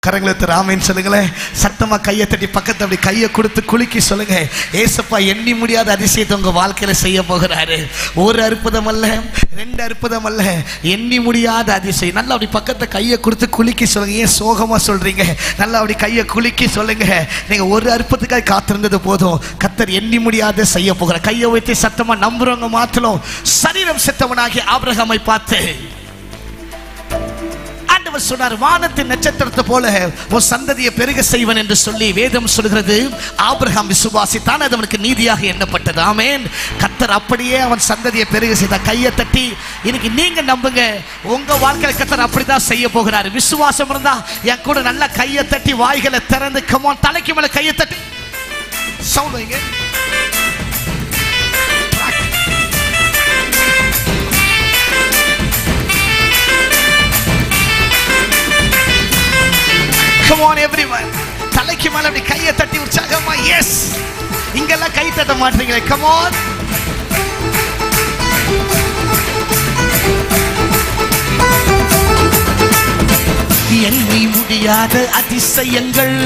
கரங்களை ஆமென் சொல்லுங்களேன். சத்தமா கையை தட்டி பக்கத்தை அப்படி கையை கொடுத்து குலுக்கி சொல்லுங்க, ஏசப்பா எண்ணி முடியாத அதிசயத்தை உங்க வாழ்க்கையில செய்ய போகிறாரு. ஒரு அற்புதம் அல்ல, 2 அற்புதம் அல்ல, எண்ணி முடியாத அதிசயம். நல்லா அப்படி பக்கத்தை கையை கொடுத்து குலுக்கி சொல்லுங்க. ஏன் சோகமா சொல்றீங்க? நல்லா அப்படி கையை குலுக்கி சொல்லுங்க, நீங்க ஒரு அற்புதத்துக்காக காத்திருந்தது போதும், கர்த்தர் எண்ணி முடியாத செய்ய போகிறார். கையை வைத்து சத்தமா நம்புறவங்க மாத்திரம் சரீரம் செத்தவனாகி ஆபிரகாமை பார்த்து சொன்னார், வானத்தின் நட்சத்திரத்தை போல ஒரு சந்ததியை பெருக செய்வன் என்று சொல்லி வேதம் சொல்கிறது. ஆபிரகாம் விசுவாசித்தான், அது அவனுக்கு நீதியாக எண்ணப்பட்டது. ஆமென். கர்த்தர் அப்படியே அவன் சந்ததியை பெருக செய்த. கையை தட்டி இன்னைக்கு நீங்க நம்புங்க, உங்க வாழ்க்கையில கர்த்தர் அப்படிதான் செய்ய போகிறார். விசுவாசம் இருந்தா என் கூட நல்லா கையை தட்டி வாய்களை திறந்து கமான் தலைக்கு மேல கையை தட்டி சவுண்ட் வைங்க. Come on everyone, தலைக்கு மேல அப்படி கையை தட்டி உற்சாகமா எஸ். இங்கெல்லாம் கை தட்ட மாட்டீங்களே. Come on. எண்ணி முடியாத அதிசயங்கள்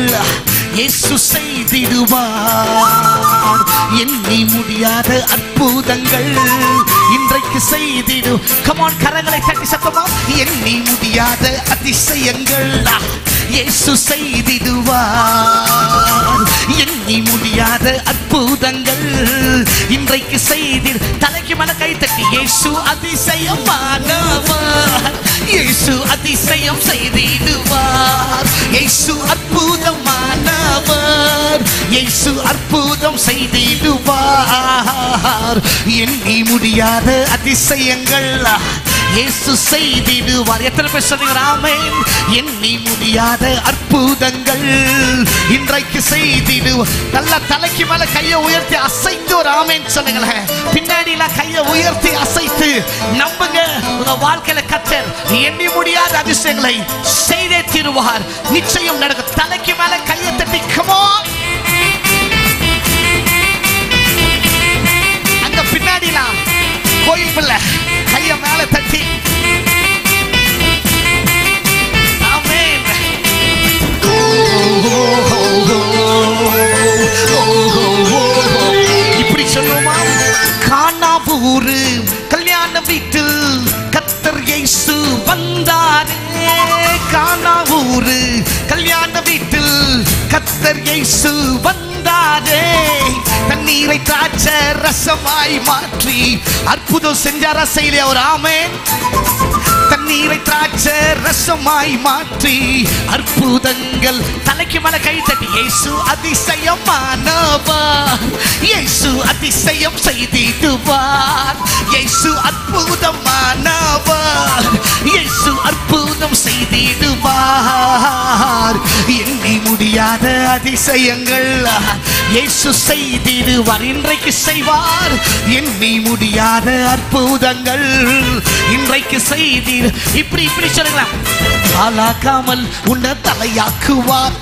இயேசு செய்திடுவார். எண்ணி முடியாத அற்புதங்கள் இன்றைக்கு செய்திடு. Come on, கரங்களை தட்டி சத்தமா. எண்ணி முடியாத அதிசயங்கள் இயேசு செய்திடுவார். எண்ணி முடியாத அற்புதங்கள் இன்றைக்கு செய்திடு. தலைக்கு மேல கை தட்டி இயேசு அதிசயமானவர், இயேசு அதிசயம் செய்திடுவார். இயேசு அற்புதமானவர், இயேசு அற்புதம் செய்திடுவார். எண்ணி முடியாத அதிசயங்கள் இயேசு செய்திடுவார். எத்தனை பேர் சொல்றீங்க ஆமென்? எண்ணி முடியாத அற்புதங்கள் இன்றைக்கு செய்திடுவார். நல்லா தலைக்கு மேல கையை உயர்த்தி அசைத்து ஒரு ஆமென் சொல்லுங்களேன். பின்னாடி கையை உயர்த்தி அசைத்து நம்புங்க, உங்க வாழ்க்கையில கர்த்தர் எண்ணி முடியாத அதிசயங்களை செய்தே தீருவார். நிச்சயம் நடக்கும். தலைக்கு மேல கையை தட்டி come on. அங்க பின்னாடி கோயில் பிள்ளை கையை மேல தட்டி ஆமென். இப்படி சொல்லுமா, கானாவூர் கல்யாண வீட்டில் கர்த்தர் இயேசு வந்தாரே. கானாவூர் கல்யாண வீட்டில் கர்த்தர் இயேசு வந்தாரே. தண்ணீரை திராட்சை ரசமாய் மாற்றி அற்புதம் செஞ்சாரா செய்யலையா? ஒரு ஆமென். தண்ணீரை திராட்சை ரசமாய் மாற்றி அற்புதங்கள். தலைக்கு மேல கை தட்டி இயேசு அதிசயமானவர், இயேசு அதிசயம் செய்திடுவார். இயேசு அற்புதமானவர், இயேசு அற்புதம் செய்திடுவார். எண்ணி முடியாத அதிசயங்கள் இயேசு செய்திடுவார். இன்றைக்கு செய்வார். எண்ணி முடியாத அற்புதங்கள் இன்றைக்கு செய்தி. இப்படி இப்படி சொல்லுங்களேன். ஆளாக்காமல் உன்னை தலையாக்குவார்,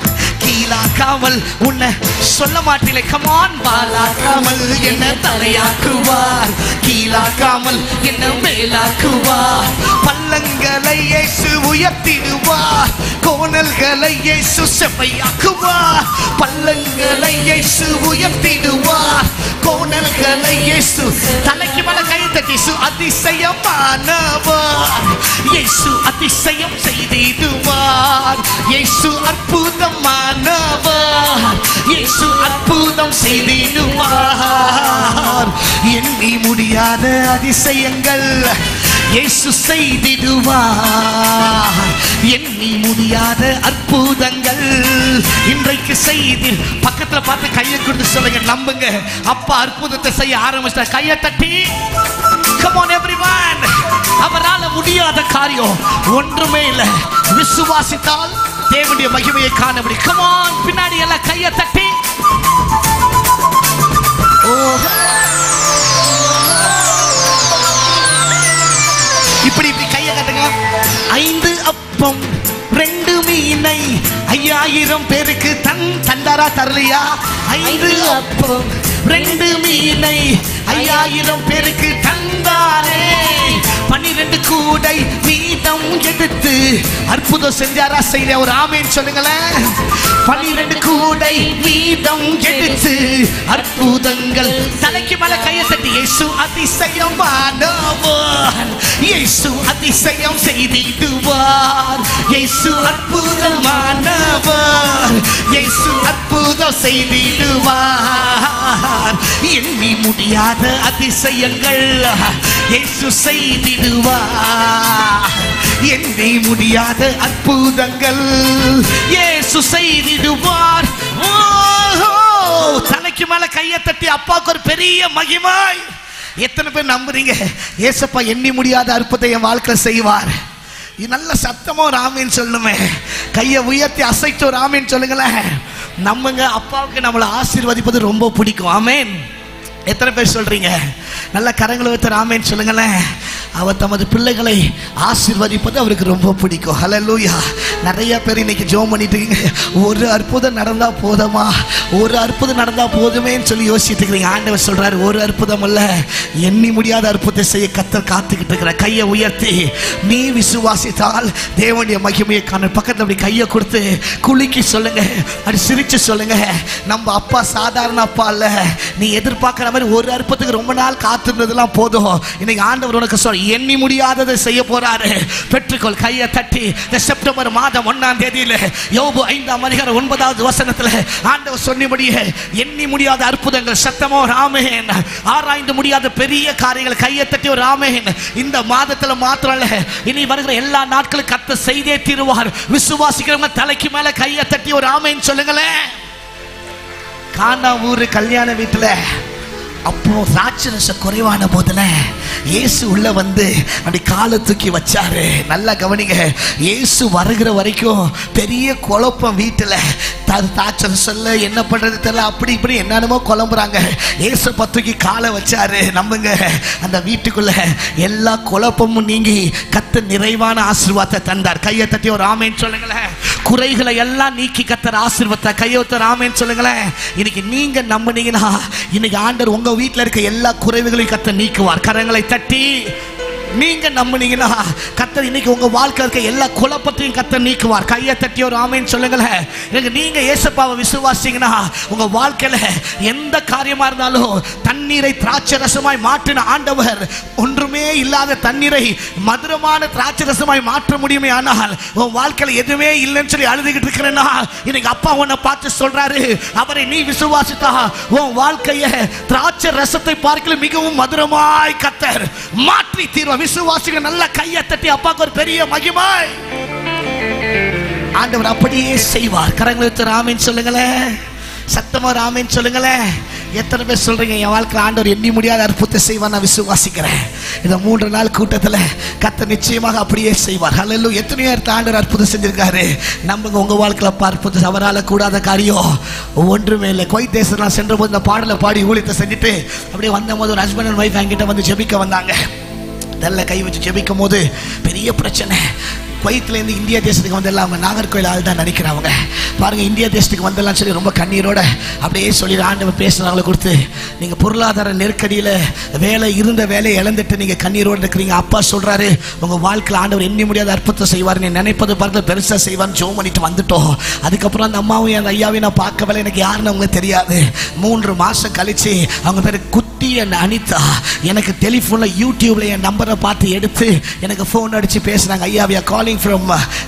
கீழாக்காமல் உன்னை சொல்ல மாட்டீங்களே. கமான். பாலாக்காமல் என்ன தலையாக்குவார், கீழாக்காமல் என்ன மேலாக்குவார். பள்ளங்களை இயேசு உயர்த்திடுவார், கோணல்களை இயேசு செம்மையாக்குவார். பள்ளங்களை இயேசு உயர்த்திடுவார், கோணல்களை இயேசு. தலைக்கு மேல கை தட்டி இயேசு அதிசயமானவர், இயேசு அதிசயம் செய்திடுவார். இயேசு அற்புதமானவர், இயேசு அற்புதம் செய்திடுவார். எண்ணி முடியாத அதிசயங்கள் இயேசு செய்திடுவார். எண்ணி முடியாத அற்புதங்கள் இன்றைக்கு செய்தி. பக்கத்துல பார்த்து கையை கொடுத்து சொல்லுங்க, நம்புங்க, அப்பா அற்புதத்தை செய்ய ஆரம்பிச்சார். கையை தட்டி come on everyone. அவரால முடியாத காரியம் ஒன்றுமே இல்லை. விசுவாசித்தால் தேவனுடைய மகிமையை காண முடியும். come on. பின்னாடி எல்லாம் கையை தட்டி இப்படி இப்படி கையை கட்டுங்க. 5 அப்பம் 2 மீனை 5000 பேருக்கு தந்தாரா தரலையா? 5 அப்பம் 2 மீனை 5000 பேருக்கு தந்தாரே. 12 12 கூடை வீதம் எடுத்து அற்புதம் செஞ்சாரா செய்யல? ஒரு ஆமேன் சொல்லுங்களேன். 12 கூடை வீதம் எடுத்து அற்புதங்கள். தலைக்கு மேல கையை தட்டி இயேசு அதிசயமானவர், இயேசு அதிசயம் செய்திடுவார், இயேசு அற்புதமானவர், இயேசு அற்புதம் செய்திடுவார். எண்ணி முடியாத அதிசயங்கள் இயேசு செய்திடுவார், எண்ணி முடியாத அற்புதங்கள் இயேசு செய்திடுவார். தலைக்கு மேல கையை தட்டி அப்பாவுக்கு ஒரு பெரிய மகிமை. எத்தனை பேர் நம்புறீங்க ஏசப்பா எண்ணி முடியாத அற்புதத்தை என் வாழ்க்கையில் செய்வார்? நல்ல சத்தமா ஒரு ஆமீன் சொல்லுமே. கையை உயர்த்தி அசைச்சு ஒரு ஆமீன் சொல்லுங்களேன். நம்மங்க அப்பாவுக்கு நம்மளை ஆசீர்வதிப்பது ரொம்ப பிடிக்கும். ஆமேன். எத்தனை பேர் சொல்றீங்க? நல்ல கரங்களை வைத்து ஆமேன் சொல்லுங்களேன். அவர் தமது பிள்ளைகளை ஆசீர்வதிப்பது அவருக்கு ரொம்ப பிடிக்கும். ஹல்லேலூயா. நிறைய பேர் இன்னைக்கு ஜெபம் பண்ணிட்டு இருக்கீங்க, ஒரு அற்புதம் நடந்தா போதுமா, ஒரு அற்புதம் நடந்தா போதுமேன்னு சொல்லி யோசிச்சுட்டு இருக்கீங்க. ஆண்டவர் சொல்றாரு, ஒரு அற்புதம் அல்ல, எண்ணி முடியாத அற்புதத்தை செய்ய கர்த்தர் காத்துக்கிட்டு இருக்கிற. கையை உயர்த்தி நீ விசுவாசித்தால் தேவனுடைய மகிமையை காண. பக்கத்தில் அப்படி கையை கொடுத்து குலுக்கி சொல்லுங்க, அப்படி சிரிச்சு சொல்லுங்க, நம்ம அப்பா சாதாரண அப்பா அல்ல. நீ எதிர்பார்க்கிற மாதிரி ஒரு அற்புதத்துக்கு ரொம்ப நாள் காத்திருந்ததெல்லாம் போதும். இன்னைக்கு ஆண்டவர் உனக்கு சொல்ற எண்ணி முடியாததை செய்ய போறாரு. பெற்றுக்கொள். கையை தட்டி இந்த செப்டம்பர் மாதம் 1ஆம் தேதியில யோபு 5ஆம் அதிகாரம் 9வது வசனத்துல ஆண்டவர் சொன்னபடியே எண்ணி முடியாத அற்புதங்கள். சத்தமோ ஆமென். ஆராய்ந்து முடியாத பெரிய காரியங்கள். கையை தட்டி ஒரு ஆமென். இந்த மாதத்துல மாத்திரம் இல்ல, இனி வருகிற எல்லா நாட்களும் கர்த்தர் செய்தே தீருவார். விசுவாசிக்கிறவங்க தலைக்கு மேல கையை தட்டி ஒரு ஆமென் சொல்லுங்களேன். கானா ஊரு கல்யாண வீட்டுல அப்போ ராட்சரச குறைவான போதுல இயேசு உள்ள வந்து அப்படி காலை தூக்கி வச்சாரு. நல்லா கவனிங்க. இயேசு வருகிற வரைக்கும் பெரிய குழப்பம் வீட்டுல. ராட்சரசல்ல என்ன பண்றது தெரியல, அப்படி இப்படி என்னென்னமோ குழம்புறாங்க. இயேசு தூக்கி காலை வச்சாரு. நம்புங்க, அந்த வீட்டுக்குள்ள எல்லா குழப்பமும் நீங்கி கர்த்தர் நிறைவான ஆசீர்வாதத்தை தந்தார். கையை தட்டி ஒரு ஆமென் சொல்லுங்களேன். குறைகளை எல்லாம் நீக்கி கர்த்தர் ஆசீர்வாதத்தை. கையை ஒரு ஆமென் சொல்லுங்களேன். இன்னைக்கு நீங்க நம்புனீங்கன்னா இன்னைக்கு ஆண்டவர் உங்க வீட்டில் இருக்க எல்லா குறைவுகளையும் கர்த்தர் நீக்குவார். கரங்களை தட்டி நீங்க நம்புனீங்கன்னா கர்த்தர் இன்னைக்கு உங்க வாழ்க்கையில் இருக்க எல்லா குழப்பத்தையும் கர்த்தர் நீக்குவார். கையை தட்டி ஒரு ஆமென் சொல்லுங்களேன். நீங்க இயேசுவை விசுவாசிங்கன்னா உங்க வாழ்க்கையில எந்த காரியமா இருந்தாலும் தண்ணீரை திராட்சை ரசமாய் மாற்றின ஆண்டவர் ஒன்றுமே இல்லாத தண்ணீரை மதுரமான திராட்சை ரசமாய் மாற்ற முடியுமே. ஆனால் உன் வாழ்க்கையில எதுவுமே இல்லைன்னு சொல்லி அழுதுகிட்டு இருக்கிறேன்னா இன்னைக்கு அப்பா உன்னை பார்த்து சொல்றாரு, அவரை நீ விசுவாசித்தா உன் வாழ்க்கைய திராட்சை ரசத்தை பார்க்கல மிகவும் மதுரமாய் கர்த்தர் மாற்றி தீர்வார். விசுவாசிகள் நல்ல கையை தட்டி அப்பாவுக்கு ஒரு பெரிய மகிமை. ஆண்டவர் அப்படியே செய்வார். கரங்களை வைத்து ஆமென் சொல்லுங்களேன். சத்தமா ஆமென் சொல்லுங்களேன். எத்தனை பேர் சொல்றீங்க என் வாழ்க்கையில் ஆண்டவர் எண்ணி முடியாத அற்புதத்தை செய்வார்? நான் விசுவாசிக்கிறேன். இந்த 3 நாள் கூட்டத்தில் கர்த்தர் நிச்சயமாக அப்படியே செய்வார். ஹல்லேலூயா. எத்தனையோ இடத்துல ஆண்டவர் அற்புதம் செஞ்சிருக்காரு. நம்புங்க, உங்க வாழ்க்கையில் அற்புதம் அவரால் கூடாத காரியம் ஒன்றுமே இல்லை. குவைத் தேசத்தில் நான் சென்ற போது இந்த பாடலை பாடி ஊழியத்தை செஞ்சுட்டு அப்படியே வந்த போது ஒரு ஹஸ்பண்ட் அண்ட் ஒய்ஃப் என்கிட்ட வந்து ஜெபிக்க வந்தாங்க. நல்ல கை வச்சு ஜெபிக்கும் போது பெரிய பிரச்சனை. குவைத்திலேருந்து இந்தியா தேசத்துக்கு வந்தெல்லாம் அவங்க நாகர்கோயில் ஆள் தான் நினைக்கிறவங்க. பாருங்கள், இந்தியா தேசத்துக்கு வந்தெல்லாம் சொல்லி ரொம்ப கண்ணீரோட அப்படியே சொல்லி ஆண்டவர் பேசுகிறவங்களை கொடுத்து, நீங்கள் பொருளாதார நெருக்கடியில் இருந்த வேலையை இழந்துட்டு நீங்கள் கண்ணீரோடு இருக்கிறீங்க. அப்பா சொல்கிறாரு, உங்கள் வாழ்க்கையில் ஆண்டவர் எண்ணி முடியாத அற்புதம் செய்வார். நீ நினைப்பது பார்த்து பெருசாக செய்வார்னு ஜெபம் பண்ணிட்டு வந்துட்டோம். அதுக்கப்புறம் அந்த அம்மாவும் அந்த ஐயாவையும் நான் பார்க்கவில்லை, எனக்கு யாருன்னு அவங்களுக்கு தெரியாது. 3 மாதம் கழித்து அவங்க பேர் குட்டி என் அனிதா எனக்கு டெலிஃபோனில் யூடியூப்பில் என் நம்பரை பார்த்து எடுத்து எனக்கு ஃபோன் அடித்து பேசுகிறாங்க. ஐயா, we are calling from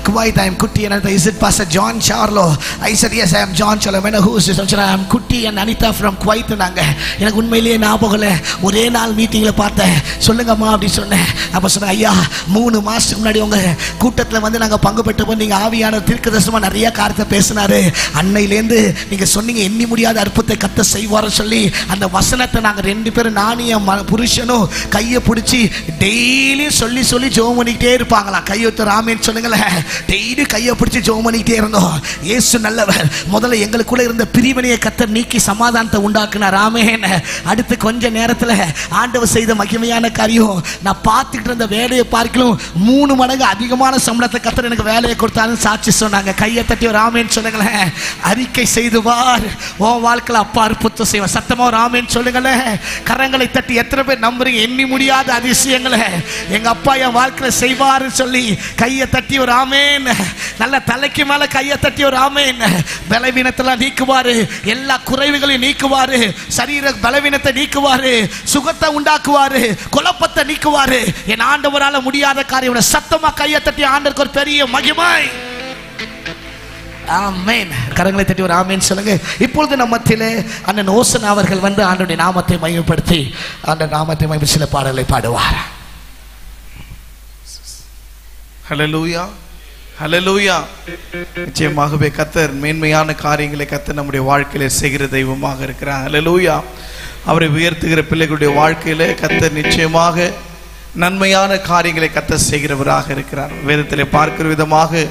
Kuwait. I am Kutti and Anita. Is it Pastor John Charlo? I said yes, I am John Charlo. When who is this? I am Kutti and Anita from Kuwait. நாங்க எனக்கு உண்மையிலேயே ஞாபகம் இல்லை, ஒரே நாள் மீட்டிங்கில் பார்த்தேன். சொல்லுங்கம்மா அப்படி சொன்னேன். அப்போ சொன்னேன், ஐயா 3 மாதத்துக்கு முன்னாடி உங்கள் கூட்டத்தில் வந்து நாங்கள் பங்கு பெற்ற போது நீங்கள் ஆவியான தீர்க்கதரிசனமாக நிறைய காரியத்தை பேசினாரு. அன்னையிலேருந்து நீங்கள் சொன்னீங்க எண்ணி முடியாத அற்புதத்தை கர்த்தர் செய்வார்னு சொல்லி அந்த வசனத்தை நாங்கள் 2 பேரும் நானும் என் புருஷனும் கையை பிடிச்சி டெய்லியும் சொல்லி சொல்லி ஜெபம் பண்ணிக்கிட்டே இருப்பாங்களாம். கையொத்து ராமேன் சொல்லுங்களேன். டெய்லி கையை பிடிச்சி ஜெபம் பண்ணிக்கிட்டே இருந்தோம். இயேசு நல்லவர். முதல்ல எங்களுக்குள்ள இருந்த பிரிவினையை கர்த்தர் நீக்கி சமாதானத்தை உண்டாக்குனார். ஆமென். அடுத்து கொஞ்ச நேரத்தில் ஆண்டவர் செய்த மகிமையான காரியம், நான் பார்த்துக்கிட்டு இருந்த வேலையை பார்க்கலும் 3 மடங்கு அதிகமான சம்பளத்தை கர்த்தர் எனக்கு வேலையை கொடுத்தாலும் சாட்சி சொன்னாங்க. கையை தட்டி ஒரு ஆமென் சொல்லுங்களேன். அறிக்கை செய்துவார். உன் வாழ்க்கையில் அப்பா அற்புதம் செய்வார். சத்தமா ஒரு ஆமென் சொல்லுங்களேன். கரங்களை தட்டி எத்தனை பேர் நம்புறீங்க? எண்ணி முடியாத அதிசயங்களை எங்க அப்பா என் வாழ்க்கையில் செய்வாரு சொல்லி கையை தட்டி ஒரு ஆமேன். நல்ல தலைக்கு மேல கையை தட்டி ஒரு ஆமேன். பலவீனத்தெல்லாம் நீக்குவாரு, எல்லா குறைவுகளையும் நீக்குவாரு, சரீர பலவீனத்தை நீக்குவாரு, சுகத்தை உண்டாக்குவாரு, குழப்பத்தை நீக்குவாரு. என் ஆண்டவரால முடியாத காரியம். சத்தமா கையை தட்டி ஆண்டவருக்கு ஒரு பெரிய மகிமை. ஆமென். கரங்களை தட்டி ஒரு ஆமென் சொல்லுங்க. இப்பொழுது நம்ம மத்தியிலே அண்ணன் ஓசன் அவர்கள் வந்து ஆண்டவருடைய நாமத்தை மகிமைப்படுத்தி அந்த நாமத்தை மகிமை சில பாடலை பாடுவார். ஹல்லேலூயா, ஹல்லேலூயா. நிச்சயமாகவே கர்த்தர் மேன்மையான காரியங்களை கர்த்தர் நம்முடைய வாழ்க்கையில செய்கிற தெய்வமாக இருக்கிறார். ஹல்லேலூயா. அவரை உயர்த்துகிற பிள்ளைகளுடைய வாழ்க்கையில கர்த்தர் நிச்சயமாக நன்மையான காரியங்களை கர்த்தர் செய்கிறவராக இருக்கிறார். வேதத்திலே பார்க்கிற விதமாக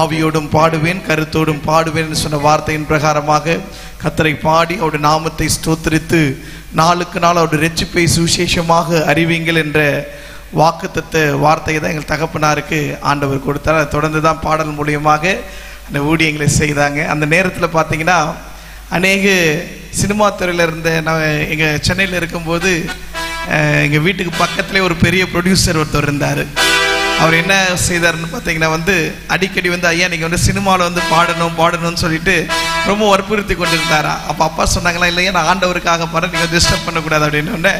ஆவியோடும் பாடுவேன் கருத்தோடும் பாடுவேன் சொன்ன வார்த்தையின் பிரகாரமாக கர்த்தரை பாடி அவருடைய நாமத்தை ஸ்தோத்திரித்து நாளுக்கு நாள் அவருடைய இரட்சிப்பை சுவிசேஷமாக அறிவிங்கள் என்ற வாக்குத்தத்த வார்த்தையை தான் எங்கள் தகப்பனாருக்கு ஆண்டவர் கொடுத்தார். அதை தொடர்ந்து தான் பாடல் மூலியமாக அந்த ஊழியங்களை செய்தாங்க. அந்த நேரத்தில் பார்த்தீங்கன்னா அநேக சினிமா துறையில் இருந்த நான் எங்கள் சென்னையில் இருக்கும்போது எங்கள் வீட்டுக்கு பக்கத்துலேயே ஒரு பெரிய ப்ரொடியூசர் ஒருத்தர் இருந்தார். அவர் என்ன செய்தார்னு பார்த்தீங்கன்னா அடிக்கடி ஐயா நீங்கள் சினிமாவில் பாடணும்னு சொல்லிட்டு ரொம்ப வற்புறுத்தி கொண்டு இருந்தாரா. அப்போ அப்பா சொன்னாங்களா, இல்லையா நான் ஆண்டவருக்காக பாரு, நீங்கள் டிஸ்டர்ப் பண்ணக்கூடாது அப்படின்னு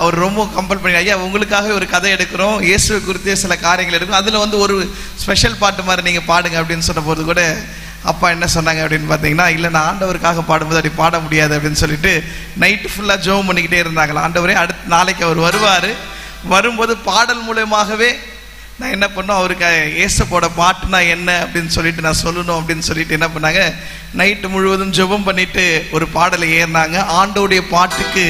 அவர் ரொம்ப கம்பல் பண்ணி, ஐயா உங்களுக்காக ஒரு கதை எடுக்கிறோம், இயேசுவை குறித்தே சில காரியங்கள் எடுக்கிறோம், அதில் ஒரு ஸ்பெஷல் பாட்டு மாதிரி நீங்கள் பாடுங்க அப்படின்னு சொன்ன போது கூட அப்பா என்ன சொன்னாங்க அப்படின்னு பார்த்தீங்கன்னா, இல்லை நான் ஆண்டவருக்காக பாடும்போது அப்படி பாட முடியாது அப்படின்னு சொல்லிட்டு நைட்டு ஃபுல்லாக ஜெபம் பண்ணிக்கிட்டே இருந்தாங்களா. ஆண்டவரே அடுத்த நாளைக்கு அவர் வருவார், வரும்போது பாடல் மூலமாகவே நான் என்ன பண்ணோம், அவருக்கு ஏசப்போட பாட்டுனா என்ன அப்படின்னு சொல்லிட்டு நான் சொல்லணும் அப்படின்னு சொல்லிட்டு என்ன பண்ணாங்க, நைட்டு முழுவதும் ஜெபம் பண்ணிட்டு ஒரு பாடலை ஏறினாங்க. ஆண்டோடைய பாட்டுக்கு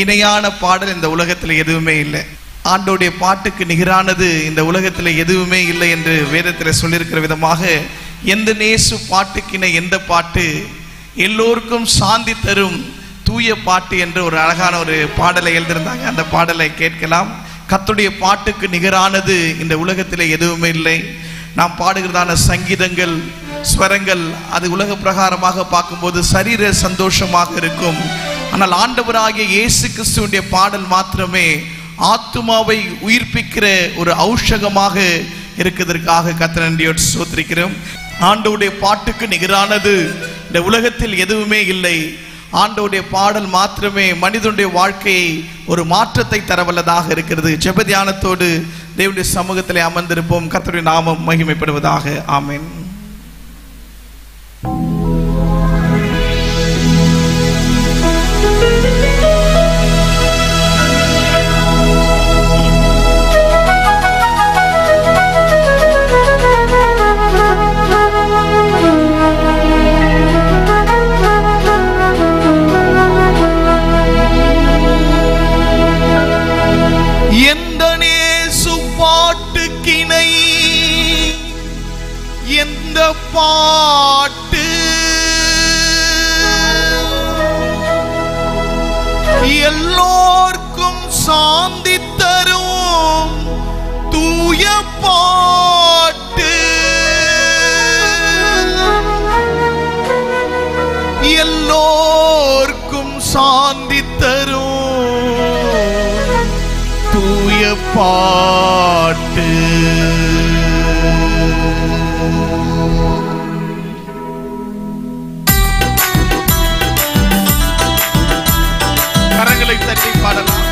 இணையான பாடல் இந்த உலகத்தில் எதுவுமே இல்லை, ஆண்டோடைய பாட்டுக்கு நிகரானது இந்த உலகத்தில் எதுவுமே இல்லை என்று வேதத்தில் சொல்லியிருக்கிற விதமாக எந்த நேசு பாட்டுக்கின எந்த பாட்டு, எல்லோருக்கும் சாந்தி தரும் தூய பாட்டு என்று ஒரு அழகான ஒரு பாடலை எழுதியிருந்தாங்க. அந்த பாடலை கேட்கலாம். கர்த்தருடைய பாட்டுக்கு நிகரானது இந்த உலகத்தில் எதுவுமே இல்லை. நாம் பாடுகிறதான சங்கீதங்கள் ஸ்வரங்கள் அது உலக பிரகாரமாக பார்க்கும்போது சரீர சந்தோஷமாக இருக்கும். ஆனால் ஆண்டவராகிய இயேசு கிறிஸ்துவினுடைய பாடல் மாத்திரமே ஆத்துமாவை உயிர்ப்பிக்கிற ஒரு ஔஷகமாக இருக்கிறதற்காக கர்த்தரை நன்றியோடு ஸ்தோத்திரிக்கிறோம். ஆண்டவருடைய பாட்டுக்கு நிகரானது இந்த உலகத்தில் எதுவுமே இல்லை. ஆண்டவருடைய பாடல் மாத்திரமே மனிதனுடைய வாழ்க்கையை ஒரு மாற்றத்தை தரவல்லதாக இருக்கிறது. ஜெப தியானத்தோடு தேவனுடைய சமூகத்திலே அமர்ந்திருப்போம். கர்த்தருடைய நாமம் மகிமைப்படுவதாக. ஆமென். எந்த பாட்டு எல்லோர்க்கும் சாந்தி தரும் தூய பாட்டு, எல்லோர்க்கும் சாந்தி தரும் தூய பாட்டு. கரங்களை தட்டி பாடலாம்.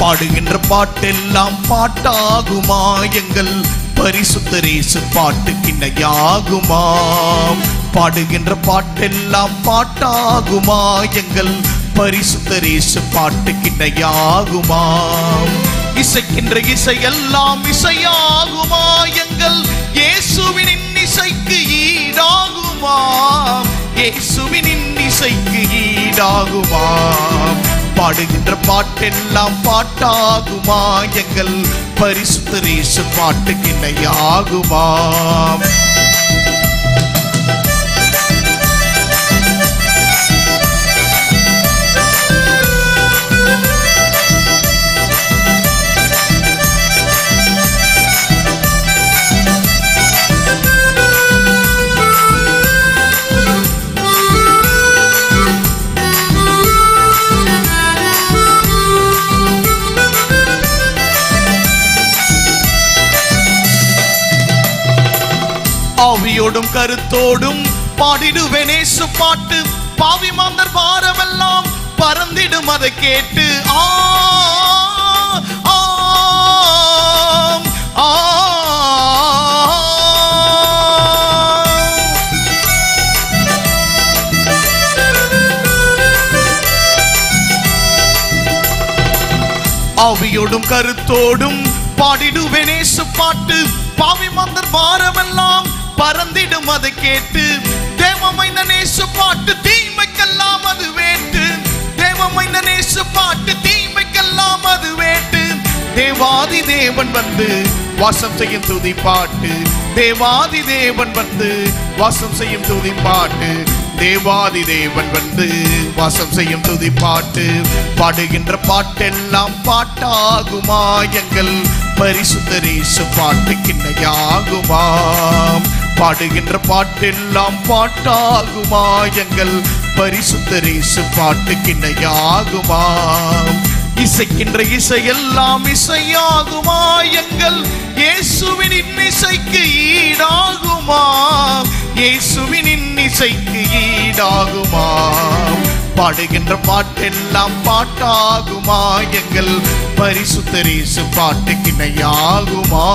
பாடுகின்ற பாட்டெல்லாம் பாட்டாகுமா, எங்கள் பரிசுத்த இயேசு பாட்டுக்கு இணையாகுமா? பாடுகின்ற பாட்டெல்லாம் பாட்டாகுமா, எங்கள் பரிசுத்த இயேசு பாட்டுக்கு இணையாகுமா? இசைக்கின்ற இசையெல்லாம் இசையாகுமா, எங்கள் இயேசுவின் இசைக்கு ஈடாகுமா? இயேசுவின் இசைக்கு ஈடாகுமா? ஈடாகுமா? பாடுகின்ற பாட்டெல்லாம் பாட்டாகுமா? எங்கள் பரிசுத்த இயேசு பாட்டுக்கு இணையாகுமா? ஆவியோடும் கருத்தோடும் பாடிடுவேன் இயேசு பாட்டு, பாவி மாந்தர் பாரமெல்லாம் பறந்திடும் அதை கேட்டு. ஆவியோடும் கருத்தோடும் பாடிடுவேன் இயேசு பாட்டு, பாவி மாந்தர் பாரமெல்லாம் பறந்திடும் அதை கேட்டு. தேவமைந்த நேசு பாட்டு தீமைக்கெல்லாம் அது வேட்டு, தேவமைந்த நேசு பாட்டு தீமைக்கெல்லாம் அது வேட்டு. தேவாதி தேவன் வந்து வாசம் செய்யும் துதி பாட்டு, தேவாதி தேவன் வந்து வாசம் செய்யும் துதி பாட்டு, தேவாதி தேவன் வந்து வாசம் செய்யும் துதி பாட்டு. பாடுகின்ற பாட்டெல்லாம் பாட்டாகுமா? எங்கள் பரிசுத்த இயேசு பாட்டுக்கு இணையாகுமா? பாடுகின்ற பாட்டெல்லாம் பாட்டாகுமா? எங்கள் பரிசுத்த இயேசு பாட்டுக்கு இணையாகுமா? இசைக்கின்ற இசையெல்லாம் இசையாகுமா? எங்கள் இயேசுவின் இன்னிசைக்கு ஈடாகுமா? இயேசுவின் இன்னிசைக்கு ஈடாகுமா? பாடுகின்ற பாட்டெல்லாம் பாட்டாகுமா? எங்கள் பரிசுத்த இயேசு பாட்டுக்கு இணையாகுமா?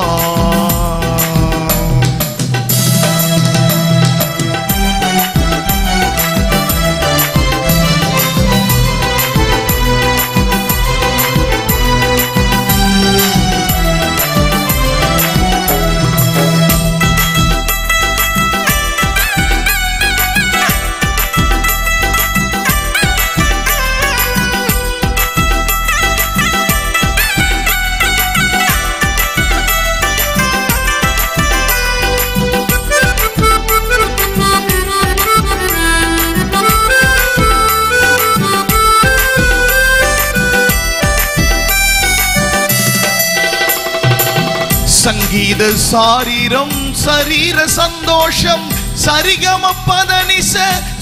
சங்கீத சாரீரம் சரீர சந்தோஷம், சரிகம பதனிச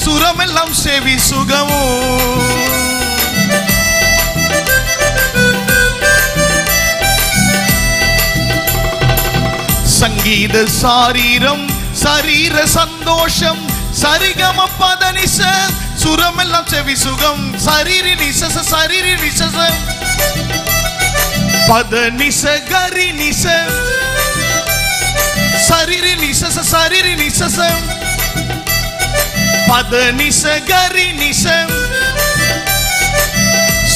சுரமெல்லாம் செவி சுகமோ. சங்கீத சாரீரம் சரீர சந்தோஷம், சரிகம பதனிச சுரமெல்லாம் செவி சுகம். சரீரி நிசச சரீரி நிசச பதனிச கரி நிச சரீரி நிசச சரீரி நிசச பதனிச கரி நிச.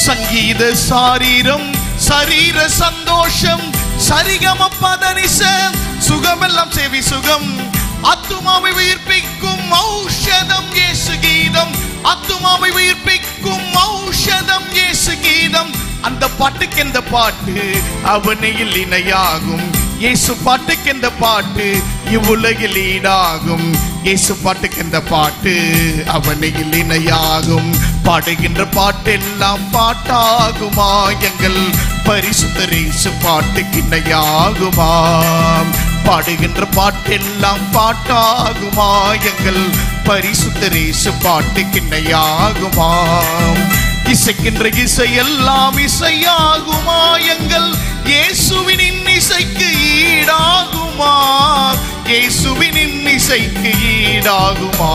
சங்கீத சாரீரம் சரீர சந்தோஷம், சரிகம பதனிச சுகமெல்லாம் செவி சுகம். ஆத்துமாவை உயிர்ப்பிக்கும் ஔஷதம் இயேசு கீதம், ஆத்துமாவை உயிர்ப்பிக்கும் ஔஷதம் இயேசு கீதம். அந்த பாட்டுக்கு எந்த பாட்டு அவனையில் இணையாகும்? இயேசு பாட்டுக்கு எந்த பாட்டு இவ்வுலகில் ஈடாகும்? இயேசு பாட்டுக்கு எந்த பாட்டு அவனையில் இணையாகும்? பாடுகின்ற பாட்டெல்லாம் பாட்டாகுமா? எங்கள் பரிசுத்த இயேசு பாட்டுக்கு இணையாகுமா? பாடுகின்ற பாட்டெல்லாம் பாட்டாகுமா? எங்கள் பரிசுத்த இயேசு பாட்டுக்கு இணையாகுமா? இசைக்கின்ற இசையெல்லாம் இசையாகுமா? எங்கள் இயேசுவின் இன்னிசைக்கு ஈடாகுமா? இயேசுவின் இன்னிசைக்கு ஈடாகுமா?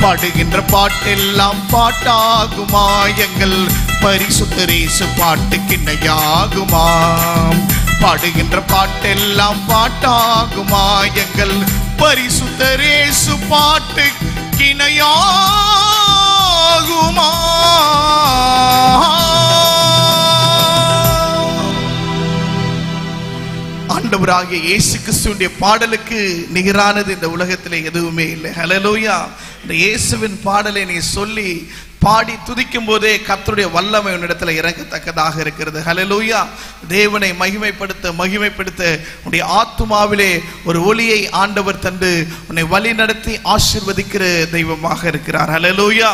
பாடுகின்ற பாட்டெல்லாம் பாட்டாகுமா? எங்கள் பரிசுத்த இயேசு பாட்டுக்கு இணையாகுமா? பாடுகின்ற பாட்டெல்லாம் பாட்டாகுமா? எங்கள் பரிசுத்த இயேசு பாட்டுக்கு இணையாகுமா? ஆண்டவராகிய இயேசு கிறிஸ்துவினுடைய பாடலுக்கு நிகரானது இந்த உலகத்திலே எதுவுமே இல்லை. ஹல்லேலூயா. இந்த இயேசுவின் பாடலை நீ சொல்லி பாடி துதிக்கும் போதே கர்த்தருடைய வல்லமை உன்னிடத்தில் இறங்கத்தக்கதாக இருக்கிறது. ஹல்லேலூயா. தேவனை மகிமைப்படுத்த உன்னுடைய ஆத்துமாவிலே ஒரு ஒளியை ஆண்டவர் தந்து உன்னை வழி நடத்தி ஆசீர்வதிக்கிற தெய்வமாக இருக்கிறார். ஹல்லேலூயா.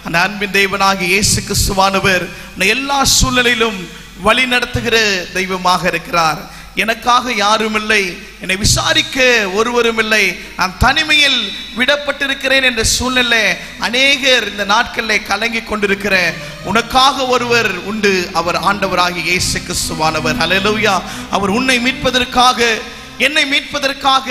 அந்த அன்பின் தேவனாகிய இயேசு கிறிஸ்துவானவர் உன்னை எல்லா சூழ்நிலையிலும் வழி நடத்துகிற தெய்வமாக இருக்கிறார். எனக்காக யாரும் இல்லை, என்னை விசாரிக்க ஒருவரும் இல்லை, நான் தனிமையில் விடப்பட்டிருக்கிறேன் என்ற சூழ்நிலை அநேகர் இந்த நாட்களில் கலங்கி கொண்டிருக்கிற உனக்காக ஒருவர் உண்டு. அவர் ஆண்டவராகிய இயேசு கிறிஸ்துவானவர். ஹல்லேலூயா. அவர் உன்னை மீட்பதற்காக, என்னை மீட்பதற்காக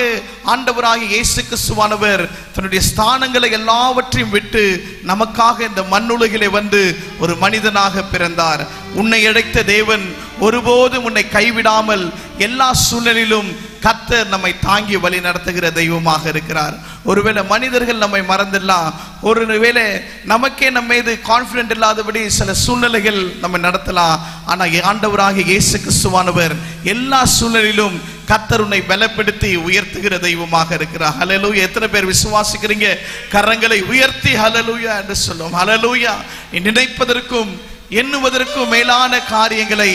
ஆண்டவராகிய இயேசு கிறிஸ்துவானவர் தன்னுடைய ஸ்தானங்களை எல்லாவற்றையும் விட்டு நமக்காக இந்த மண்ணுலகிலே வந்து ஒரு மனிதனாக பிறந்தார். உன்னை அழைத்த தேவன் ஒருபோதும் உன்னை கைவிடாமல் எல்லா சூழ்நிலையிலும் கர்த்தர் நம்மை தாங்கி வழி நடத்துகிற தெய்வமாக இருக்கிறார். ஒருவேளை மனிதர்கள் நம்மை மறந்துடலாம், ஒருவேளை நமக்கே நம்ம மீது கான்பிடென்ட் இல்லாதபடி சில சூழ்நிலைகள் நம்ம நடத்தலாம். ஆனால் ஆண்டவராகிய இயேசு கிறிஸ்துவானவர் எல்லா சூழ்நிலையிலும் கர்த்தர் உன்னை பலப்படுத்தி உயர்த்துகிற தெய்வமாக இருக்கிறார். ஹல்லேலூயா. எத்தனை பேர் விசுவாசிக்கிறீங்க? கரங்களை உயர்த்தி ஹல்லேலூயா என்று சொல்லும். ஹல்லேலூயா. நினைப்பதற்கும் எண்ணுவதற்கும் மேலான காரியங்களை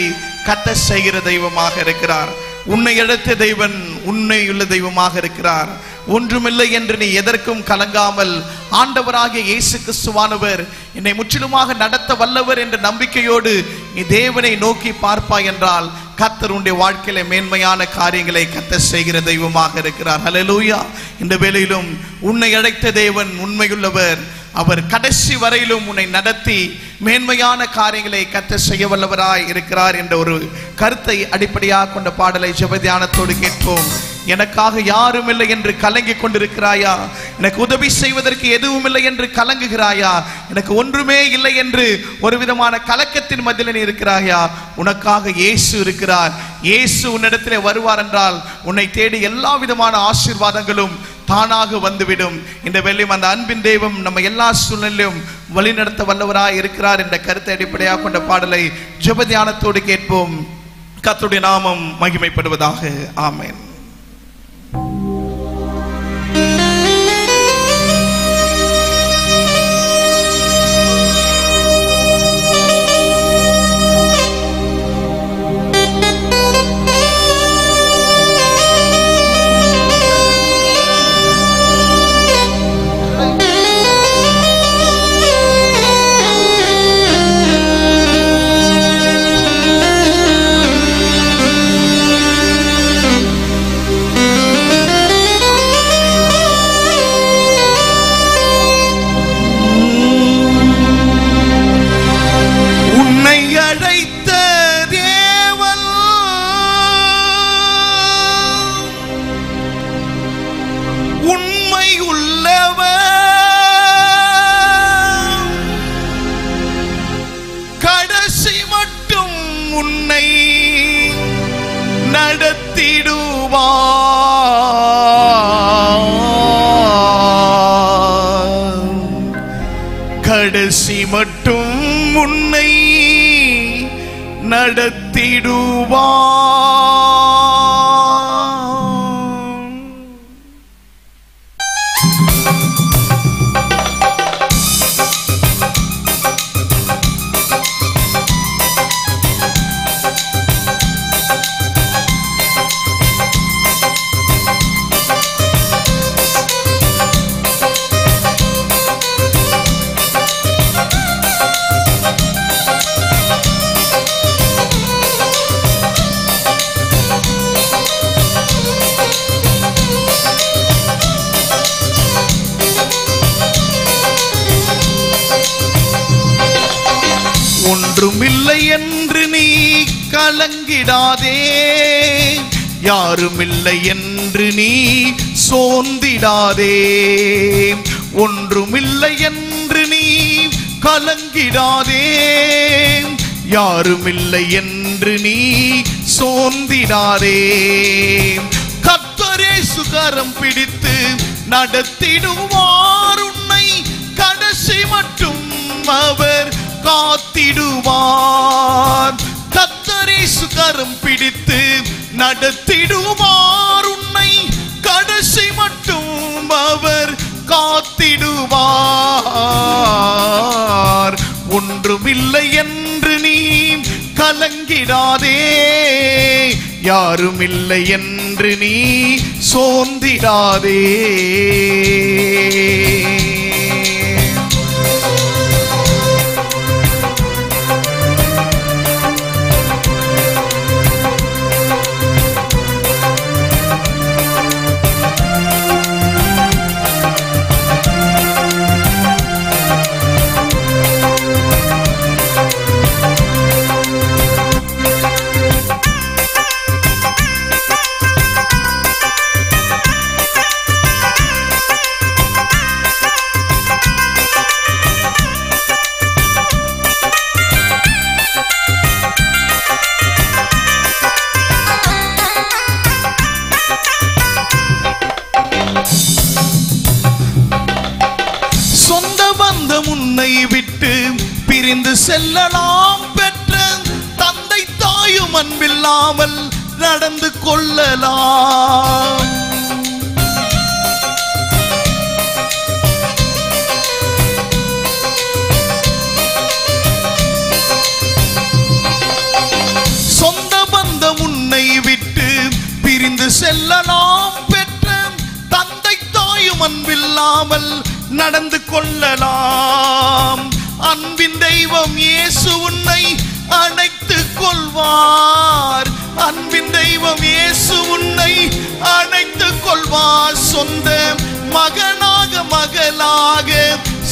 கர்த்தர் செய்கிற தெய்வமாக இருக்கிறார். உன்னை அழைத்த தெய்வன் உண்மையுள்ள தெய்வமாக இருக்கிறார். ஒன்றுமில்லை என்று நீ எதற்கும் கலங்காமல் ஆண்டவராகிய இயேசு கிறிஸ்துவானவர் என்னை முற்றிலுமாக நடத்த வல்லவர் என்ற நம்பிக்கையோடு நீ தேவனை நோக்கி பார்ப்பாய் என்றால் கர்த்தர் உன்னுடைய வாழ்க்கையில மேன்மையான காரியங்களை கர்த்தர் செய்கிற தெய்வமாக இருக்கிறார். ஹல்லேலூயா. இந்த வேளையிலும் உன்னை அழைத்த தேவன் உண்மையுள்ளவர். அவர் கடைசி வரையிலும் உன்னை நடத்தி மேன்மையான காரியங்களை கர்த்தர் செய்ய வல்லவராய் இருக்கிறார் என்ற ஒரு கருத்தை அடிப்படையாக கொண்ட பாடலை ஜெப தியானத்தோடு கேட்போம். எனக்காக யாரும் இல்லை என்று கலங்கி கொண்டிருக்கிறாயா? எனக்கு உதவி செய்வதற்கு எதுவும் இல்லை என்று கலங்குகிறாயா? எனக்கு ஒன்றுமே இல்லை என்று ஒரு விதமான கலக்கத்தின் மத்தியில் நீ இருக்கிறாயா? உனக்காக இயேசு இருக்கிறார். இயேசு உன்னிடத்திலே வருவார் என்றால் உன்னை தேடி எல்லா விதமான ஆசீர்வாதங்களும் தானாக வந்துவிடும். இந்த வெள்ளியும் அந்த அன்பின் தெய்வம் நம்ம எல்லா சூழ்நிலையிலும் வழிநடத்த வல்லவராய் இருக்கிறார் என்ற கருத்தை அடிப்படையாக கொண்ட பாடலை ஜெப தியானத்தோடு கேட்போம். கர்த்தருடைய நாமம் மகிமைப்படுவதாக. ஆமென். கடைசி மட்டும் உன்னை நடத்திடுவார். ஒன்றுமில்லை என்று நீ கலங்கிடாதே, யாருமில்லை என்று நீ சோர்ந்திடாதே. ஒன்றுமில்லை என்று நீ கலங்கிடாதே, யாருமில்லை என்று நீ சோர்ந்திடாதே. கர்த்தரே சுகரம் பிடித்து நடத்திடுவார் உன்னை, கடைசி மட்டும் அவர் காத்திடுவார். கர்த்தரே சுகரம் பிடித்து நடத்திடுவார் உன்னை கடைசி மட்டும் அவர் காத்திடுவார். ஒன்றுமில்லை என்று நீ கலங்கிடாதே, யாரும் இல்லை என்று நீ சோர்ந்திடாதே. உன்னை விட்டு பிரிந்து செல்லலாம், பெற்ற தந்தை தாயும் அன்பில்லாமல் நடந்து கொள்ளலாம். சொந்த பந்தம் உன்னை விட்டு பிரிந்து செல்லலாம், பெற்ற தந்தை தாயும் அன்பில்லாமல் நடந்து கொள்ளலாம். அன்பின் தெய்வம் இயேசு உன்னை அணைத்துக் கொள்வார். அன்பின் தெய்வம் இயேசு உன்னை அணைத்துக் கொள்வார். சொந்த மகனாக மகளாக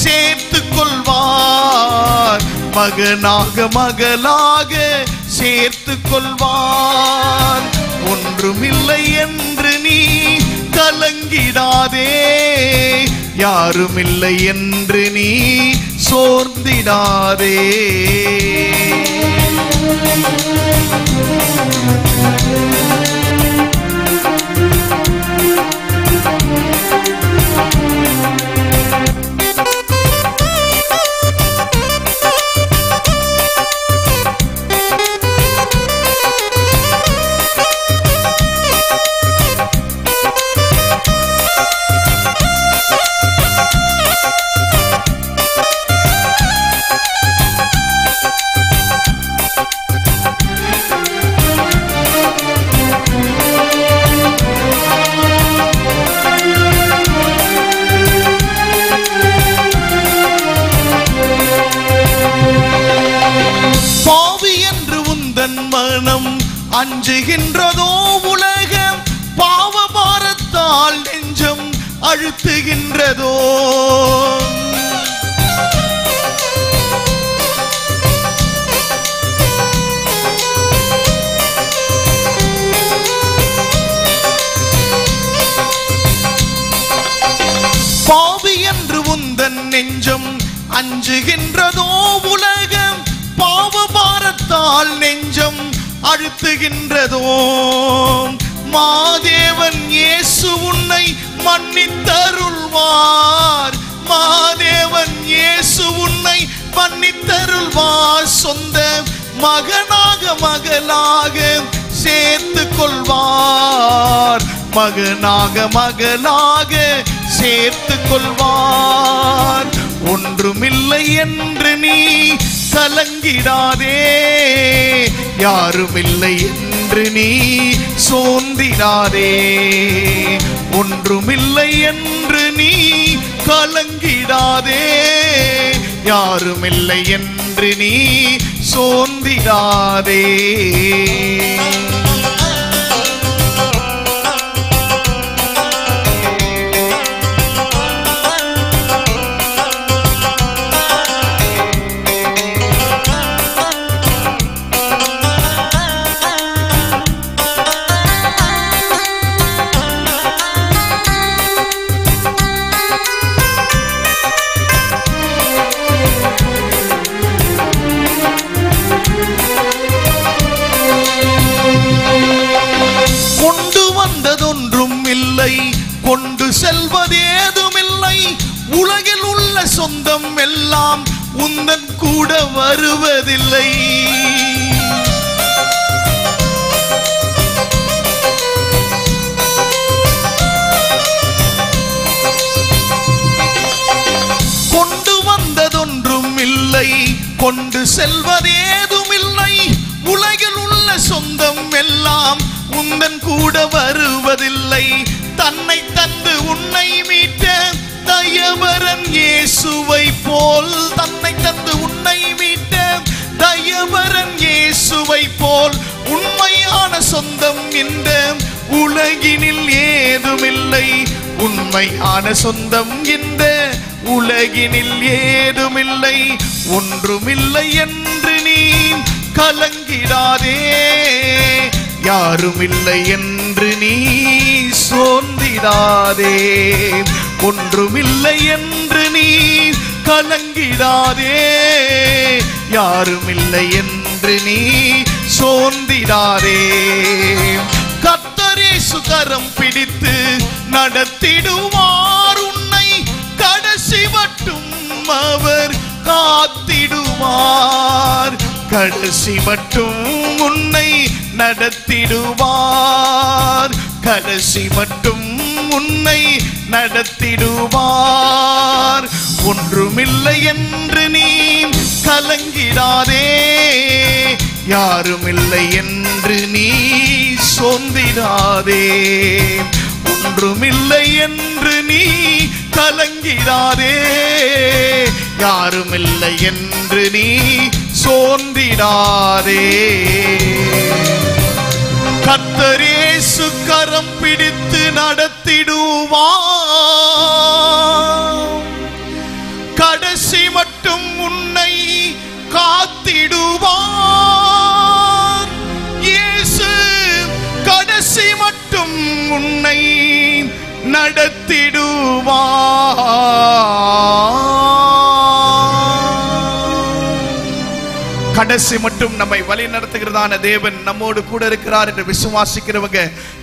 சேர்த்துக் கொள்வார். மகனாக மகளாக சேர்த்துக் கொள்வார். ஒன்றுமில்லை என்று நீ கலங்கிடாதே, யாருமில்லை என்று நீ சோர்ந்திடாதே. மனம் அஞ்சுகின்றதோ உலகம், பாவ பாரத்தால் நெஞ்சம் அழுத்துகின்றதோ. பாவி என்று உந்தன் நெஞ்சம் அஞ்சுகின்றதோ உலகம், பாவ பாரத்தால் நெஞ்சம் அழுத்துகின்றதோ. மாதேவன் இயேசு உன்னை மன்னித்தருள்வார். மாதேவன் இயேசு உன்னை மன்னித்தருள்வார். சொந்த மகனாக மகளாக சேர்த்துக் கொள்வார். மகனாக மகளாக சேர்த்துக் கொள்வார். ஒன்றுமில்லை என்று நீ கலங்கிடாதே, யாருமில்லை என்று நீ சோர்ந்திடாதே. ஒன்றுமில்லை என்று நீ கலங்கிடாதே, யாருமில்லை என்று நீ சோர்ந்திடாதே. கொண்டு செல்வதேதுமில்லை, உலகில் உள்ள சொந்தம் எல்லாம் உந்தன் கூட வருவதில்லை. உந்தன் கூட வருவதில்லை. தன்னை தந்து உன்னை மீட்ட தயவரன் இயேசுவை போல், தன்னை தந்து உன்னை மீட்ட தயவரன் இயேசுவை போல் உண்மையான சொந்தம் இந்த உலகினில் ஏதுமில்லை. உண்மையான சொந்தம் இந்த உலகினில் ஏதுமில்லை. ஒன்றுமில்லை என்று நீ கலங்கிடாதே, யாருமில்லை என்று நீ சோர்ந்திடாதே. ஒன்றுமில்லை என்று நீ கலங்கிடாதே, யாருமில்லை என்று நீ சோர்ந்திடாதே. கர்த்தர் இயேசு கரம் பிடித்து நடத்திடுவார் உன்னை, கடைசி மட்டும் அவர் காத்திடுவார். கடைசி மட்டும் உன்னை நடத்திடுவார். கடைசி மட்டும் உன்னை நடத்திடுவார். ஒன்றுமில்லை என்று நீ கலங்கிடாதே, யாருமில்லை என்று நீ சோர்ந்திடாதே. ஒன்றுமில்லை என்று நீ கலங்கிடாதே, யாருமில்லை என்று நீ சோர்ந்திடாதே. கர்த்தர் இயேசு கரம் பிடித்து நடத்திடுவார். கடைசி மட்டும் உன்னை காத்திடுவார். இயேசு கடைசி மட்டும் உன்னை நடத்திடுவார். கடைசி மட்டும் நம்மை வழி நடத்துகிறதான தேவன் நம்மோடு கூட இருக்கிறார் என்று விசுவாசிக்கிறவங்க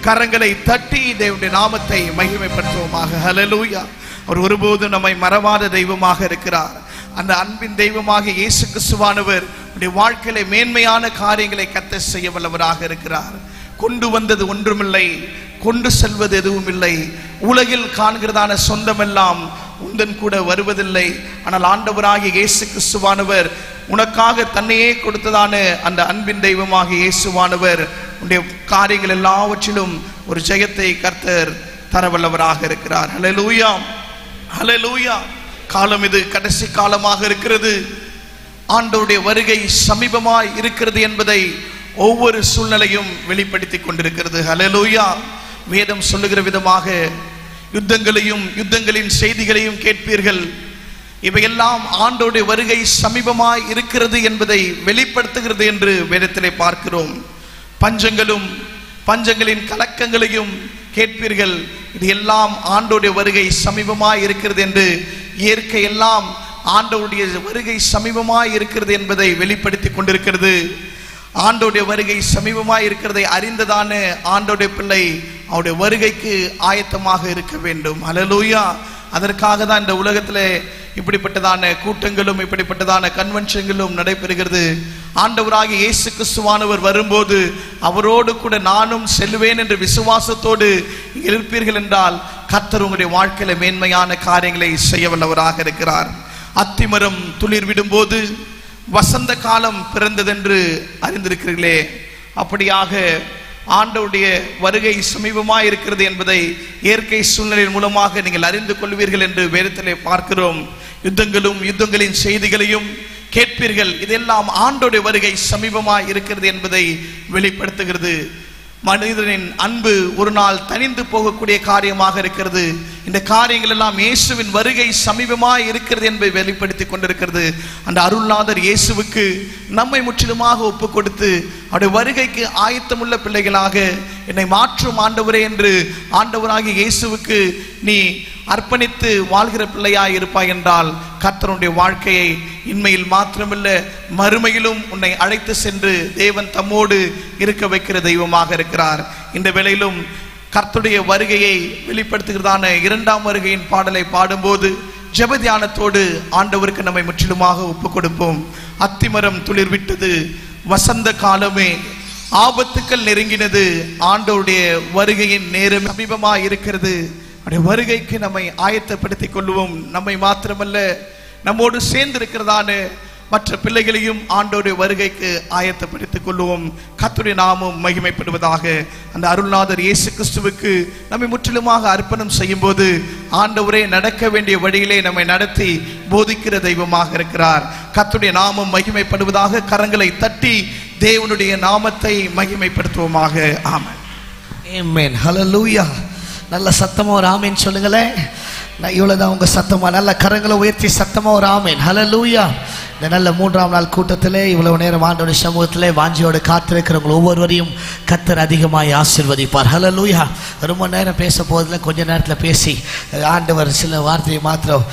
கரங்களை தட்டி தேவனுடைய நாமத்தை மகிமைப்படுத்துவோமாக. ஹல்லேலூயா. அவர் ஒருபோதும் நம்மை மறவாத தெய்வமாக இருக்கிறார். அந்த அன்பின் தெய்வமாக இயேசு கிறிஸ்துவானவர் வாழ்க்கையில மேன்மையான காரியங்களை கர்த்தர் செய்ய வல்லவராக இருக்கிறார். கொண்டு வந்தது ஒன்றுமில்லை, கொண்டு செல்வது எதுவும் இல்லை. உலகில் காண்கிறதான சொந்தமெல்லாம் உந்தன் கூட வருவதில்லை. ஆனால் ஆண்டவராகிய இயேசு கிறிஸ்துவானவர் உனக்காக தன்னையே கொடுத்ததான அந்த அன்பின் தெய்வமாக இயேசுவானவர் உன்னுடைய காரியங்கள் எல்லாவற்றிலும் ஒரு ஜெயத்தை கர்த்தர் தரவல்லவராக இருக்கிறார். ஹல்லேலூயா, ஹல்லேலூயா. காலம் இது கடைசி காலமாக இருக்கிறது. ஆண்டவருடைய வருகை சமீபமாய் இருக்கிறது என்பதை ஒவ்வொரு சூழ்நிலையும் வெளிப்படுத்தி கொண்டிருக்கிறது. ஹல்லேலூயா. வேதம் சொல்லுகிற விதமாக யுத்தங்களையும் யுத்தங்களின் செய்திகளையும் கேட்பீர்கள். இவையெல்லாம் ஆண்டவருடைய வருகை சமீபமாய் இருக்கிறது என்பதை வெளிப்படுத்துகிறது என்று வேதத்திலே பார்க்கிறோம். பஞ்சங்களும் பஞ்சங்களின் கலக்கங்களையும் கேட்பீர்கள். இது எல்லாம் ஆண்டவருடைய வருகை சமீபமாய் இருக்கிறது என்று இயற்கை எல்லாம் ஆண்டவருடைய வருகை சமீபமாய் இருக்கிறது என்பதை வெளிப்படுத்தி கொண்டிருக்கிறது. ஆண்டவருடைய வருகை சமீபமாய் இருக்கிறதை அறிந்ததான ஆண்டவருடைய பிள்ளை அவருடைய வருகைக்கு ஆயத்தமாக இருக்க வேண்டும். ஹல்லேலூயா. அதற்காக தான் இந்த உலகத்திலே இப்படிப்பட்டதான கூட்டங்களும் இப்படிப்பட்டதான கன்வென்ஷன்களும் நடைபெறுகிறது. ஆண்டவராகிய இயேசு கிறிஸ்துவானவர் வரும்போது அவரோடு கூட நானும் செல்வேன் என்று விசுவாசத்தோடு இருப்பீர்கள் என்றால் கர்த்தர் உங்களுடைய வாழ்க்கையில மேன்மையான காரியங்களை செய்ய வல்லவராக இருக்கிறார். அத்திமரம் துளிர் விடும்போது வசந்த காலம் பிறந்ததென்று அறிந்திருக்கிறீர்களே, அப்படியாக ஆண்டவருடைய வருகை சமீபமாய் இருக்கிறது என்பதை இயற்கை சூழ்நிலையின் மூலமாக நீங்கள் அறிந்து கொள்வீர்கள் என்று வேதத்திலே பார்க்கிறோம். யுத்தங்களும் யுத்தங்களின் செய்திகளையும் கேட்பீர்கள். இதெல்லாம் ஆண்டவருடைய வருகை சமீபமாய் இருக்கிறது என்பதை வெளிப்படுத்துகிறது. மனிதனின் அன்பு ஒரு நாள் தனிந்து போகக்கூடிய காரியமாக இருக்கிறது. இந்த காரியங்கள் எல்லாம் இயேசுவின் வருகை சமீபமாய் இருக்கிறது என்பதை வெளிப்படுத்தி கொண்டிருக்கிறது. அந்த அருள்நாதர் இயேசுவுக்கு நம்மை முற்றிலுமாக ஒப்பு கொடுத்து அவருடைய வருகைக்கு ஆயத்தமுள்ள பிள்ளைகளாக என்னை மாற்றும் ஆண்டவரே என்று ஆண்டவராகிய இயேசுவுக்கு நீ அர்ப்பணித்து வாழ்கிற பிள்ளையாய் இருப்பாய் என்றால் கர்த்தருடைய வாழ்க்கையை இன்மையில் மாத்திரமல்ல மறுமையிலும் உன்னை அழைத்து சென்று தேவன் தம்மோடு இருக்க வைக்கிற தெய்வமாக இருக்கிறார். இந்த வேளையிலும் கர்த்தருடைய வருகையை வெளிப்படுத்துகிறதான இரண்டாம் வருகையின் பாடலை பாடும்போது ஜெப தியானத்தோடு ஆண்டவருக்கு நம்மை முற்றிலுமாக ஒப்பு கொடுப்போம். அத்திமரம் துளிர் விட்டது, வசந்த காலமே, ஆபத்துக்கள் நெருங்கினது, ஆண்டவருடைய வருகையின் நேரம் சமீபமாக இருக்கிறது. அவருடைய வருகைக்கு நம்மை ஆயத்தப்படுத்திக் கொள்வோம். நம்மை மாத்திரமல்ல, நம்மோடு சேர்ந்து இருக்கிறதான மற்ற பிள்ளைகளையும் ஆண்டவருடைய வருகைக்கு ஆயத்தப்படுத்திக் கொள்வோம். கர்த்தருடைய நாமம் மகிமைப்படுவதாக. அந்த அருள்நாதர் இயேசு கிறிஸ்துவுக்கு நம்மை முற்றிலுமாக அர்ப்பணம் செய்யும் போது ஆண்டவரே நடக்க வேண்டிய வழியிலே நம்மை நடத்தி போதிக்கிற தெய்வமாக இருக்கிறார். கர்த்தருடைய நாமம் மகிமைப்படுவதாக. கரங்களை தட்டி தேவனுடைய நாமத்தை மகிமைப்படுத்துவோமாக. ஆமென். ஆமென். ஹல்லேலூயா. நல்ல சத்தமா ஒரு ஆமென் சொல்லுங்களேன். நான் இவ்வளவுதான் உங்க சத்தமா. நல்ல கரங்களை உயர்த்தி சத்தமா ஒரு ஆமென். ஹல்லேலூயா. இந்த நல்ல 3ஆம் நாள் கூட்டத்திலே இவ்வளவு நேரம் ஆண்டவருடைய சமூகத்திலே வாஞ்சியோடு காத்திருக்கிறவங்க ஒவ்வொருவரையும் கர்த்தர் அதிகமாய் ஆசீர்வதிப்பார். ஹல்லேலூயா. ரொம்ப நேரம் பேச போதில் கொஞ்ச நேரத்தில் பேசி ஆண்டவர் சில வார்த்தையை மாத்திரம்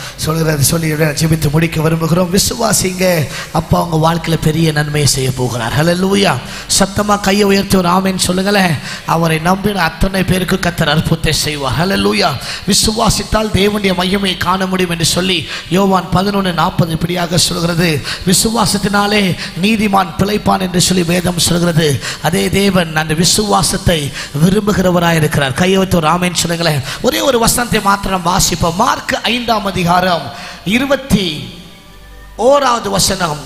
சொல்லி ஜெபித்து முடிக்க விரும்புகிறோம். விசுவாசிங்க, அப்பா அவங்க வாழ்க்கையில் பெரிய நன்மையை செய்ய போகிறார். ஹல்லேலூயா. சத்தமா கையை உயர்த்தி ஒரு ஆமென் சொல்லுங்களேன். அவரை நம்பின அத்தனை பேருக்கு கர்த்தர் அற்புதத்தை செய்வார். ஹல்லேலூயா. விசுவாசித்தால் தேவனுடைய மகிமையை காண முடியும் என்று சொல்லி யோவான் 11:40 இப்படியாக சொல்கிறது. விசுவாசத்தினாலே நீதிமான் பிழைப்பான் என்று சொல்லி வேதம் சொல்கிறது. அதே தேவன் அந்த விசுவாசத்தை விரும்புகிறவராய் இருக்கிறார். கையை வைத்து ஒரு ஆமென் சொல்லுங்களேன். ஒரே ஒரு வசனத்தை மாத்திரம் வாசிப்போம். மார்க் 5ஆம் அதிகாரம் 21வது வசனம்,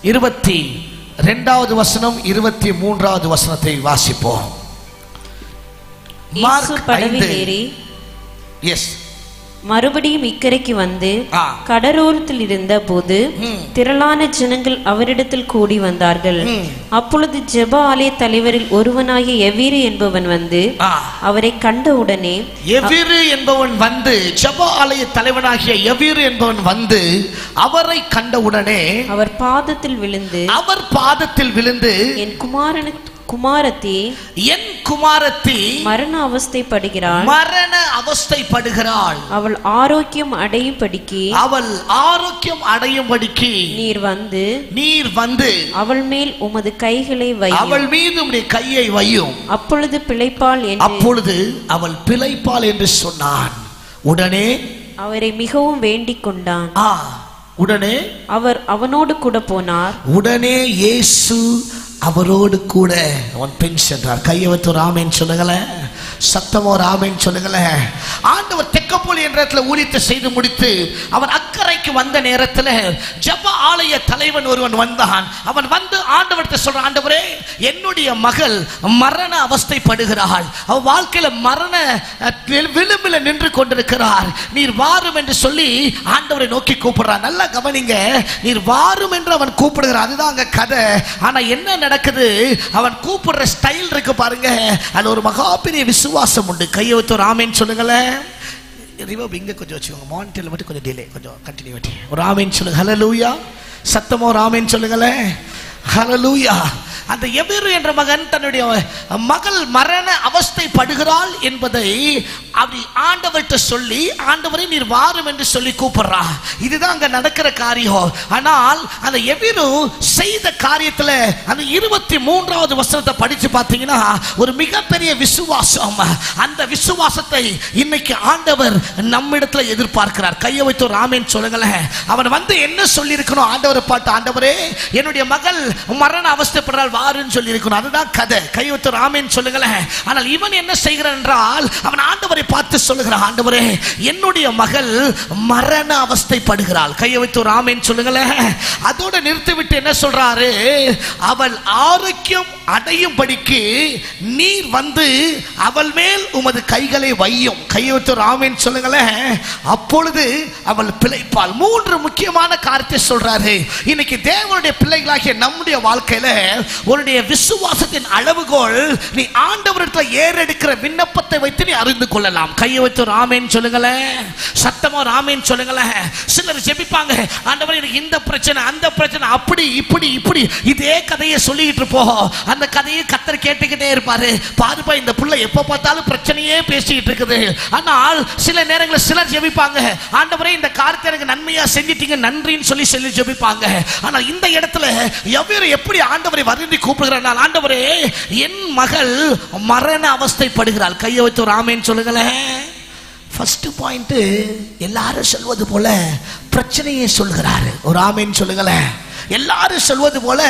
22வது வசனம், 23வது வசனத்தை வாசிப்போம். மார்க் 5 எஸ் மறுபடியும் இக்கரைக்கு வந்து கடலோரத்தில் இருந்த போது திரளான ஜனங்கள் அவரிடத்தில் கூடி வந்தார்கள். அப்பொழுது ஜெப ஆலய தலைவரில் ஒருவனாகிய எவீரு என்பவன் வந்து அவரை கண்டவுடனே ஜெப ஆலய தலைவனாகிய எவீரு என்பவன் வந்து அவரை கண்டவுடனே அவர் பாதத்தில் விழுந்து என் குமாரத்தி மரண அவஸ்தைப்படுகிறாள். அவள் ஆரோக்கியம் அடையும்படிக்கு நீர் வந்து அவள் மேல் உமது கைகளை வையும். அப்பொழுது அவள் பிழைப்பாள் என்று சொன்னான். உடனே அவரை மிகவும் வேண்டிக் கொண்டான். உடனே அவர் அவனோடு கூட போனார். உடனே இயேசு அவரோடு கூட அவன் பின் சென்றார். கையை வைத்து ஒரு ஆமென் சொல்லுங்களேன். சத்தமா ஒரு ஆமென் சொல்லுங்களேன். ஆண்டவர் தெக்கப்போலி என்ற இடத்துல ஊழியத்தை செய்து முடித்து அவன் அக்கறைக்கு வந்த நேரத்தில் ஜெப ஆலய தலைவன் ஒருவன் வந்தான். அவன் வந்து ஆண்டவர்கிட்ட சொல்றான், ஆண்டவரே என்னுடைய மகள் மரண அவஸ்தைப்படுகிறாள், அவள் வாழ்க்கையில மரண விளிம்பில் நின்று கொண்டிருக்கிறார், நீர் வாரும் என்று சொல்லி ஆண்டவரை நோக்கி கூப்பிடுறான். நல்லா கவனிங்க, நீர் வாரும் என்று அவன் கூப்பிடுகிறான். அதுதான் அங்க கதை. ஆனா என்ன நடக்குது, அவன் கூப்பிடுற ஸ்டைல் இருக்கு பாருங்க, அது ஒரு மகாபெரிய விசுவாசம் உண்டு. கையை வைத்து ஒரு ஆமென் சொல்லுங்களேன். ரிவர்ப் இங்க கொஞ்சம் வச்சுக்கோங்க, மானிட்டர்ல மட்டும் கொஞ்சம் டிலே, கொஞ்சம் கண்டினியூட்டி. ஒரு ஆமென் சொல்லுங்க. ஹல்லேலூயா. சத்தமா ஒரு ஆமென் சொல்லுங்களேன். ஹல்லேலூயா. அந்த எபிரு என்ற மகன் தன்னுடைய மகள் மரண அவஸ்தைப்படுகிறாள் என்பதை அப்படி ஆண்டவர்கிட்ட சொல்லி, ஆண்டவரை நீர் வாரும் என்று சொல்லி கூப்பிடுறா. இதுதான் அங்க நடக்கிற காரியம். ஆனால் அந்த எபிரு செய்த காரியத்துல அந்த 23வது வசனத்தை படிச்சு பார்த்தீங்கன்னா ஒரு மிகப்பெரிய விசுவாசம். அந்த விசுவாசத்தை இன்னைக்கு ஆண்டவர் நம்மிடத்துல எதிர்பார்க்கிறார். கையை வைத்து ஒரு ஆமென் சொல்லுங்களேன். அவன் வந்து என்ன சொல்லி இருக்கணும், ஆண்டவரை பாட்டு, ஆண்டவரே என்னுடைய மகள் மரண அவஸ்தைப்படுறாள் வாருன்னு சொல்லி இருக்கணும். அதுதான் கதை. கை வைத்து ஒரு ஆமென் சொல்லுங்களேன். ஆனால் இவன் என்ன செய்கிறான் என்றால், அவன் ஆண்டவரை பார்த்து சொல்லுகிறான், ஆண்டவரே என்னுடைய மகள் மரண அவஸ்தைப்படுகிறாள். கையை வைத்து ஒரு ஆமென் சொல்லுங்களேன். அதோட நிறுத்திவிட்டு என்ன சொல்றாரு, அவள் ஆரோக்கியம் அடையும்படிக்கு நீர் வந்து அவள் மேல் உமது கைகளை வையும். கையை வைத்து ஒரு ஆமென் சொல்லுங்களேன். அப்பொழுது அவள் பிழைப்பாள். 3 முக்கியமான காரியத்தை சொல்றாரு. இன்னைக்கு தேவனுடைய பிள்ளைகளாகிய நம்முடைய வாழ்க்கையில உன்னுடைய விசுவாசத்தின் அளவுகோல் நீ ஆண்டவரிடத்தில் ஏறெடுக்கிற விண்ணப்பத்தை வைத்து நீ அறிந்து கொள்ளலாம். கையை வைத்து ஒரு ஆமென் சொல்லுங்களேன். சத்தமா ஒரு ஆமென் சொல்லுங்களேன். சிலர் ஜெபிப்பாங்க, ஆண்டவரே எனக்கு இந்த பிரச்சனை அந்த பிரச்சனை அப்படி இப்படி இப்படி இதே கதையை சொல்லிட்டு இருப்போம். அந்த கதையை கர்த்தர் கேட்டுக்கிட்டே இருப்பாரு. பாருப்பா இந்த புள்ள எப்ப பார்த்தாலும் பிரச்சனையே பேசிட்டு இருக்குது. ஆனால் சில நேரங்களில் சிலர் ஜெபிப்பாங்க, ஆண்டவரே இந்த காரியத்தை எனக்கு நன்மையா செஞ்சிட்டீங்க நன்றின்னு சொல்லி ஜெபிப்பாங்க. ஆனால் இந்த இடத்துல எப்படி ஆண்டவரை வருந்தி கூப்பிடுகிறார், ஆண்டவரே என் மகள் மரண அவஸ்தைப்படுகிறாள். கையை வைத்து ஒரு ஆமென் சொல்லுங்களேன். ஃபர்ஸ்ட் பாயிண்ட், எல்லாரும் சொல்வது போல பிரச்சனையை சொல்கிறாரு. ஒரு ஆமென் சொல்லுங்களேன். எல்லாரும் சொல்வது போல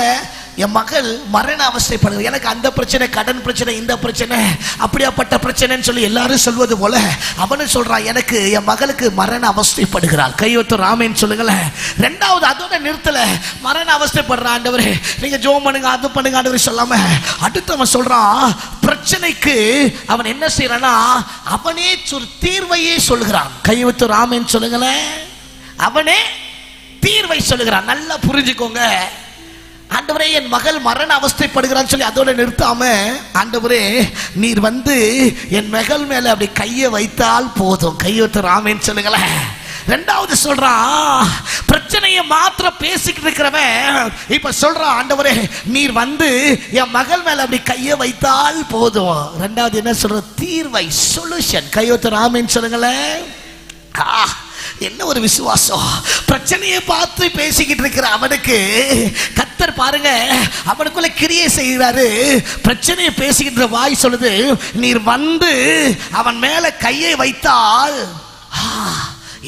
என் மகள் மரண அவஸ்தைப்படுது, எனக்கு அந்த பிரச்சனை, கடன் பிரச்சனை, இந்த பிரச்சனை, அப்படியாப்பட்ட பிரச்சனைன்னு சொல்லி எல்லாரும் சொல்வது போல அவனு சொல்றான், எனக்கு என் மகளுக்கு மரண அவஸ்தைப்படுகிறாள். கையொத்து ராமேன்னு சொல்லுங்களேன். ரெண்டாவது அதோட நிறுத்தல, மரண அவஸ்தைப்படுற ஆண்டவரே நீங்க ஜெபம் பண்ணுங்க, அது பண்ணுங்க ஆண்டவரே சொல்லாம அடுத்தவன் சொல்றான், பிரச்சனைக்கு அவன் என்ன செய்யறானா அவனே ஒரு தீர்வையே சொல்லுகிறான். கையொத்து ராமேன்னு சொல்லுங்களேன். அவனே தீர்வை சொல்லுகிறான். நல்லா புரிஞ்சுக்கோங்க. ஆண்டவரே என் மகள் மரண அவஸ்தைப்படுகிறான்னு சொல்லி அதோட நிறுத்தாம, ஆண்டவரே நீர் வந்து என் மகள் மேல அப்படி கையை வைத்தால் போதும். கையொத்து ராமேன்னு சொல்லுங்களேன். ரெண்டாவது சொல்றான், பிரச்சனையை மாத்திரம் பேசிக்கிட்டு இருக்கிறவன் இப்ப சொல்றான், ஆண்டவரே நீர் வந்து என் மகள் மேல அப்படி கையை வைத்தால் போதும். ரெண்டாவது என்ன சொல்ற, தீர்வை, சொல்யூஷன். கையொத்து ராமேன்னு சொல்லுங்களேன். என்ன ஒரு விசுவாசம்! பிரச்சனையை பார்த்து பேசிக்கிட்டு இருக்கிற அவனுக்கு கர்த்தர் பாருங்க அவனுக்குள்ள கிரியை செய்கிறாரு. பிரச்சனையை பேசிக்கிட்டு வாய் சொல்லுது, நீர் வந்து அவன் மேல கையை வைத்தால்.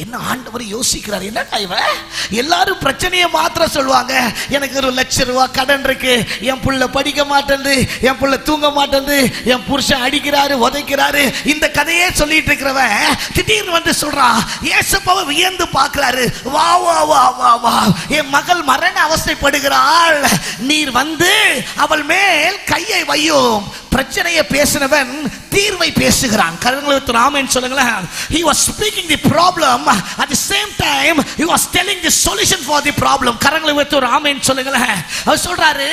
என்ன ஆண்டவர் யோசிக்கிறார், என்னடா இவன் எல்லாரும் பிரச்சனையை மாத்திரம் சொல்லுவாங்க, எனக்கு ₹1,00,000 கடன் இருக்கு, என் புள்ள படிக்க மாட்டேன், என் புள்ள தூங்க மாட்டேன், என் புருஷன் அடிக்கிறாரு உதைக்கிறாரு, இந்த கதையே சொல்லிட்டு இருக்கிறவன் திடீர்னு வந்து சொல்றான், இயேசுவை வியந்து பார்க்கிறாரு, வா வா வா வா வா என் மகள் மரண அவஸ்தைப்படுகிறாள், நீர் வந்து அவள் மேல் கையை வையும். பிரச்சனையை பேசினவன் தீர்வை பேசுகிறான். கரங்களுக்கு ராமன் சொல்லுங்களேன். He was speaking the problem, at the same time he was telling the solution for the problem. கரங்களுக்கு Raman சொல்லுங்களேன். அவர் சொல்றாரு,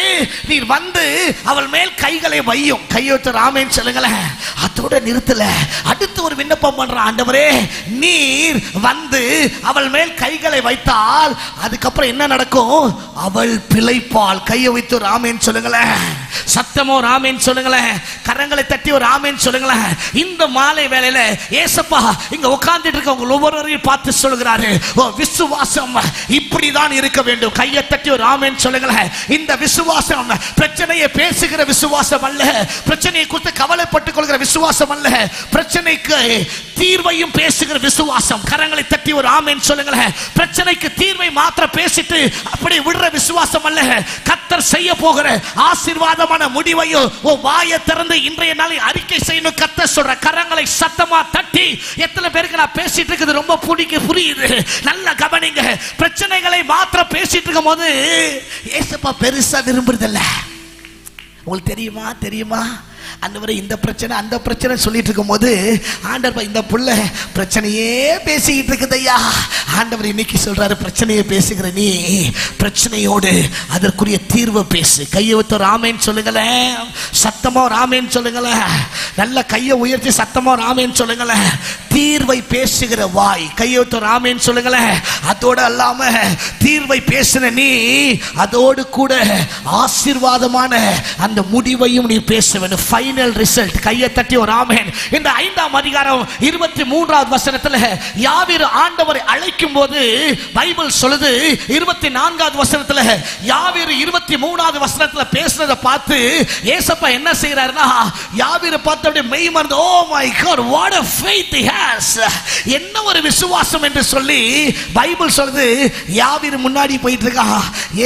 நீர் வந்து அவள் மேல் கைகளை வையும். கையொத்து ராமன் சொல்லுங்களேன். அதோட நிறுத்தல, அடுத்து ஒரு விண்ணப்பம் பண்றான், ஆண்டவரே நீர் வந்து அவள் மேல் கைகளை வைத்தால் அதுக்கப்புறம் என்ன நடக்கும், அவள் பிழைப்பாள். கையை வைத்து ராமன் சொல்லுங்களேன். சத்தமோ ராமன் சொல்லுங்களேன். கரங்களை தட்டி ஒரு ஆமென் சொல்லுங்களேன். இந்த மாலை வேளையில ஏசப்பா இங்க உட்கார்ந்துட்டு இருக்கவங்க ஒவ்வொருவரையும் பார்த்து சொல்கிறாரு, ஓ விசுவாசம் இப்படிதான் இருக்க வேண்டும். கையை தட்டி ஒரு ஆமென் சொல்லுங்களேன். இந்த விசுவாசம் பிரச்சனையை பேசுகிற விசுவாசம் அல்ல, பிரச்சனையை குறித்து கவலைப்பட்டுக் கொள்கிற விசுவாசம் அல்ல, பிரச்சனைக்கு தீர்வையும் பேசுகிற விசுவாசம். கரங்களை தட்டி ஒரு ஆமென் சொல்லுங்களேன். பிரச்சனைக்கு தீர்வை மாத்திர பேசிட்டு அப்படி விடுற விசுவாசம் அல்ல, கர்த்தர் செய்ய போகிற ஆசீர்வாதமான முடிவையும் வாயை திறந்து இன்றைய நாளில் அறிக்கை செய்யணும். கர்த்தர் சொல்ற கரங்களை சத்தமா தட்டி. எத்தனை பேருக்கு நான் பேசிட்டு இருக்குது ரொம்ப புரியுது? நல்ல கவனிங்க. பிரச்சனைகளை மாத்திரம் பேசிட்டு இருக்கும் போது ஏசப்பா பெருசா விரும்புறதில்ல. உங்களுக்கு தெரியுமா ஆண்டவரே இந்த பிரச்சனை அந்த பிரச்சனை சொல்லிட்டு இருக்கும் போது ஆண்டவர் இந்த புள்ள பிரச்சனையே பேசிக்கிட்டு இருக்குது ஐயா. ஆண்டவர் இன்னைக்கு சொல்றாரு, பிரச்சனையை பேசுகிற நீ பிரச்சனையோடு அதற்குரிய தீர்வை பேசு. கையை வைத்து ராமேன்னு சொல்லுங்களேன். சத்தமா ராமேன்னு சொல்லுங்களேன். நல்ல கையை உயர்த்தி சத்தமா ராமேன்னு சொல்லுங்களேன். தீர்வை பேசுகிற வாய். கையை வைத்து ராமேன்னு சொல்லுங்களேன். அதோட அல்லாம தீர்வை பேசின நீ அதோடு கூட ஆசீர்வாதமான அந்த முடிவையும் நீ பேச வேண்டும். Final result. கையை தட்டி ஒரு ஆமென். இந்த 5ஆம் அதிகாரம் 23வது வசனத்துல யாவீரு ஆண்டவரை அழைக்கும் போது பைபிள் சொல்லுது, 24வது வசனத்துல யாவீரு 23வது வசனத்துல பேசுறத பார்த்து ஏசப்பா என்ன செய்யறாருன்னா, யாவீரு பார்த்து அப்படியே மெய் மறந்து, oh my God what a faith he has, என்ன ஒரு விசுவாசம் என்று சொல்லி பைபிள் சொல்லுது. யாவீரு முன்னாடி போயிட்டு இருக்கா,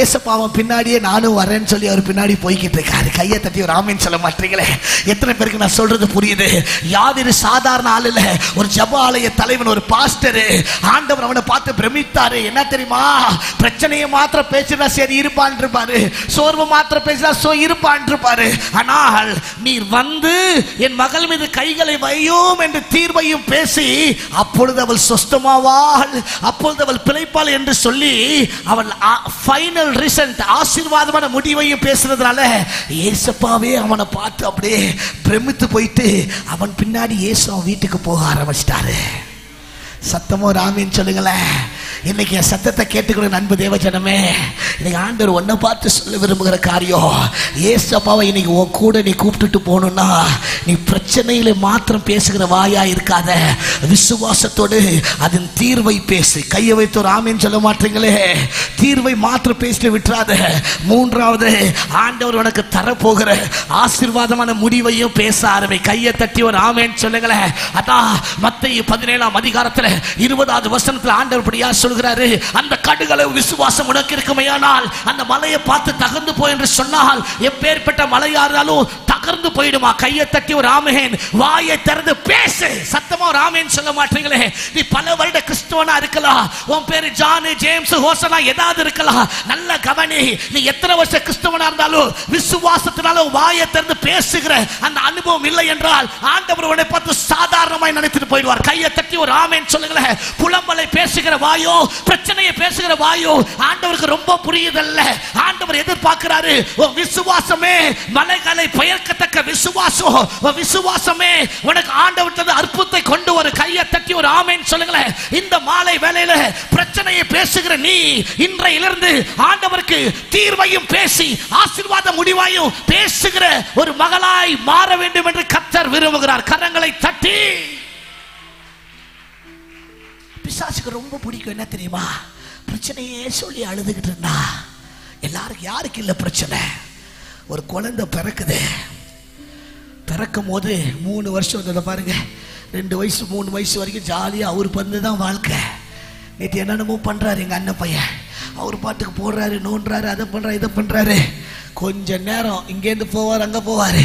ஏசப்பா அவன் பின்னாடியே நானும் வரேன்னு சொல்லி அவர் பின்னாடி போய்கிட்டு இருக்காரு. கையை தட்டி ஒரு ஆமென் சொல்ல மாட்டீங்களே? எத்தனை பேருக்கு நான் சொல்றது புரியுது? யாவீரு சாதாரண ஆள் இல்ல, ஒரு ஜெப ஆலய தலைவன், ஒரு பாஸ்டர். ஆண்டவர் அவனை பார்த்து பிரமித்தாரு. என்ன தெரியுமா, பிரச்சனையை மாத்திர பேசினா சரி இருப்பான் இருப்பாரு, சோர்வு மாத்திர பேசினா இருப்பான் இருப்பாரு. ஆனால் நீர் வந்து என் மகள் மீது கைகளை வையும் என்று தீர்வையும் பேசி அப்பொழுது அவள் சொஸ்தமாவாள், அப்பொழுது அவள் பிழைப்பாள் என்று சொல்லி அவள் ஃபைனல் ரிசல்ட் ஆசீர்வாதமான முடிவையும் பேசுறதுனால ஏசப்பாவே அவனை பார்த்து அப்படியே பிரமித்து போயிட்டு அவன் பின்னாடி இயேசு அவன் வீட்டுக்கு போக ஆரம்பிச்சிட்டாரு. சத்தமோ ராமேன்னு சொல்லுங்களேன். இன்னைக்கு என் சத்தத்தை கேட்டுக்கிற நண்பு தேவஜனமே, இன்னைக்கு ஆண்டவர் ஒன்றை பார்த்து சொல்ல விரும்புகிற காரியம், ஏசப்பாவை இன்னைக்கு உன் கூட நீ கூப்பிட்டுட்டு போகணும்னா நீ பிரச்சனைகளை மாத்திரம் பேசுகிற வாயா இருக்காத, விசுவாசத்தோடு அதன் தீர்வை பேசு. கையை வைத்து ஒரு ஆமேன்னு சொல்ல மாட்டீங்களே? தீர்வை மாத்திரம் பேசிட்டு விட்டுறாத. மூன்றாவது, ஆண்டவர் உனக்கு தரப்போகிற ஆசீர்வாதமான முடிவையும் பேச ஆரம்பி. கையை தட்டி ஒரு ஆமேன்னு சொல்லுங்களேன். அதான் மத்தேயு 17ஆம் அதிகாரத்தில் 20வது வசனத்தில் ஆண்டவர் படியா சொல்கிறார், சொல்லுகிறாரு, அந்த கடுகளை விசுவாசம் உனக்கு இருக்குமையானால் அந்த மலையை பார்த்து தகர்ந்து போய் என்று சொன்னால் எப்பேற்பட்ட மலையா இருந்தாலும் தகர்ந்து போயிடுமா. கையை தட்டி ஒரு ஆமென், வாயை திறந்து பேசு. சத்தமா ஒரு ஆமென் சொல்ல மாட்டீங்களே. நீ பல வருட கிறிஸ்துவனா இருக்கலாம், உன் பேரு ஜான், ஜேம்ஸ், ஹோசனா ஏதாவது இருக்கலாம். நல்ல கவனி, நீ எத்தனை வருஷம் கிறிஸ்துவனா இருந்தாலும் விசுவாசத்தினால வாயை திறந்து பேசுகிற அந்த அனுபவம் இல்லை என்றால் ஆண்டவர் உன்னை பார்த்து சாதாரணமாய் நினைத்துட்டு போயிடுவார். கையை தட்டி ஒரு ஆமென் சொல்லுங்களேன். புலம்பலை பேசுகிற வாயோ, பிரச்சனையை பேசுகிற வாயோ ஆண்டவருக்கு ரொம்ப புரியுதல்ல. ஆண்டவர் எதிர்பார்க்கிறாரு, விசுவாசமே மலைகளை பெயர்க்கத்தக்க விசுவாசம், விசுவாசமே உனக்கு ஆண்டவர் அற்புதத்தை கொண்டு வரும். கையை தட்டி ஒரு ஆமென் சொல்லுங்களேன். இந்த மாலை வேளையில பிரச்சனையை பேசுகிற நீ இன்றையிலிருந்து ஆண்டவருக்கு தீர்வையும் பேசி ஆசீர்வாத முடிவாயும் பேசுகிற ஒரு மகளாய் மாற வேண்டும் என்று கர்த்தர் விரும்புகிறார். கரங்களை தட்டி. பிசாசுக்கு ரொம்ப பிடிக்கும் என்ன தெரியுமா? பிரச்சனையே சொல்லி அழுதுகிட்டு இருந்தா. எல்லாருக்கும் யாருக்கு இல்லை பிரச்சனை? ஒரு குழந்தை பிறக்குது, பிறக்கும் போது 3 வருஷம் வந்ததை பாருங்க, 2 வயசு 3 வயசு வரைக்கும் ஜாலியாக அவர் பந்து தான் வாழ்க்கை. நேற்று என்னென்னமோ பண்ணுறாரு எங்கள் அண்ணன் பையன். அவர் பாட்டுக்கு போடுறாரு, நோண்டுறாரு, அதை பண்ணுறாரு, இதை பண்ணுறாரு. கொஞ்ச நேரம் இங்கேருந்து போவார், அங்கே போவார்,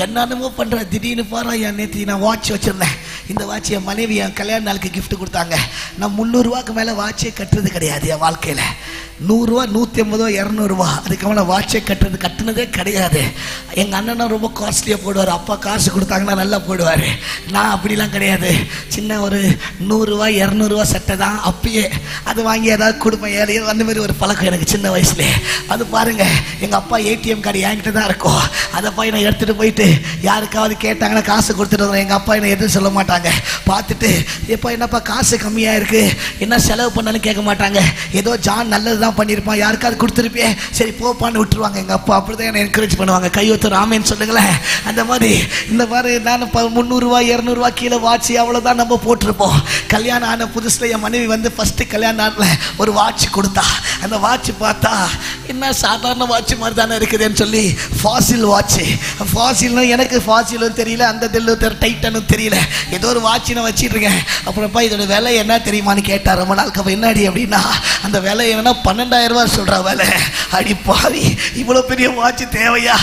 என்னென்னமோ பண்ணுறாரு. திடீர்னு பாரு, என் நேற்று நான் வாட்ச் வச்சுருந்தேன். இந்த வாட்ச் என் மனைவி என் கல்யாண நாளுக்கு கிஃப்ட் கொடுத்தாங்க. நான் 300 ரூபாய்க்கு மேலே வாட்சே கட்டுறது கிடையாது என் வாழ்க்கையில். 100 ரூபா, 150, 200 ரூபா, அதுக்கு மேலே வாட்சே கட்டுனதே கிடையாது. எங்கள் அண்ணனும் ரொம்ப காஸ்ட்லியாக போடுவார். அப்பா காசு கொடுத்தாங்கன்னா நல்லா போடுவார். நான் அப்படிலாம் கிடையாது. சின்ன ஒரு 100 ரூபா 200 ரூபா சட்டை தான் அப்பயே அது வாங்கி ஏதாவது கொடுப்பேன். ஏழையோ அந்த மாதிரி ஒரு பழக்கம் எனக்கு சின்ன வயசுலேயே. அது பாருங்க, எங்கள் அப்பா ATM கார்டு என்கிட்ட தான் இருக்கும். அதை போய் நான் எடுத்துகிட்டு போயிட்டு யாருக்காவது கேட்டாங்கன்னா காசு கொடுத்துட்டு வரேன். எங்கள் அப்பா என்ன எதுவும் சொல்ல மாட்டாங்க. பார்த்துட்டு எப்போ என்னப்பா காசு கம்மியாக இருக்குது, என்ன செலவு பண்ணாலும் கேட்க மாட்டாங்க. ஏதோ ஜான் நல்லது தான் பண்ணியிருப்பான், யாருக்காவது கொடுத்துருப்பே, சரி போப்பான்னு விட்டுருவாங்க. எங்கள் அப்பா அப்படி தான் என்னை என்கரேஜ் பண்ணுவாங்க. கையொத்து ராமேன்னு சொல்லுங்களேன். அந்த மாதிரி இந்த மாதிரி நான் 300 ரூபா 200 ரூபா கீழே வாட்ச் அவ்வளோதான் நம்ம போட்டிருப்போம். கல்யாணம் ஆன புதுசில் என் மனைவி வந்து ஃபஸ்ட்டு கல்யாண நாளில் ஒரு வாட்ச் கொடுத்தா. அந்த வாட்ச் பார்த்தா என்ன சாதாரண வாட்ச் மாதிரி தானே இருக்குதுன்னு சொல்லி ஃபாசில் வாட்ச்சு. ஃபாசில்னு எனக்கு ஃபாசிலும் தெரியல, அந்த டைட்டனும் தெரியல, ஏதோ ஒரு வாட்ச் நான் வச்சிட்டு இருக்கேன். அப்புறம்ப்பா இதோட விலை என்ன தெரியுமான்னு கேட்டார். ரொம்ப நாளுக்கு அப்போ என்னடி அப்படின்னா, அந்த விலை என்னன்னா 12,000 ரூபா சொல்கிறா விலை. அடி பாவி, இவ்வளோ பெரிய வாட்ச் தேவையா?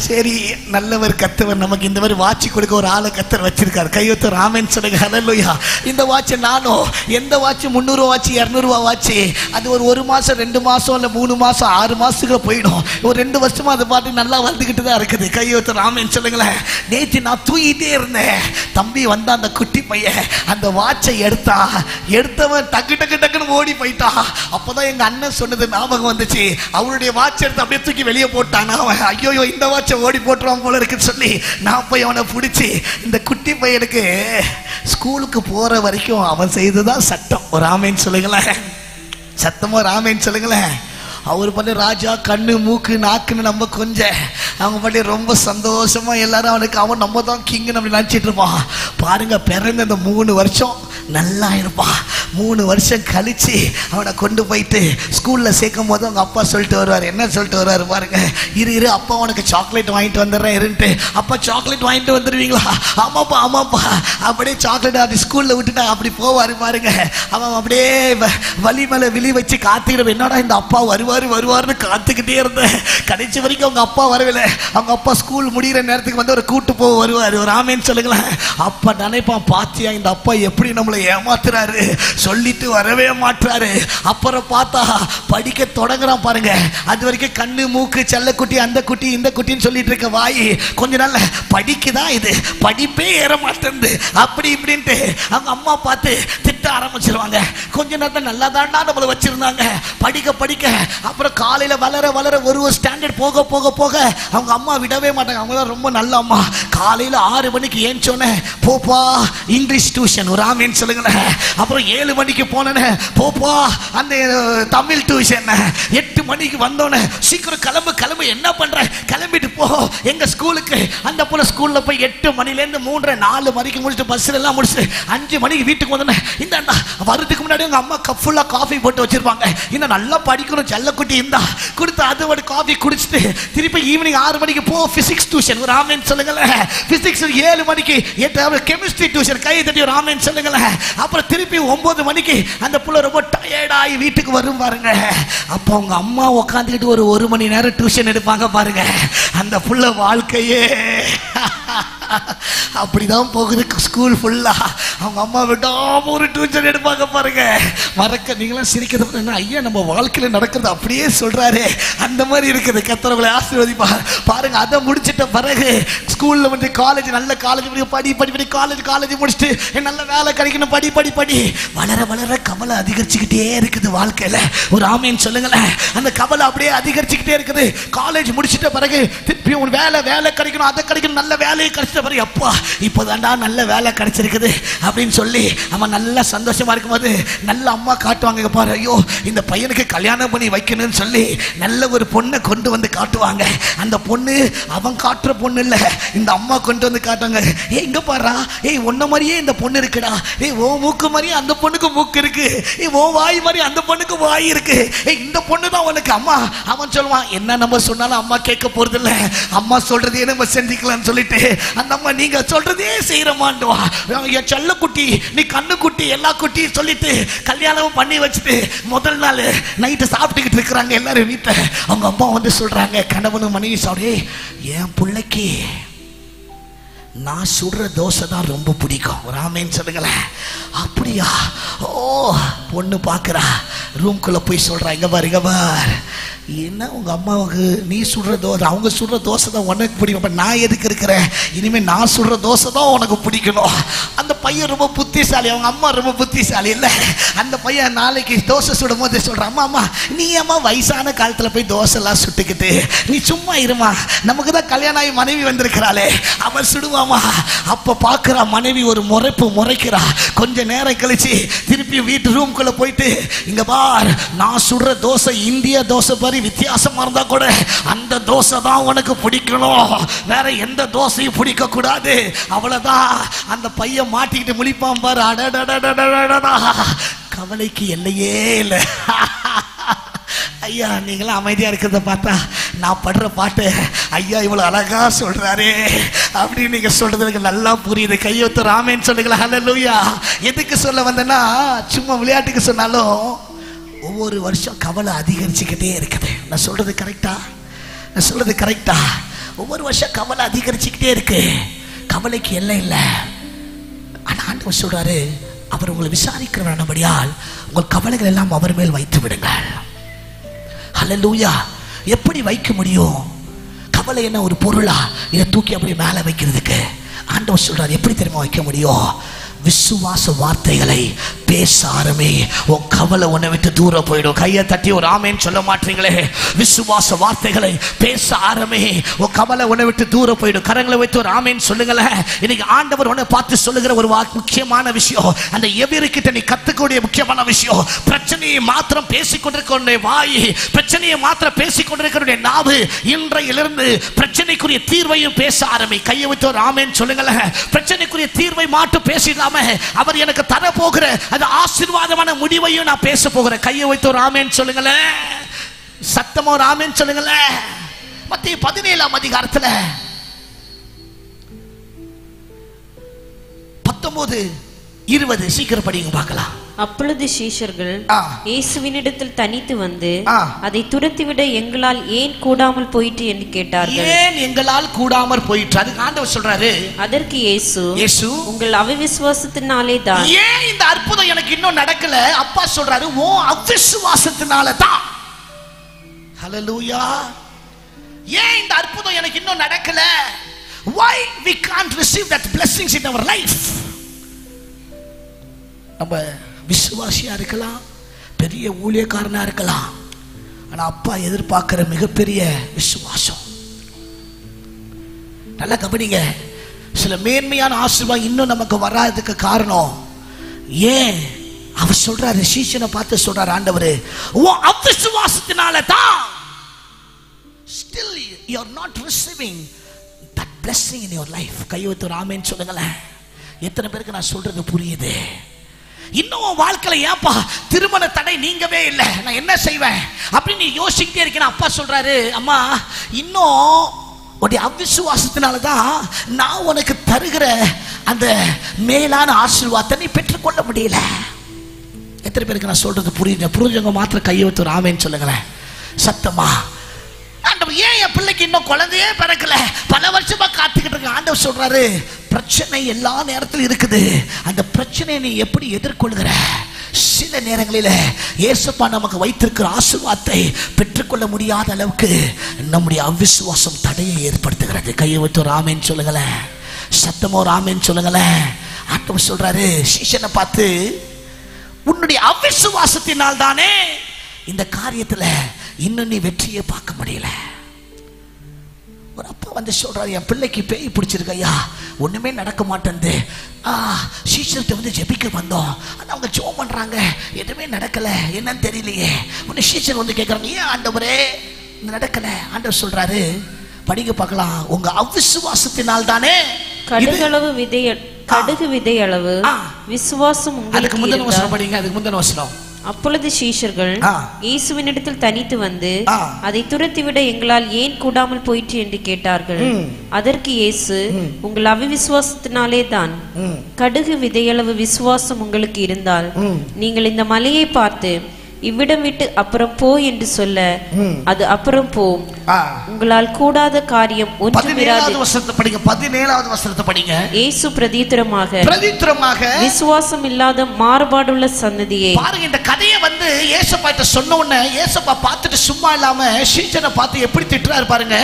சரி, நல்லவர் கத்தவர் நமக்கு இந்த மாதிரி வாட்ச் கொடுக்க ஒரு ஆளை கத்தர் வச்சிருக்காரு. கையொத்து ராமன் சொல்லுங்க. ஹல்லேலூயா. இந்த வாட்சை நானும் எந்த வாட்ச் 300 ரூபா வாட்ச் 200 ரூபா வாட்ச் அது ஒரு 1 மாதம் 2 மாதம் இல்லை 3 மாதம் 6 மாதத்துக்குள்ள போயிடும். ஒரு 2 வருஷமா அது பாட்டு நல்லா வந்துக்கிட்டு தான் இருக்குது. கையொத்து ராமன் சொல்லுங்களேன். நேற்று நான் தூங்கிட்டே இருந்தேன். தம்பி வந்தா அந்த குட்டி பையன் அந்த வாட்சை எடுத்தவன் டக்கு டக்கு டக்குன்னு ஓடி போயிட்டான். அப்போதான் எங்க அண்ணன் சொன்னது ஞாபகம் வந்துச்சு. அவருடைய வாட்ச் எடுத்து அப்படியே தூக்கி வெளியே போட்டான். அவன் ஐயோ இந்த வாட்சை ஓடி போட்டுருவான் போல இருக்குன்னு சொல்லி நான் போய் அவனை பிடிச்சி, இந்த குட்டி பையனுக்கு ஸ்கூலுக்கு போற வரைக்கும் அவன் செய்துதான் சட்டம். ஒரு ஆமேன்னு சொல்லுங்களேன். சத்தமா ஒரு ஆமேன்னு சொல்லுங்களேன். அவர் பண்ணி ராஜா கண்ணு மூக்கு நாக்குன்னு நம்ம கொஞ்சம் அவங்க பண்ணி ரொம்ப சந்தோஷமா எல்லாரும் அவனுக்கு அவன் நம்ம தான் கிங்குன்னு அப்படி நினச்சிட்டு இருப்பான். பாருங்க, பிறந்த இந்த 3 வருஷம் நல்லா இருப்பான். 3 வருஷம் கழிச்சு அவனை கொண்டு போயிட்டு ஸ்கூல்ல சேர்க்கும் போது அவங்க அப்பா சொல்லிட்டு வருவார். என்ன சொல்லிட்டு வருவார் பாருங்க, இரு அப்பா உனக்கு சாக்லேட் வாங்கிட்டு வந்துடுறேன் இருந்துட்டு. அப்பா சாக்லேட் வாங்கிட்டு வந்துடுவீங்களா? ஆமாப்பா ஆமாப்பா. அப்படியே சாக்லேட் அப்படி ஸ்கூல்ல விட்டுட்டா அப்படி போவாரு பாருங்க. அவன் அப்படியே வலி மேல விழி வச்சு காத்துக்கிட்டு என்னடா இந்த அப்பா வருவாருன்னு காத்துக்கிட்டே இருந்தேன். கடைசி வரைக்கும் அவங்க அப்பா வரவில்லை. அவங்க அப்பா ஸ்கூல் முடிகிற நேரத்துக்கு வந்து ஒரு கூட்டு போக வருவார். ஒரு ஆமேன்னு சொல்லுங்களேன். அப்பா நினைப்பான், பாத்தியா இந்த அப்பா எப்படி நம்மளை ஏமாத்துறாரு, சொல்லிட்டு வரவே மாட்டாரு. அப்புறம் பார்த்தா படிக்க தொடங்குறான் பாருங்க. அது வரைக்கும் கண்ணு மூக்கு செல்லக்குட்டி அந்த குட்டி இந்த குட்டின்னு சொல்லிட்டு இருக்க வாய் கொஞ்ச நாள் படிக்குதான், இது படிப்பே ஏற மாட்டேங்குது அப்படி இப்படின்ட்டு அவங்க அம்மா பார்த்து திட்ட ஆரம்பிச்சிருவாங்க. கொஞ்ச நேரத்தை நல்லா தாண்டா நம்மளை வச்சிருந்தாங்க, படிக்க அப்புறம் காலையில வளர ஒரு ஸ்டாண்டர்ட் போக போக போக அவங்க அம்மா விடவே மாட்டாங்க. அவங்க ரொம்ப நல்ல அம்மா. காலையில 6 மணிக்கு ஏஞ்சோன்னே போப்பா இங்கிலீஷ் டியூஷன். ஒரு ஆமேன்னு சொல்லுங்களேன். அப்புறம் 7 மணிக்கு போனேன்னு போப்பா அந்த தமிழ் டியூஷன். 8 மணிக்கு வந்தோன்னே சீக்கிரம் கிளம்பு என்ன பண்ற, கிளம்பிட்டு போ எங்க ஸ்கூலுக்கு. அந்த போல ஸ்கூல்ல போய் 8 மணிலேருந்து 3 4 மணிக்கு முடிச்சுட்டு பஸ்ல எல்லாம் முடிச்சுட்டு 5 மணிக்கு வீட்டுக்கு வந்தோன்னே இந்தாண்டா வரதுக்கு முன்னாடி உங்க அம்மா கப் ஃபுல்லா காஃபி போட்டு வச்சிருப்பாங்க. இன்னும் நல்லா படிக்கணும் செல்லக்குட்டி இருந்தா கொடுத்து அது ஒரு காஃபி குடிச்சிட்டு திருப்பி ஈவினிங் 6 மணிக்கு போ பிசிக்ஸ் டியூஷன். ஒரு ஆமேன்னு சொல்லுங்களேன். பிசிக்ஸ் 7 மணிக்கு கெமிஸ்ட்ரி டியூஷன். கை தட்டி ஒரு ஆமேன்னு சொல்லுங்களேன். அப்புறம் திருப்பி 9 9 மணிக்கு அந்த புள்ள ரொம்ப டயர்டாகி வீட்டுக்கு வரும் பாருங்க. அப்போ அவங்க அம்மா உட்காந்துக்கிட்டு ஒரு 1 மணி நேரம் டியூஷன் எடுப்பாங்க பாருங்க. அந்த புள்ள வாழ்க்கையே அப்படிதான் போகுது. ஸ்கூல் ஃபுல்லா அவங்க அம்மா விடாம ஒரு டியூஷன் எடுப்பாங்க பாருங்க. மறக்க நீங்களாம் சிரிக்கிறது ஐயா நம்ம வாழ்க்கையில நடக்கிறது அப்படியே சொல்றாரு, அந்த மாதிரி இருக்குது. கர்த்தர் ஆசீர்வதிப்பா பாருங்க. அதை முடிச்சிட்ட பிறகு ஸ்கூல்ல வந்து காலேஜ், நல்ல காலேஜ் படி படி படி காலேஜ் முடிச்சுட்டு நல்ல வேலை கிடைக்கணும், படி படி படி. வளர வளர கவலை அதிகரிச்சுக்கிட்டே இருக்குது வாழ்க்கையில. ஒரு ஆமேன்னு சொல்லுங்களேன். அந்த கவலை அப்படியே அதிகரிச்சுக்கிட்டே இருக்குது. காலேஜ் முடிச்சிட்ட பிறகு திருப்பி ஒரு வேலை கிடைக்கணும், அதை கிடைக்கணும், நல்ல வேலையை கிடைச்சிட்ட பிறகு அப்பா இப்போதான்டா நல்ல வேலை கிடைச்சிருக்குது அப்படின்னு சொல்லி அவன் நல்லா சந்தோஷமா இருக்கும்போது நல்ல அம்மா காட்டுவாங்க பாரு. ஐயோ இந்த பையனுக்கு கல்யாணம் பண்ணி வைக்கணும்னு சொல்லி நல்ல ஒரு பொண்ணை கொண்டு வந்து காட்டுவாங்க. அந்த பொண்ணு அவன் காட்டுற பொண்ணு இல்ல, இந்த அம்மா கொண்டு வந்து காட்டுவாங்க. இங்க பாரு, உன்ன மாதிரியே இந்த பொண்ணு இருக்குடா, ஓ மூக்கு மாதிரியே அந்த பொண்ணுக்கு மூக்கு இருக்கு, ஓ வாய் மாதிரி அந்த பொண்ணுக்கு வாய் இருக்கு, இந்த பொண்ணு தான் உனக்கு அம்மா. அவன் சொல்லுவான் என்ன நம்ம சொன்னாலும் அம்மா கேட்க போறது இல்ல, அம்மா சொல்றதே நம்ம செஞ்சுக்கலாம்னு சொல்லிட்டு அந்த அம்மா நீங்க சொல்றதே செய்யறமாண்டுவா. என் செல்ல குட்டி, நீ கண்ணு குட்டி, எல்லா குட்டி சொல்லிட்டு கல்யாணம் பண்ணி வச்சுட்டு முதல் நாள் நைட்டு சாப்பிட்டுக்கிட்டு இருக்கிறாங்க எல்லாரும் வீட்டை. அவங்க அம்மா வந்து சொல்றாங்க, கணவனும் மனைவி சாப்பிடு, என் பிள்ளைக்கு நான் சுடுற தோசை தான் ரொம்ப பிடிக்கும். ஒரு ஆமேன்னு சொல்லுங்களேன். அப்படியா? ஓ பொண்ணு பார்க்குறா, ரூம்குள்ளே போய் சொல்கிறா, இங்கே பார் என்ன உங்கள் அம்மாவுக்கு நீ சுடுற தோசை, அவங்க சுடுற தோசை தான் உனக்கு பிடிக்கும், அப்போ நான் எதுக்கு இருக்கிறேன், இனிமேல் நான் சுடுற தோசை தான் உனக்கு பிடிக்கணும். அந்த பையன் ரொம்ப புத்திசாலி, அவங்க அம்மா ரொம்ப புத்திசாலி இல்லை. அந்த பையன் நாளைக்கு தோசை சுடும் போது சொல்கிறான், அம்மா நீ அம்மா வயசான காலத்தில் போய் தோசைலாம் சுட்டுக்கிட்டு நீ சும்மா இருமா, நமக்கு தான் கல்யாணம் ஆகி மனைவி வந்திருக்கிறாளே அவன் சுடுவாமா. அப்போ பார்க்குறா மனைவி ஒரு முறைக்கிறா. கொஞ்ச நேரம் கழிச்சு திருப்பி வீட்டு ரூம்குள்ளே போயிட்டு, இங்கே பார் நான் சுடுற தோசை இந்திய தோசை மாதிரி வித்தியாசமா இருந்தா கூட அந்த தோசை தான் உனக்கு பிடிக்கணும், வேற எந்த தோசையும் பிடிக்க கூடாது. அவ்வளவுதான். அந்த பையன் மாட்டிக்கிட்டு முழிப்பான் பாரு. அடடடடடடடா, கவலைக்கு எல்லையே இல்லை. ஐயா நீங்களாம் அமைதியா இருக்கிறத பார்த்தா நான் படுற பாட்டு ஐயா இவ்வளவு அழகா சொல்றாரு அப்படின்னு நீங்க சொல்றதுக்கு நல்லா புரியுது. கையொத்து ராமேன்னு சொல்லுங்களா. ஹல்லேலூயா. எதுக்கு சொல்ல வந்தேன்னா, சும்மா விளையாட்டுக்கு சொன்னாலும் ஒவ்வொரு வருஷம் கவலை அதிகரிச்சுக்கிட்டே இருக்குது. நான் சொல்றது கரெக்டா? ஒவ்வொரு வருஷம் கவலை அதிகரிச்சுக்கிட்டே இருக்கு. கவலைக்கு எல்லை இல்லை. ஆனா ஆண்டவர் சொல்றாரு, அவர் உங்களை விசாரிக்கிறபடியால் உங்கள் கவலைகள் எல்லாம் அவர் மேல் வைத்து விடுங்கள். ஹல்லேலூயா. எப்படி வைக்க முடியும்? கவலை என்ன ஒரு பொருளா இதை தூக்கி அப்படி மேலே வைக்கிறதுக்கு? ஆண்டவர் சொல்றாரு, எப்படி தெரியுமா வைக்க முடியும்? விசுவாச வார்த்தைகளை பேச ஆரம்பி, உன் கவலை உன்னை விட்டு தூரம் போயிடும். கையை தட்டி ஒரு ஆமேன்னு சொல்ல மாட்டீங்களே. விசுவாச வார்த்தைகளை பேச ஆரம்பி, உன் கவலை உன்னை விட்டு தூரம் போயிடும். கரங்களை வைத்து ஒரு ஆமேன்னு சொல்லுங்களேன். இன்னைக்கு ஆண்டவர் உன்னை பார்த்து சொல்லுகிற ஒரு முக்கியமான விஷயம், அந்த எவருக்கிட்ட நீ கத்துக்கூடிய முக்கியமான விஷயம், பிரச்சனையை மாத்திரம் பேசிக்கொண்டிருக்கிற வாய், பிரச்சனையை மாத்திரம் பேசிக்கொண்டிருக்கிற நாவு, இன்றையிலிருந்து பிரச்சனைக்குரிய தீர்வையும் பேச ஆரம்பி. கையை வைத்து ஒரு ஆமேன்னு சொல்லுங்களேன். பிரச்சனைக்குரிய தீர்வை மாட்டு பேசிடாம அவர் எனக்கு தர போகிற அந்த ஆசீர்வாதமான முடிவையும் நான் பேச போகிறேன். கையை வைத்து ஒரு ஆமேன்னு சொல்லுங்களேன். சத்தமா ஒரு ஆமேன்னு சொல்லுங்களேன். மத்தேயு 17ஆம் அதிகாரத்துல 19-20 சீக்கிரம் படிங்க பார்க்கலாம். அப்பொழுது சீஷர்கள் இயேசுவினிடத்தில் தனித்து வந்து, அதை துரத்திவிட எங்களால் ஏன் கூடாமல் போயிற்று என்று கேட்டார்கள். ஏன் எங்களால் கூடாமல் போயிற்று? அதுக்கு ஆண்டவர் சொல்றாரு, அதற்கு இயேசு உங்கள் அவிசுவாசத்தினாலே தான். ஏன் இந்த அற்புதம் எனக்கு இன்னும் நடக்கல? அப்பா சொல்றாரு, ஓ அவிசுவாசத்தினால தான். ஹல்லேலூயா. ஏன் இந்த அற்புதம் எனக்கு இன்னும் நடக்கல? Why we can't receive that blessings in our life? நம்ம விசுவாசியா இருக்கலாம், பெரிய ஊழியக்காரனா இருக்கலாம், ஆனா அப்பா எதிர்பார்க்கிற மிகப்பெரிய விசுவாசம். நல்லா கவனிங்க. சில மேன்மையான ஆசீர்வாதம் இன்னும் நமக்கு வராததுக்கு காரணம் ஏன்? அவர் சொல்றாரு, சீஷனை பார்த்து சொல்றாரு ஆண்டவர், ஓ அவிசுவாசத்தினால தான். Still you are not receiving that blessing in your life. கையெழுத்து ஒரு ஆமென் சொல்லுங்களேன். எத்தனை பேருக்கு நான் சொல்றது புரியுது? இன்னும் வாழ்க்கையில ஏப்பா திருமண தடை நீங்கவே இல்லை, நான் என்ன செய்வேன் அப்படின்னு நீ யோசிக்கிட்டே இருக்கேன். அப்பா சொல்றாரு, அம்மா இன்னும் உடைய அவிசுவாசத்தினாலதான் நான் உனக்கு தருகிற அந்த மேலான ஆசீர்வாதத்தை நீ பெற்றுக்கொள்ள முடியல. எத்தனை பேருக்கு நான் சொல்றது புரிஞ்சவங்க மாத்திரம் கையை வைத்து ஒரு ஆமேன்னு சொல்லுங்களேன் சத்தமா. ஆண்டவர் ஏன் என் பிள்ளைக்கு இன்னும் குழந்தையே பிறக்கல, பல வருஷமா காத்துக்கிட்டு இருக்க. ஆண்டவர் சொல்றாரு, பிரச்சனை எல்லா நேரத்திலும் இருக்குது, அந்த பிரச்சனையை நீ எப்படி எதிர்கொள்கிற. சில நேரங்களில் இயேசுப்பா நமக்கு வைத்திருக்கிற ஆசீர்வாதத்தை பெற்றுக்கொள்ள முடியாத அளவுக்கு நம்முடைய அவிசுவாசம் தடையை ஏற்படுத்துகிறது. கையை வைத்து ஒரு ஆமேன்னு சொல்லுங்களேன் சத்தமா, ஒரு ஆமேன்னு சொல்லுங்களேன். ஆண்டவர் சொல்றாரு சீஷனை பார்த்து, உன்னுடைய அவிசுவாசத்தினால் தானே இந்த காரியத்துல இன்னும் நீ வெற்றியை பார்க்க முடியல. ஒரு அப்பா வந்து சொல்றாரு, என் பிள்ளைக்கு பேய் பிடிச்சிருக்கு ஐயா, ஒண்ணுமே நடக்க மாட்டேங்குது. சீஷர்கிட்ட வந்து ஜெபிக்க வந்தோம், ஆனா அவங்க ஜெபம் பண்றாங்க, எதுவுமே நடக்கல, என்னன்னு தெரியலையே. உன்னை சீஷர் வந்து கேட்கறாங்க, ஏன் ஆண்டவரே நடக்கல? ஆண்டவர் சொல்றாரு, படிக்க பார்க்கலாம், உங்க அவிசுவாசத்தினால் தானே. கடுகு விதை அளவு விசுவாசம் உங்களுக்கு முந்தின வசனம் படிங்க, அதுக்கு முந்தின வசனம். அப்பொழுது சீஷர்கள் இயேசுவினிடத்தில் தனித்து வந்து, அதை துரத்திவிட எங்களால் ஏன் கூடாமல் போயிற்று என்று கேட்டார்கள். அதற்கு இயேசு, உங்கள் அவிசுவாசத்தினாலே தான். கடுகு விதையளவு விசுவாசம் உங்களுக்கு இருந்தால் நீங்கள் இந்த மலையை பார்த்து இவ்விடம் விட்டு அப்புறம் போ என்று சொல்ல அது அப்புறம் போம். உங்களால் கூடாத காரியம் ஒன்றும் இராது. 17வது வசனத்தை படிங்க. இயேசு பிரதித்திரமாக விசுவாசம் இல்லாத மாறுபாடுள்ள சந்ததியே. பாருங்க, இந்த கதையை வந்து இயேசுப்பா கிட்ட சொன்ன உடனே இயேசுப்பா பார்த்துட்டு சும்மா இல்லாம சீஷனை பார்த்து எப்படி திட்டுறாரு பாருங்க.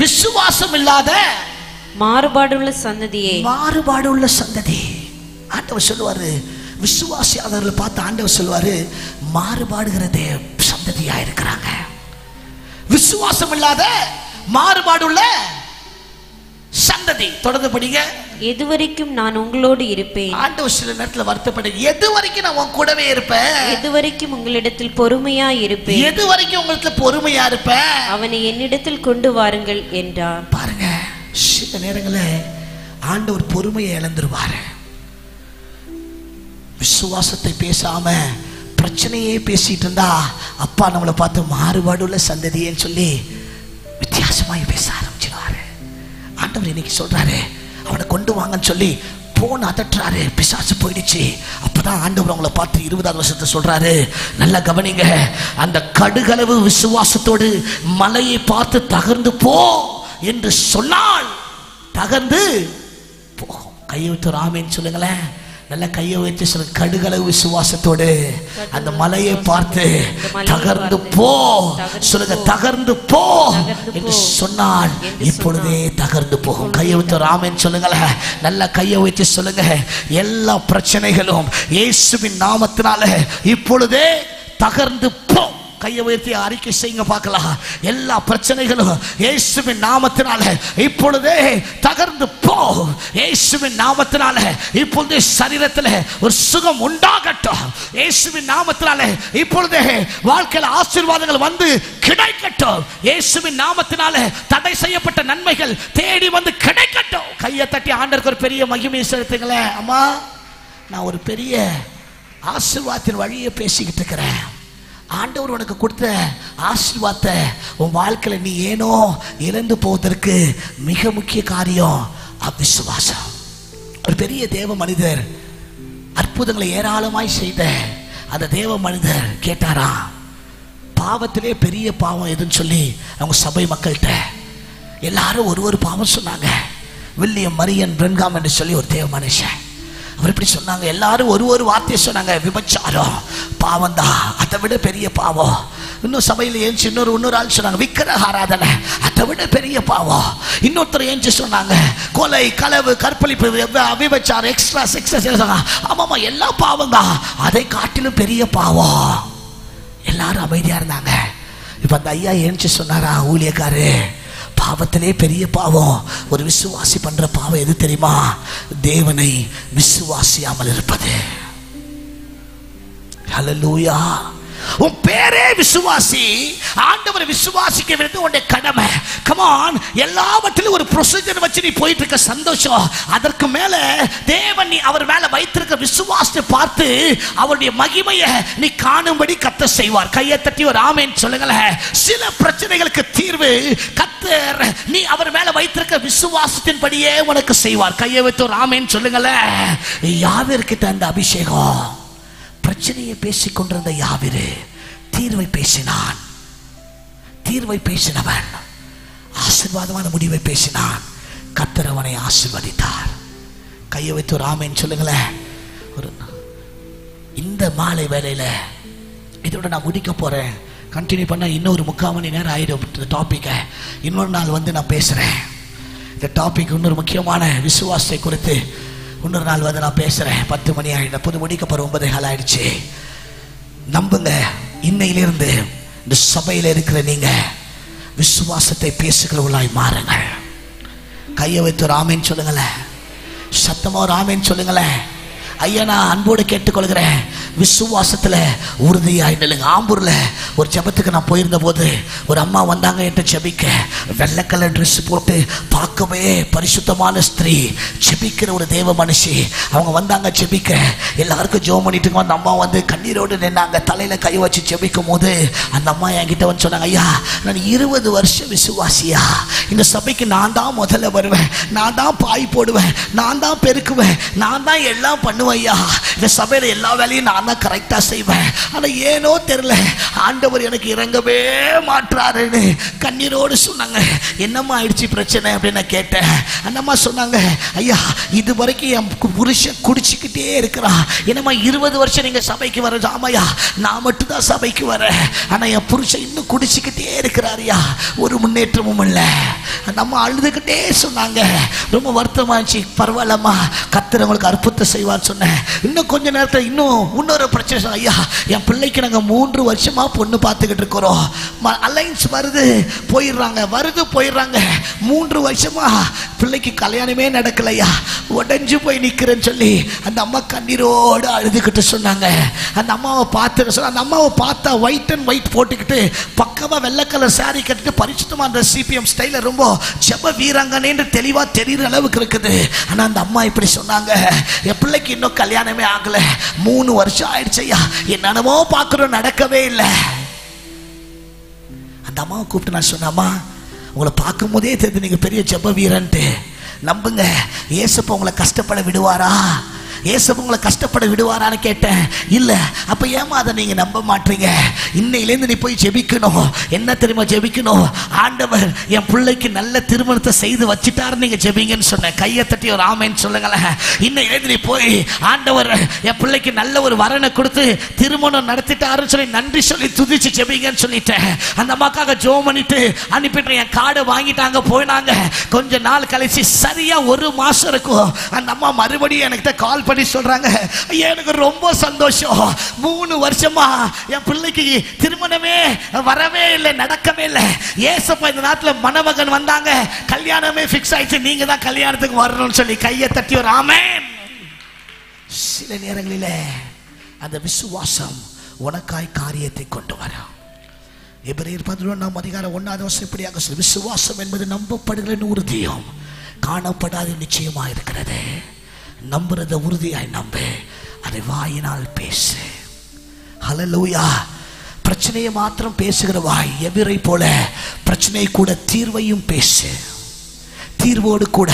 விசுவாசம் இல்லாத மாறுபாடுள்ள சந்ததியே. மாறுபாடுள்ள சந்ததி. ஆண்டவர் சொல்லுவாரு, விசுவாசியாளர்களை பார்த்து ஆண்டவர் சொல்லுவாரு, மாறுபாடுகிறதே சந்ததியா இருக்கிறாங்க. விசுவாசம் இல்லாத மாறுபாடுள்ள சந்ததி. தொடர்ந்து படிங்க. எதுவரைக்கும் நான் உங்களோடு இருப்பேன். ஆண்டவர் சில நேரத்தில் வருத்தப்படு, எதுவரைக்கும் நான் உன் கூடவே இருப்பேன், எதுவரைக்கும் உங்களிடத்தில் பொறுமையா இருப்பேன், எதுவரைக்கும் உங்களுக்கு பொறுமையா இருப்பேன், அவனை என்னிடத்தில் கொண்டு வாருங்கள் என்றார். பாருங்க, சில நேரங்களில் ஆண்டவர் பொறுமையை இழந்துருவாரு. விசுவாசத்தை பேசாம பிரச்சனையே பேசிட்டு இருந்தா அப்பா நம்மளை பார்த்து மாறுபாடுள்ள சந்ததியேன்னு சொல்லி வித்தியாசமாய் பேச ஆரம்பிச்சிடுவாரு. ஆண்டவர் இன்னைக்கு சொல்றாரு, அவனை கொண்டு வாங்கன்னு சொல்லி போன அதட்டுறாரு, பிசாசு போயிடுச்சு. அப்பதான் ஆண்டவர் அவங்களை பார்த்து 20வது வருஷத்தை சொல்றாரு, நல்லா கவனிங்க. அந்த கடுகளவு விசுவாசத்தோடு மலையை பார்த்து தகர்ந்து போ என்று சொன்னால் தகர்ந்து போகும். கையை விட்டு ஆமேன்னு சொல்லுங்களேன். நல்ல கையை வைத்து சொல்லுங்க, கடுகளவு விசுவாசத்தோடு அந்த மலையை பார்த்து தகர்ந்து போ சொல்லுங்க. தகர்ந்து போ என்று சொன்னால் இப்பொழுதே தகர்ந்து போகும். கையை வைத்து ஆமென் சொல்லுங்களேன். நல்ல கையை வைத்து சொல்லுங்க, எல்லா பிரச்சனைகளும் இயேசுவின் நாமத்தினால இப்பொழுதே தகர்ந்து போ. கையை உயர்த்தி அறிக்கை செய்யுங்க பார்க்கலாம். எல்லா பிரச்சனைகளும் இயேசுவின் நாமத்தினால இப்பொழுதே தகர்ந்து போ. இயேசுவின் நாமத்தினால இப்பொழுதே சரீரத்தில் ஒரு சுகம் உண்டாகட்டும். இயேசுவின் நாமத்தினால இப்பொழுதே வாழ்க்கையில் ஆசீர்வாதங்கள் வந்து கிடைக்கட்டும். இயேசுவின் நாமத்தினால தடை செய்யப்பட்ட நன்மைகள் தேடி வந்து கிடைக்கட்டும். கையை தட்டி ஆண்டவருக்கு ஒரு பெரிய மகிமை செலுத்துங்களேன். அம்மா, நான் ஒரு பெரிய ஆசீர்வாதத்தின் வழியை பேசிக்கிட்டு இருக்கிறேன். ஆண்டவர் உனக்கு கொடுத்த ஆசீர்வாதத்தை உன் வாழ்க்கையில் நீ ஏனோ இழந்து போவதற்கு மிக முக்கிய காரியம் அவிசுவாசம். ஒரு பெரிய தேவ மனிதர் அற்புதங்களை ஏராளமாய் செய்த அந்த தேவ மனிதர் கேட்டாரா, பாவத்திலே பெரிய பாவம் எதுன்னு சொல்லி அவங்க சபை மக்கள்கிட்ட எல்லாரும் ஒரு பாவம் சொன்னாங்க. வில்லியம் மரியன் பிரென்காம் என்று சொல்லி ஒரு தேவ மனுஷன், அவர் இப்படி சொன்னாங்க. எல்லாரும் ஒரு வார்த்தையை சொன்னாங்க, விபச்சாரம் பாவம் தான், அதை விட பெரிய பாவம். இன்னும் சபையில் ஏஞ்சி இன்னொரு ஆள் சொன்னாங்க, விக்கிரக ஆராதனை அதை விட பெரிய பாவம். இன்னொருத்தர் ஏஞ்சி சொன்னாங்க, கொலை, களவு, கற்பழிப்பு, விபச்சாரம், எக்ஸ்ட்ரா செக்ஸ். ஆமாமா, எல்லா பாவம் தான், அதை காட்டிலும் பெரிய பாவம். எல்லாரும் அமைதியா இருந்தாங்க. இப்ப அந்த ஐயா ஏஞ்சி சொன்னாரா, ஊழியக்காரு, பாவத்திலே பெரிய பாவம் ஒரு விசுவாசி பண்ற பாவம் எது தெரியுமா? தேவனை விசுவாசியாமல் இருப்பது. ஹல்லேலூயா. உன் பேரே விசுவாசி, ஆண்டவரை விசுவாசிக்க வேண்டியது உன்னுடைய கடமை. கமான், எல்லாவற்றிலும் ஒரு ப்ரொசீஜர் வச்சு நீ போயிட்டு இருக்க, சந்தோஷம். அதற்கு மேல தேவன் நீ அவர் மேல வைத்திருக்க விசுவாசத்தை பார்த்து அவருடைய மகிமையை நீ காணும்படி கர்த்தர் செய்வார். கையை தட்டி ஒரு ஆமென் சொல்லுங்களேன். சில பிரச்சனைகளுக்கு தீர்வு கர்த்தர் நீ அவர் மேல வைத்திருக்க விசுவாசத்தின்படியே உனக்கு செய்வார். கையை வைத்து ஒரு ஆமென் சொல்லுங்களேன். யாவிற்கிட்ட அந்த அபிஷேகம் பிரச்சனையை பேசிக் கொண்டிருந்த யாவிரு தீர்வை பேசினான். தீர்வை பேசினவன் ஆசீர்வாதமான முடிவை பேசினான். கர்த்தர் அவனை ஆசீர்வதித்தார். கையை வைத்து ஒரு ஆமென் சொல்லுங்களேன். ஒரு இந்த மாலை வேளையில இதோட நான் முடிக்க போறேன். கண்டினியூ பண்ண இன்னொரு 3/4 மணி நேரம் ஆயிடும். இந்த டாபிக்கை இன்னொரு நாள் வந்து நான் பேசுறேன். இந்த டாபிக் இன்னொரு முக்கியமான விசுவாசத்தை குறித்து இன்னொரு நாள் வந்து நான் பேசுறேன். 10 மணி ஆயிடும். அப்போது முடிக்க போற 9:15 ஆயிடுச்சு. நம்புங்க, இன்னையிலிருந்து இந்த சபையில் இருக்கிற நீங்க விசுவாசத்தை பேசுகிறவர்களாய் மாறுங்கள். கையை வைத்து ஒரு ஆமேன் சொல்லுங்களேன். சத்தமா ஒரு ஆமேன் சொல்லுங்களேன். ஐயா, நான் அன்போடு கேட்டுக்கொள்கிறேன், விசுவாசத்துல உறுதியாய் நில்லுங்க. ஆம்பூர்ல ஒரு ஜெபத்துக்கு நான் போயிருந்த போது ஒரு அம்மா வந்தாங்க என்று ஜெபிக்க. வெள்ளை கலர் ட்ரெஸ் போட்டு பார்க்கவே பரிசுத்தமான ஸ்திரீ, ஜெபிக்கிற ஒரு தேவ மனுஷி. அவங்க வந்தாங்க ஜெபிக்க. எல்லாருக்கும் ஜெபம் பண்ணிட்டு அந்த அம்மா வந்து கண்ணீரோடு நின்னாங்க. தலையில கை வச்சு ஜெபிக்கும் போது அந்த அம்மா என்கிட்ட வந்து சொன்னாங்க, ஐயா, நான் 20 வருஷம் விசுவாசியா, இந்த சபைக்கு நான் தான் முதல்ல வருவேன், நான் தான் பாய் போடுவேன், நான் தான் பெருக்குவேன், நான் தான் எல்லாம் பண்ணுவேன் ஐயா, இந்த சபையில எல்லா வேலையும் நான் தான் கரெக்டா செய்வேன். ஆனா ஏனோ தெரியல, ஆண்டவர் எனக்கு இறங்கவே மாற்றாருன்னு கண்ணீரோடு சொன்னாங்க. என்னம்மா ஆயிடுச்சு பிரச்சனை அப்படின்னு நான் கேட்டேன். அந்த அம்மா சொன்னாங்க, ஐயா, இது வரைக்கும் என் புருஷன் குடிச்சுக்கிட்டே இருக்கிறான். என்னம்மா 20 வருஷம் நீங்க சபைக்கு வர? ஆமாயா, நான் மட்டும் தான் சபைக்கு வரேன், ஆனா என் புருஷன் இன்னும் குடிச்சுக்கிட்டே இருக்கிறாரியா, ஒரு முன்னேற்றமும் இல்லை. அந்த அம்மா அழுதுகிட்டே சொன்னாங்க. ரொம்ப வருத்தமாச்சு. பரவாயில்லம்மா, கர்த்தர் உங்களுக்கு அற்புதத்தை செய்வார் சொன்னேன். இன்னும் கொஞ்ச நேரத்தில் இன்னொரு பிரச்சனை. ஐயா, என் பிள்ளைக்கு நாங்கள் 3 வருஷமா பொண்ணு பார்த்துக்கிட்டு இருக்கிறோம். அலைன்ஸ் வருது போயிடுறாங்க, வருது போயிடுறாங்க. 3 வருஷமா பிள்ளைக்கு கல்யாணமே நடக்கலையா, உடஞ்சு போய் நிற்கிறேன்னு சொல்லி அந்த அம்மா கண்ணீரோடு அழுதுகிட்டு சொன்னாங்க. அந்த அம்மாவை பார்த்து சொன்ன, அந்த அம்மாவை பார்த்தா ஒயிட் அண்ட் ஒயிட் போட்டுக்கிட்டு பக்கமா வெள்ளை கலர் சாரி கட்டிட்டு பரிசுத்தமா அந்த சிபிஎம் ஸ்டைல ரொம்ப ஜெப வீராங்கன்னு தெளிவா தெரியுற அளவுக்கு இருக்குது. ஆனா அந்த அம்மா இப்படி சொன்னாங்க, என் பிள்ளைக்கு இன்னும் கல்யாணமே ஆகல, 3 வருஷம் ஆயிடுச்சு ஐயா, என்னென்னமோ பார்க்கிறோம், நடக்கவே இல்லை. அந்த அம்மாவை கூப்பிட்டு நான் சொன்னம்மா, உங்களை பார்க்கும் போதே தெரிஞ்சு நீங்க பெரிய ஜெப வீரன்ட்டு. நம்புங்க, இயேசப்பா உங்களை கஷ்டப்பட விடுவாரா? இயேசப்பா உங்களை கஷ்டப்பட விடுவாரான்னு கேட்டேன். இல்லை. அப்போ ஏமா அதை நீங்கள் நம்ப மாட்டீங்க? இன்னையிலேருந்து நீ போய் ஜெபிக்கணும். என்ன தெரியுமா ஜெபிக்கணும்? ஆண்டவர் என் பிள்ளைக்கு நல்ல திருமணத்தை செய்து வச்சுட்டாரு நீங்கள் ஜெபிங்கன்னு சொன்னேன். கையை தட்டி ஒரு ஆமேன்னு சொல்லுங்களேன். இன்னையிலேருந்து நீ போய் ஆண்டவர் என் பிள்ளைக்கு நல்ல ஒரு வரனை கொடுத்து திருமணம் நடத்திட்டாருன்னு சொல்லி நன்றி சொல்லி துதிச்சு ஜெபிங்கன்னு சொல்லிட்டேன். அந்த அம்மாக்காக ஜெபம் பண்ணிட்டு அனுப்பிட்டு என் கார்டை வாங்கிட்டாங்க, போயினாங்க. கொஞ்ச நாள் கழிச்சு சரியா 1 மாசம் இருக்கும், அந்த அம்மா மறுபடியும் எனக்கு கால் பண்ணி சொல்றாங்க, ஐயா, எனக்கு ரொம்ப சந்தோஷம், 3 வருஷமா என் பிள்ளைக்கு திருமணமே வரவே இல்லை, நடக்கவே இல்லை. ஏசப்பா இந்த நாட்டில் மணமகன் வந்தாங்க, கல்யாணமே ஃபிக்ஸ் ஆயிடுச்சு, நீங்க தான் கல்யாணத்துக்கு வரணும்னு சொல்லி கையை தட்டி ஒரு ஆமென். சில நேரங்களில் அந்த விசுவாசம் உனக்காய் காரியத்தை கொண்டு வரும். எபிரேயர் 11:1 இப்படியாக சொல்லி, விசுவாசம் என்பது நம்பப்படுகிற உறுதியும் காணப்படாத நிச்சயமா இருக்கிறது. நம்புறத உறுதியாய் நம்பு, அதை வாயினால் பேசு. ஹல்லேலூயா. பிரச்சனையை மாத்திரம் பேசுகிற வாய் எபிரை போல பிரச்சனை கூட தீர்வையும் பேசு, தீர்வோடு கூட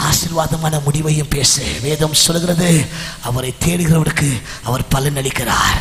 ஆசீர்வாதமான முடிவையும் பேசு. வேதம் சொல்கிறது, அவரை தேடுகிறவருக்கு அவர் பலன் அளிக்கிறார்.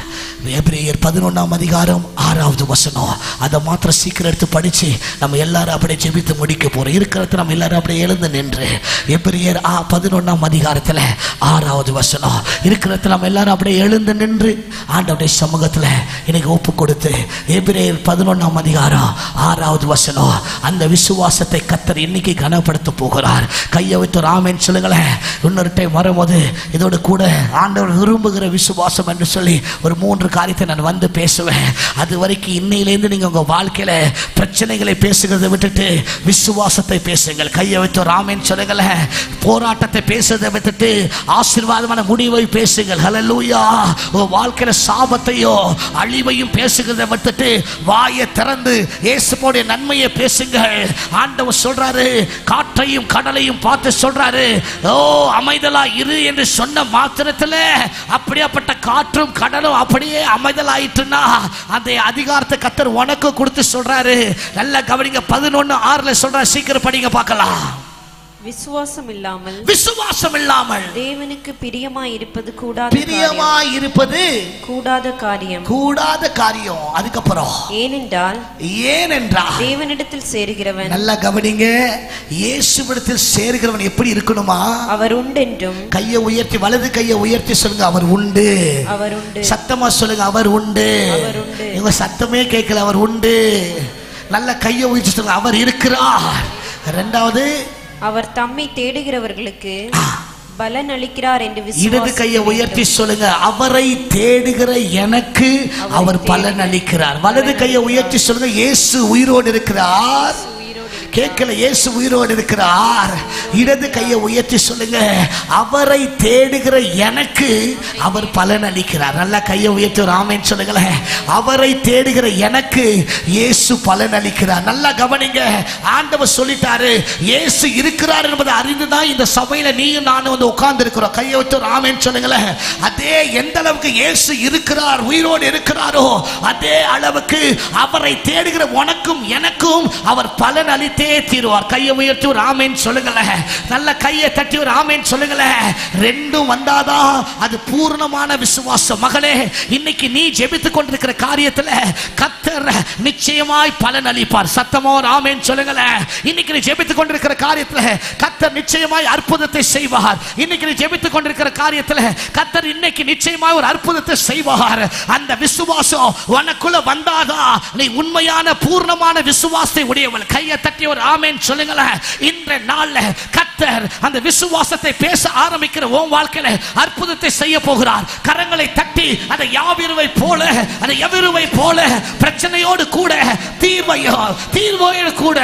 எபிரேயர் 11:6 அதை மாத்திரம் சீக்கிரம் எடுத்து படிச்சு நம்ம எல்லாரும் அப்படியே ஜெபித்து முடிக்க போறோம். இருக்கிறத நம்ம எல்லாரும் அப்படியே எழுந்து நின்று எபிரேயர் 11:6 இருக்கிறத நம்ம எல்லாரும் அப்படியே எழுந்து நின்று ஆண்டவருடைய சமூகத்தில் இன்னைக்கு ஒப்பு கொடுத்து எபிரேயர் 11:6 அந்த விசுவாசத்தை கர்த்தர் இன்னைக்கு கனப்படுத்த போகிறார். கையை வைத்து ராமன் சொல்லுங்களேன். இன்னொரு டைம் வரும்போது இதோடு கூட ஆண்டவர் விரும்புகிற விசுவாசம் என்று சொல்லி ஒரு 3 காரியத்தை நான் வந்து பேசுவேன். அது வரைக்கும் இன்னையிலேருந்து நீங்க உங்க வாழ்க்கையில பிரச்சனைகளை பேசுகிறதை விட்டுட்டு விசுவாசத்தை பேசுங்கள். கையை வைத்து ராமன் சொல்லுங்களேன். போராட்டத்தை பேசுறதை விட்டுட்டு ஆசீர்வாதமான முடிவை பேசுங்கள். ஹல்லேலூயா. உங்க வாழ்க்கையில சாபத்தையோ அழிவையும் பேசுகிறதை விட்டுட்டு வாயை திறந்து இயேசுவோட நன்மையை பேசுங்கள். ஆண்டவர் சொல்றாரு, காற்றையும் கடலையும் பார்த்து சொல்றாரு, ஓ அமைதலா இரு என்று சொன்ன மாத்திரத்தில் அப்படியாப்பட்ட காற்றும் கடலும் அப்படியே அமைதலாயிட்டுனா அந்த அதிகாரத்தை கர்த்தர் உனக்கு கொடுத்து சொல்றாரு. நல்ல கவனிங்க. 11:6 சொல்றாரு. சீக்கிரம் படிங்க பார்க்கலாம். விசுவாசம் இல்லாமல் தேவனுக்கு பிரியமாய் இருப்பது கூடாத காரியம். அதுக்கப்புறம் ஏனென்றால் தேவனிடத்தில் சேருகிறவன், நல்லா கவனிங்க, இயேசுவிடத்தில் சேருகிறவன் எப்படி இருக்கணுமா? அவர் உண்டென்றும். கையை உயர்த்தி, வலது கையை உயர்த்தி சொல்லுங்க, அவர் உண்டு. சத்தமா சொல்லுங்க, அவர் உண்டு. இவங்க சத்தமே கேட்கல, அவர் உண்டு. நல்ல கையை உயர்த்தி சொல்லுங்க, அவர் இருக்கிறார். இரண்டாவது, அவர் தம்மை தேடுகிறவர்களுக்கு பலன் அளிக்கிறார் என்று இடது கையை உயர்த்தி சொல்லுங்க, அவரை தேடுகிற எனக்கு அவர் பலன் அளிக்கிறார். வலது கையை உயர்த்தி சொல்லுங்க, இயேசு உயிரோடு இருக்கிறார். கேட்கல, இயேசு உயிரோடு இருக்கிறார். இடது கையை உயர்த்தி சொல்லுங்க, அவரை தேடுகிற எனக்கு அவர் பலன் அளிக்கிறார். நல்லா கையை உயர்த்தி ஒரு ஆமென் சொல்லுங்களேன். அவரை தேடுகிற எனக்கு இயேசு பலன் அளிக்கிறார். நல்லா கவனிங்க, ஆண்டவர் சொல்லிட்டாரு, இயேசு இருக்கிறார் என்பதை அறிந்துதான் இந்த சபையில நீயும் நானும் வந்து உட்கார்ந்து இருக்கிறோம். கையை வச்சு ஒரு ஆமென் சொல்லுங்களேன். அதே எந்த அளவுக்கு இயேசு இருக்கிறார், உயிரோடு இருக்கிறாரோ, அதே அளவுக்கு அவரை தேடுகிற உனக்கும் எனக்கும் அவர் பலன் அளித்தே தீருவார். கையை உயர்த்தி ஒரு ஆமென் சொல்லுங்களேன். நல்ல கையை தட்டி ஒரு ஆமென் சொல்லுங்களேன். ரெண்டும் வந்தாதான் அது பூர்ணமான விசுவாசம். மகளே, இன்னைக்கு நீ ஜெபித்துக் கொண்டிருக்கிற காரியத்துல கர்த்தர் நிச்சயமாய் பலன் அளிப்பார். சத்தமா ஒரு ஆமென் சொல்லுங்களேன். இன்னைக்கு நீ ஜெபித்துக் கொண்டிருக்கிற காரியத்துல கர்த்தர் நிச்சயமாய் அற்புதத்தை செய்வார். இன்னைக்கு நீ ஜெபித்துக் கொண்டிருக்கிற காரியத்துல கர்த்தர் இன்னைக்கு நிச்சயமாய் ஒரு அற்புதத்தை செய்வார். அந்த விசுவாசம் உனக்குள்ள வந்தாதான் நீ உண்மையான பூர்ணமான விசுவாசத்தை உடையவள். கையை தட்டி ஒரு ஆமென் சொல்லுங்களேன். இன்றைய நாள்ல கர்த்தர் அந்த விசுவாசத்தை பேச ஆரம்பிக்கிற உன் வாழ்க்கையில அற்புதத்தை செய்ய போகிறார். கரங்களை தட்டி அந்த யாவிருவை போல பிரச்சனையோடு கூட தீர்வோடு கூட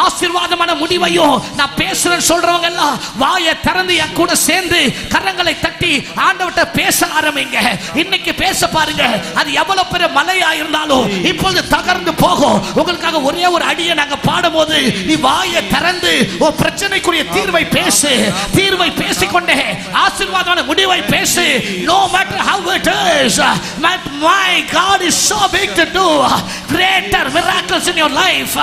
ஆசீர்வாதமான முடிவையும் நான் பேசுறேன் சொல்றவங்க எல்லாம் வாயை திறந்து என் கூட சேர்ந்து கரங்களை தட்டி ஆண்டவர்ட்ட பேச ஆரம்பிங்க. இன்னைக்கு பேச பாருங்க. அது எவ்வளவு பெரிய மலையா இருந்தாலும் இப்பொழுது தகர்ந்து போகும். உங்களுக்காக ஒரே ஒரு அடியை நாங்க பாடும்போது நீ வாயை திறந்து ஒரு பிரச்சனைக்குரிய தீர்வை பேசு. தீர்வை பேசிக்கொண்டே ஆசீர்வாதமான முடிவை பேசு. No matter how it is, my God is so big to do greater miracles in your life.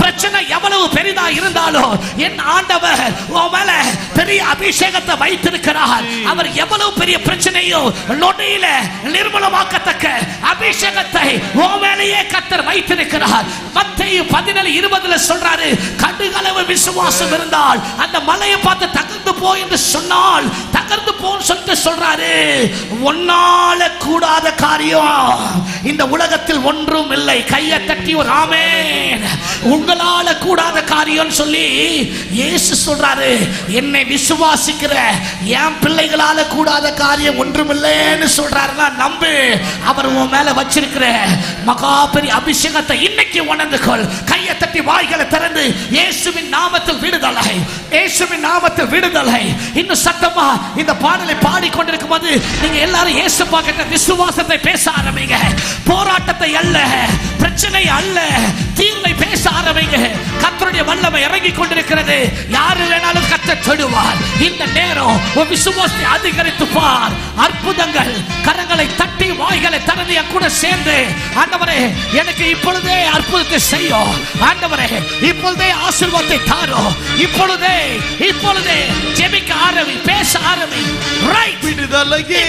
பிரச்சனை எவ்வளவு பெரிதா இருந்தாலும் என் ஆண்டவர் உன் மேல பெரிய அபிஷேகத்தை வைத்திருக்கிறார். அவர் எவ்வளவு பெரிய பிரச்சனையும் நொடியில நிர்மூலமாக்கத்தக்க அபிஷேகத்தை உன் மேலேயே கர்த்தர் வைத்திருக்கிறார். மத்தேயு 14:20 சொல்றாரு, கடுகளவு விசுவாசம் இருந்தால் அந்த மலையை பார்த்து தகர்ந்து போ என்று சொன்னால் தகர்ந்து போன்னு சொல்லிட்டு சொல்றாரு. ஒன்னால கூடாத காரியம் இந்த உலகத்தில் ஒன்றும் இல்லை. கையை தட்டி ஒரு ஆமென். உங்களால கூடாத காரியம் சொல்லி இயேசு சொல்றாரு. என்னை விசுவாசிக்கிற என் பிள்ளைகளால கூடாத காரியம் ஒன்றும் இல்லைன்னு சொல்றாரு. நம்பு. அவர் உன் மேல வச்சிருக்கிற மகா பெரிய அபிஷேகத்தை இன்னைக்கு உணர்ந்து கொள். கையை தட்டி வாய்களை திறந்து இயேசுவின் நாமத்தில் விடுதலை, இயேசுவின் நாமத்தில் விடுதலை. இன்னும் சத்தமா இந்த பாடலை பாடிக்கொண்டிருக்கும் போது நீங்க எல்லாரும் இயேசுப்பா கிட்ட விசுவாசத்தை பேச ஆரம்பிங்க. போராட்டத்தை அல்ல, பிரச்சனை அல்ல, தீர்வை பேச ஆரம்பிங்க. கர்த்தருடைய வல்லமை இறங்கி கொண்டிருக்கிறது. யாரு வேணாலும் கர்த்தர் தொடுவார். இந்த நேரம் உன் விசுவாசத்தை அதிகரித்து பார். அற்புதங்கள். கரங்களை தட்டி வாய்களை திறந்து என் கூட சேர்ந்து ஆண்டவரே எனக்கு இப்பொழுதே அற்புதத்தை செய்யும். ஆண்டவரே இப்பொழுதே ஆசீர்வாதத்தை தாரும். இப்பொழுதே ஜெபிக்க ஆரம்பி, பேச ஆரம்பி. ரைட். விடுதலையே,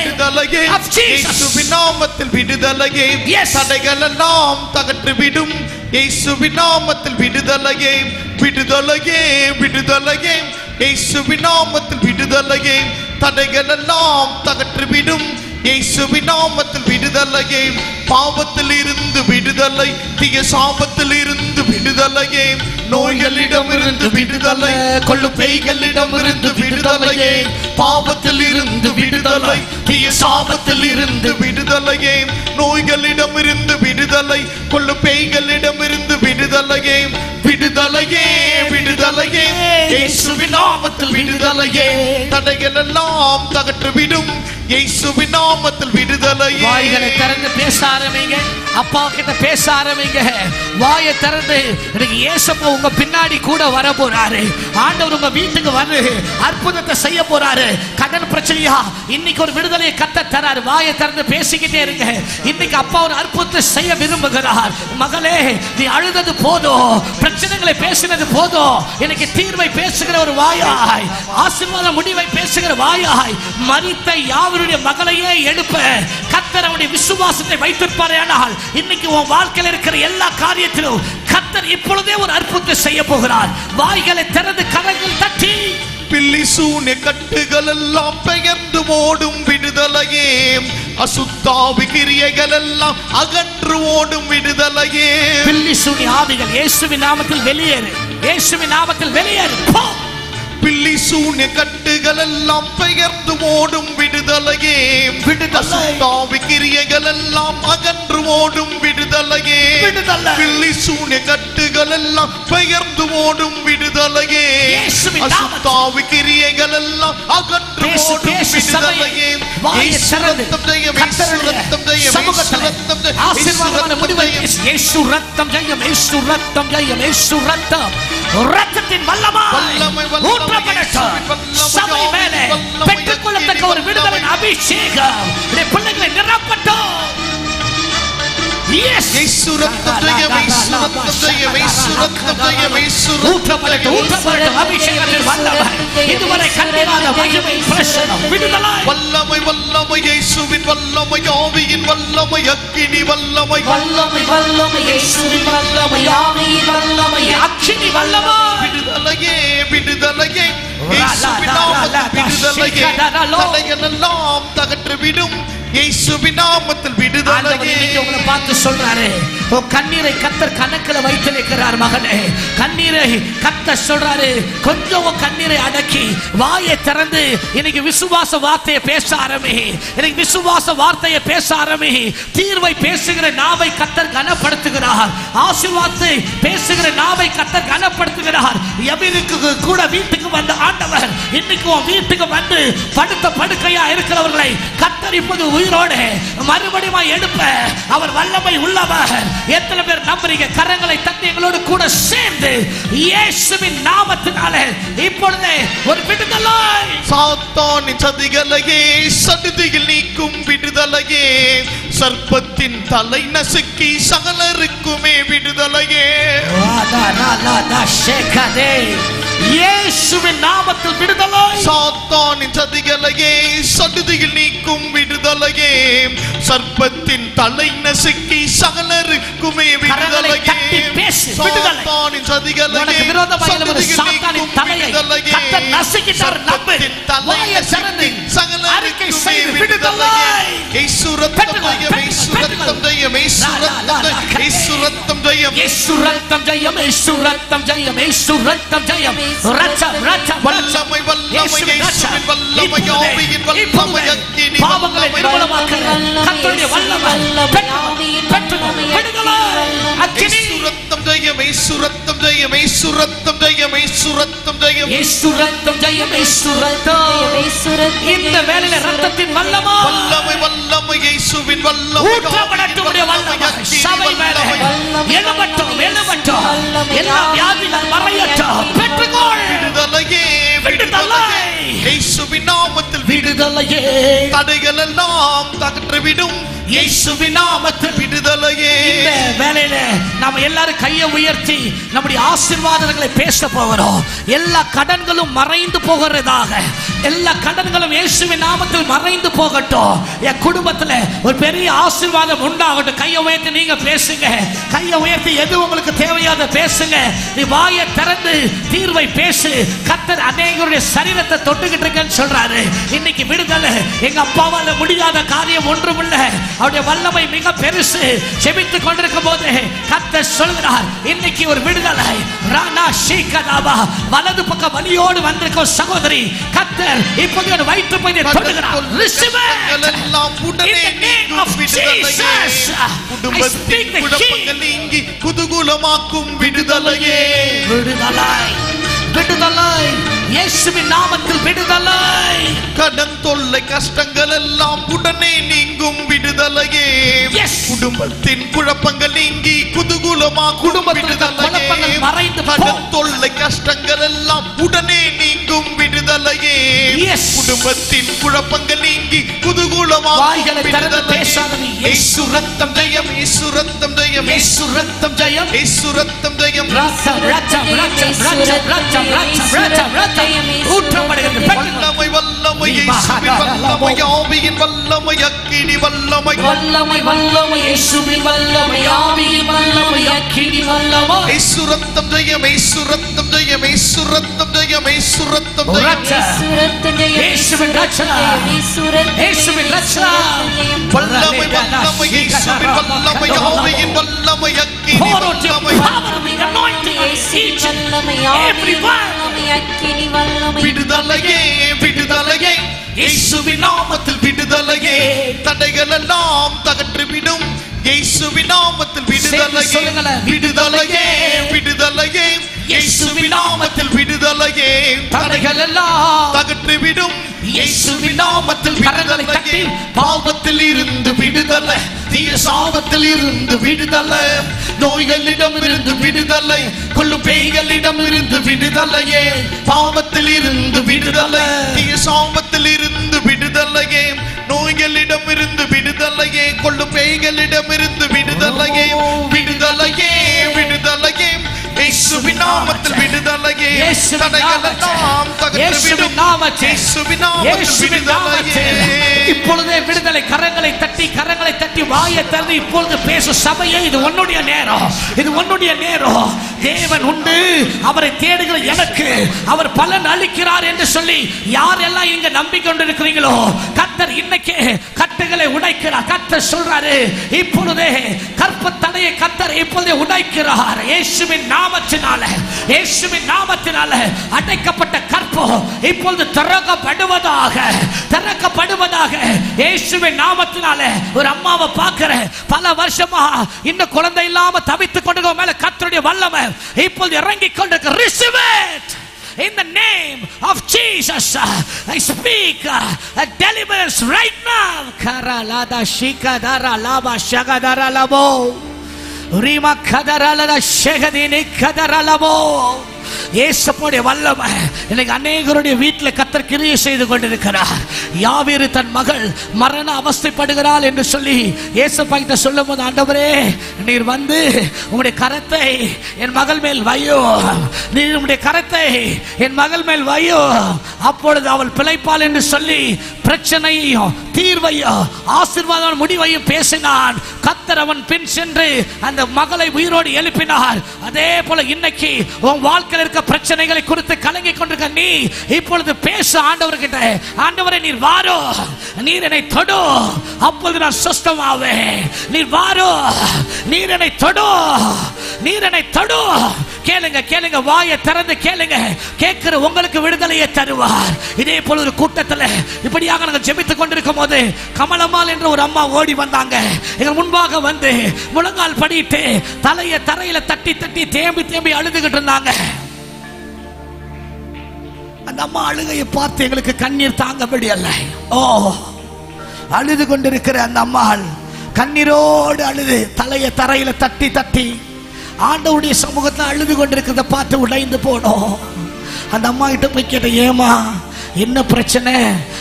விடுதலையே, இயேசுவின் நாமத்தில் விடுதலையே. தடைகள் எல்லாம் தகற்று விடும் இயேசுவின் நாமத்தில் விடுதலையே, விடுதலையே, விடுதலையே, இயேசுவின் நாமத்தில் விடுதலையே. தடைகள் எல்லாம் தகற்று விடும் இயேசுவின் நாமத்தில் விடுதலையே. பாவத்தில் இருந்து விடுதலை, தீய சாபத்தில் இருந்து விடுதலையே. நோய்களிடம் இருந்து விடுதலை, கொள்ளும் பேய்களிடம் இருந்து விடுதலையே. பாவத்தில் இருந்து விடுதலை, தீய சாபத்தில் இருந்து விடுதலையே. நோய்களிடம் இருந்து விடுதலை, கொள்ளும் பேய்களிடம் இருந்து விடுதலையே. விடுதலையே, விடுதலையே, இயேசுவின் நாமத்தில் விடுதலையே. தடைகள் எல்லாம் தகற்று விடும் இயேசுவின் நாமத்தில் விடுதலையே. வாய்களை திறந்து பேச ஆரம்பிங்க. அப்பா கிட்ட பேச ஆரம்பிங்க. வாயை திறந்து இன்னைக்கு இயேசுப்பா உங்க பின்னாடி கூட வர போறாரு. ஆண்டவர் உங்க வீட்டுக்கு வந்து அற்புதத்தை செய்ய போறாரு. கடன் பிரச்சனையா இன்னைக்கு ஒரு விடுதலையை கத்த தராரு. வாயை திறந்து பேசிக்கிட்டே இருங்க. இன்னைக்கு அப்பா ஒரு அற்புதத்தை செய்ய விரும்புகிறார். மகளே, நீ அழுதது போதும், பிரச்சனைகளை பேசினது போதும். இன்னைக்கு தீர்வை பேசுகிற ஒரு வாயாய், ஆசீர்வாத முடிவை பேசுகிற வாயாய், மரித்த யாவருடைய மகளையே எழுப்ப கர்த்தர் அவருடைய விசுவாசத்தை வைத்திருப்பாரே. ஆனால் இன்னைக்கு உன் வாழ்க்கையில் இருக்கிற எல்லா காரியத்திலும் கர்த்தர் இப்பொழுதே ஒரு அற்புதத்தை செய்ய போகிறார். வாய்களை திறந்து கரங்கள் தட்டி பில்லி சூன்ய கட்டுகள் எல்லாம் பெயர்ந்து ஓடும் விடுதலையே, அசுத்தாவி கிரியைகள் எல்லாம் அகன்று ஓடும் விடுதலையே. பில்லி சூன்ய ஆவிகள் இயேசுவின் நாமத்தில் வெளியேறு, இயேசுவின் நாமத்தில் வெளியேறு. பில்லி சூன்ய கட்டுகள் எல்லாம் பெயர்ந்து ஓடும் விடுதலையே, அசுத்தாவி கிரியைகள் எல்லாம் அகன்று ஓடும் விடுதலையே. பில்லி சூன்ய கட்டுகள் எல்லாம் பெயர்ந்து ஓடும் விடுதலையே, அசுத்தாவி கிரியைகள் எல்லாம் அகன்று ஓடும் விடுதலையே. ரத்தம் ஜெயம், ரத்தம் ஜெயம், ஆசீர்வாதமான முடிவை இயேசு ரத்தம் ஜெயம், இயேசு ரத்தம் ஜெயம், இயேசு ரத்தம். ரத்தத்தின் வல்லமை ஊற்றப்படட்டும். சபை மேலே பெற்றுக்கொள்ளத்தக்க ஒரு விடுதலை அபிஷேகம் பிள்ளைகளை நிரப்பட்டும். இயேசு ரத்தம் ஜெயம், இயேசு ரத்தம் ஜெயம், இயேசு ரத்தம் ஜெயம், இயேசு ஊற்றப்படட்டும். ஊற்றப்படட்டும் அபிஷேகத்தின் வல்லமை. இதுவரை கண்டிராத மகிமை பிரசன்னம் விடுதலை. வல்லமை வல்லமை இயேசுவின் வல்லமை, ஆவியின் வல்லமை, அக்கினி வல்லமை. வல்லமை வல்லமை இயேசுவின் வல்லமை, ஆவியின் வல்லமை, அக்கினி வல்லமை. விடுதலையே விடுதலையே இயேசுவின் நாமத்தில் விடுதலையே. தடைகளெல்லாம் தகற்றுவிடும் இயேசுவின் நாமத்தில் விடுதலையே. உங்களை பார்த்து சொல்றாரு, கண்ணீரை கர்த்தர் கணக்கில் வைத்திருக்கிறார். மகனே, கண்ணீரை கர்த்தர் சொல்றாரு, கொஞ்சம் கண்ணீரை அடக்கி வாயை திறந்து இன்னைக்கு விசுவாச வார்த்தையை பேச ஆரம்பி. இன்னைக்கு விசுவாச வார்த்தையை பேச ஆரம்பி. தீர்வை பேசுகிற நாவை கர்த்தர் கனப்படுத்துகிறார். ஆசீர்வாதத்தை பேசுகிற நாவை கர்த்தர் கனப்படுத்துகிறார். எவருக்கு கூட வீட்டுக்கு வந்த ஆண்டவர் இன்னைக்கு உன் வீட்டுக்கு வந்து படுத்த படுக்கையா இருக்கிறவர்களை கர்த்தர் இப்போது உயிரோடு மறுபடியும் எழுப்ப அவர் வல்லமை உள்ளவர். எத்தனை பேர் நம்புறீங்க? கரங்களை தட்டி எங்களோடு கூட சேர்ந்து இயேசுவின் நாமத்தினாலே இப்பொழுது ஒரு விடுதலை. சாத்தானின் சதிகளையே சடுதியில் நீக்கும் விடுதலையே, சர்ப்பத்தின் தலை நசுக்கி சகலருக்குமே விடுதலையே. இயேசுவின் நாமத்தில் விடுதலை. சாத்தானின் சதிகளையே சடுதியில் நீக்கும் விடுதலையே, சர்ப்பத்தின் தலை நசுக்கி சகலருக்குமே விடுதலையே. சாத்தானின் சதிகளையே சடுதியில் நீக்கும் விடுதலையே, சர்ப்பத்தின் தலை நசுக்கி சகலருக்குமே விடுதலையே. இயேசு ரத்தம் ஜெயம், இயேசு ரத்தம் ஜெயம், இயேசு ரத்தம் ஜெயம், இயேசு ரத்தம் ஜெயம், இயேசு ரத்தம் ஜெயம், இயேசு ரத்தம் ஜெயம், இயேசு ரத்தம் ஜெயம். ரத்தம் ரத்தம் வல்லமை வல்லமை இயேசுவின் வல்லமை, ஆவியின் வல்லமை, அக்கினி பாவங்களை நிர்மூலமாக்குற கர்த்தருடைய வல்லமை பெற்று விடுதலை. அக்கினி ரத்தம் ஜெயம், இயேசு ரத்தம் ஜெயம், இயேசு ரத்தம் ஜெயம், இயேசு ரத்தம் ஜெயம், இயேசு ரத்தம் ஜெயம், இயேசு ரத்தம். இந்த வேளையில ரத்தத்தின் வல்லமை, வல்லமை வல்லமை இயேசுவின் வல்லமை, ஊற்றப்படட்டும் வல்லமை. சபை மேலே எழும்பட்டும், எழும்பட்டும். எல்லா வியாதிகள் மறையட்டும். பெற்றுக்கொள் விடுதலையே, விடுதலை. இயேசுவின் நாமத்தில் விடுதலையே. தடைகள் எல்லாம் தகற்றுவிடும் இயேசுவின் நாமத்தில் விடுதலையே. இந்த வேளையில நாம எல்லாரும் கையை உயர்த்தி நம்முடைய ஆசீர்வாதங்களை பேச போகிறோம். எல்லா கடன்களும் மறைந்து போகிறதாக, எல்லா கடன்களும் இயேசுவின் நாமத்தில் மறைந்து போகட்டும். என் குடும்பத்துல ஒரு பெரிய ஆசீர்வாதம் உண்டாகட்டும். கையை உயர்த்தி நீங்க பேசுங்க. கையை உயர்த்தி எது உங்களுக்கு தேவையாத பேசுங்க. நீ வாயை திறந்து தீர்வை பேசு. கர்த்தர் அநேகருடைய சரீரத்தை தொட்டுக்கிட்டு இருக்கேன்னு சொல்றாரு. இன்னைக்கு விடுதலை. எங்க அப்பாவால முடியாத காரியம் ஒன்றும் இல்லை. அவருடைய வல்லமை மிக பெருசு. செபித்துக் கொண்டிருக்கும் போது கர்த்தர் சொல்கிறார், இன்னைக்கு ஒரு விடுதலை. ராணா ஷீகதாபா, வலது பக்கம் வலியோடு வந்திருக்கும் சகோதரி, கர்த்தர் இப்போது ஒரு வயிற்று பையை தொடுகிறார். ரிசீவ் எல்லாம் உடனே நீங்கும் விடுதலையே. குடும்பத்தின் குழப்பங்கள் நீங்கி குதூகலமாக்கும் விடுதலையே. விடுதலை, விடுதலை. இயேசுவின் நாமத்தில் விடுதலை. கடன் தொல்லை கஷ்டங்கள் எல்லாம் உடனே நீங்கும் விடுதலையே. குடும்பத்தின் குழப்பங்கள் நீங்கி குதூகூலமா குடும்பத்தில் விடுதலையே. மறைந்து கடன் தொல்லை கஷ்டங்கள் எல்லாம் உடனே நீங்கும் விடுதலையே. குடும்பத்தின் குழப்பங்கள் நீங்கி குதூகூலமா விடுதலையே. இயேசு ரத்தம் ஜெயம், இயேசு ரத்தம் ஜெயம், இயேசு ரத்தம் ஜெயம், இயேசு ரத்தம் ஜெயம். வல்லமை வல்லமை இயேசுவின் வல்லமை, ஆவியின் வல்லமை, அக்கினி வல்லமை. வல்லமை வல்லமை இயேசுவின் வல்லமை, ஆவியின் வல்லமை, அக்கினி வல்லமை. இயேசு ரத்தம் ஜெயம், இயேசு ரத்தம் ஜெயம், இயேசு ரத்தம் ஜெயம், இயேசு ரத்தம் ஜெயம், இயேசுவின் ரட்சணை, இயேசுவின் ரட்சணை. வல்லமை வல்லமை இயேசுவின் வல்லமை, ஆவியின் வல்லமை, அக்கினி வல்லமை. விடுதலையே விடுதலையே இயேசுவின் நாமத்தில் விடுதலையே. தடைகள் எல்லாம் தகற்றிவிடும் இயேசுவின் நாமத்தில் விடுதலையே. விடுதலையே விடுதலையே இயேசுவின் நாமத்தில் விடுதலையே. தடைகள் எல்லாம் தகற்றிவிடும் இயேசுவின் நாமத்தில் விடுதலையே. பாவத்தில் இருந்து விடுதலை, தீய சாபத்தில் இருந்து விடுதலை, நோய்களிடம் இருந்து விடுதலை, கொள்ளும் பேய்களிடம் இருந்து விடுதலையே. பாவத்தில் இருந்து விடுதலை, தீய சாபத்தில் இருந்து விடுதலையே, நோய்களிடம் இருந்து விடுதலையே, கொள்ளும் பேய்களிடம் இருந்து விடுதலையே. விடுதலையே விடுதலையே இயேசுவின் நாமத்தில் விடுதலையே. தடைகள் எல்லாம் தகர்த்துவிடும் இயேசுவின் நாமத்தில் விடுதலையே. இப்பொழுதே விடுதலை. கரங்களை தட்டி, கரங்களை தட்டி, வாயை திறந்து இப்பொழுது பேசு சபையே. இது உன்னுடைய நேரம், இது உன்னுடைய நேரம். தேவன் உண்டு, அவரை தேடுகிற எனக்கு அவர் பலன் அளிக்கிறார் என்று சொல்லி யாரெல்லாம் இங்க நம்பிக்கொண்டிருக்கிறீங்களோ, கர்த்தர் இன்னைக்கு கட்டுகளை உடைக்கிறார். கர்த்தர் சொல்றாரு, இப்பொழுதே கற்பத்தடையை கர்த்தர் இப்பொழுதே உடைக்கிறார். இயேசுவின் நாமத்தினால, இயேசுவின் நாமத்தினால அடைக்கப்பட்ட கற்பம் இப்பொழுது திறக்கப்படுவதாக, திறக்கப்படுவதாக. இயேசுவின் நாமத்தினால ஒரு அம்மாவை பார்க்கிறேன், பல வருஷமா இன்னும் குழந்தை இல்லாம தவித்துக் கொண்டு மேல கர்த்தருடைய வல்லமை இப்பொழுது இறங்கிக் கொண்டிருக்க. Receive it in the name of Jesus. I speak a deliverance right now. Karalada shikadara laba shagadara labo rima kadara lada shagadini kadara labo. இயேசுவுடைய வல்லமை இன்னைக்கு அநேகருடைய வீட்டில் கர்த்தர் கிரியை செய்து கொண்டிருக்கிறார். யாவீரு தன் மகள் மரண அவஸ்தைப்படுகிறாள் என்று சொல்லி இயேசுப்பா கிட்ட சொல்லும் போது, ஆண்டவரே நீர் வந்து உம்முடைய கரத்தை என் மகள் மேல் வையோ, நீர் உம்முடைய கரத்தை என் மகள் மேல் வையோ, அப்பொழுது அவள் பிழைப்பாள் என்று சொல்லி பிரச்சனையையும் தீர்வையும் ஆசீர்வாதம் முடிவையும் பேசினான். கர்த்தர் அவன் பின் சென்று அந்த மகளை உயிரோடு எழுப்பினார். அதே போல இன்னைக்கு உன் வாழ்க்கையில் இருக்க பிரச்சனைகளை குறித்து கலங்கி கொண்டிருக்க நீ இப்பொழுது பேச ஆண்டவர்கிட்ட, ஆண்டவரே நீர் வாரோ, நீர் என்னை தொடு, அப்பொழுது நான் சுஸ்தமாவேன். நீர் வாரோ, நீர் என்னை தொடு, நீர் என்னை தொடு. கேளுங்க கேளுங்க, வாயை திறந்து கேளுங்க. கேட்கிற உங்களுக்கு விடுதலையை தருவார். இதே போல ஒரு கூட்டத்தில் இப்படியாக நாங்கள் ஜெபித்துக் கொண்டிருக்கும் போது கமலம்மாள் என்ற ஒரு அம்மா ஓடி வந்தாங்க. எங்கள் முன்பாக வந்து முழங்கால் படிட்டு தலையை தரையில தட்டி தட்டி தேம்பி தேம்பி அழுதுகிட்டு இருந்தாங்க. அந்த அம்மா அழுகையை பார்த்து எங்களுக்கு கண்ணீர் தாங்க முடியல. ஓ, அழுது கொண்டிருக்கிற அந்த அம்மாள் கண்ணீரோடு அழுது தலையை தரையில தட்டி தட்டி ஆண்டவருடைய சமூகத்தில் அழுது கொண்டிருக்கிறத பார்த்து உடைந்து போனோம். அந்த அம்மா கிட்ட போய் கேட்டேன், ஏமா என்ன பிரச்சனை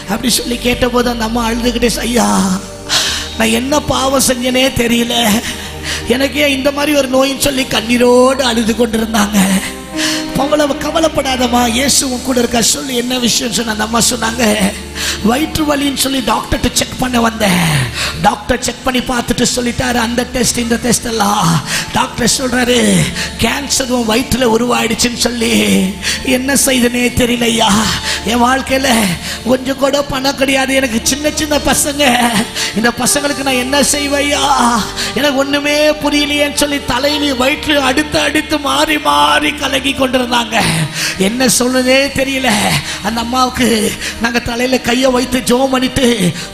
அப்படி சொல்லி கேட்டபோது அந்த அம்மா அழுதுகிட்டே, ஐயா நான் என்ன பாவம் செஞ்சனே தெரியல, எனக்கே இந்த மாதிரி ஒரு நோயின்னு சொல்லி கண்ணீரோடு அழுது கொண்டிருந்தாங்க. கவலைப்படாதம்மா, இயேசுவும் கூட இருக்கா சொல்லி என்ன விஷயம் சொன்ன அந்த அம்மா சொன்னாங்க, வயிற்று வலின்னு சொல்லி டாக்டர்கிட்ட செக் பண்ண வந்தேன். டாக்டர் செக் பண்ணி பார்த்துட்டு சொல்லிட்டாரு, அந்த டெஸ்ட் இந்த டெஸ்ட் எல்லாம். டாக்டர் சொல்றாரு கேன்சரும் வயிற்றுல உருவாயிடுச்சுன்னு சொல்லி. என்ன செய்தனே தெரியலையா, என் வாழ்க்கையில கொஞ்சம் கூட பணம் கிடையாது, எனக்கு சின்ன சின்ன பசங்க, இந்த பசங்களுக்கு நான் என்ன செய்வையா, எனக்கு ஒண்ணுமே புரியலையேன்னு சொல்லி தலையிலையும் வயிற்றுலையும் அடுத்து அடுத்து மாறி மாறி கலங்கி கொண்டிருந்தாங்க. என்ன சொல்றதே தெரியல. அந்த அம்மாவுக்கு நாங்க தலையில கை கையை வைத்து ஜெபம் பண்ணிட்டு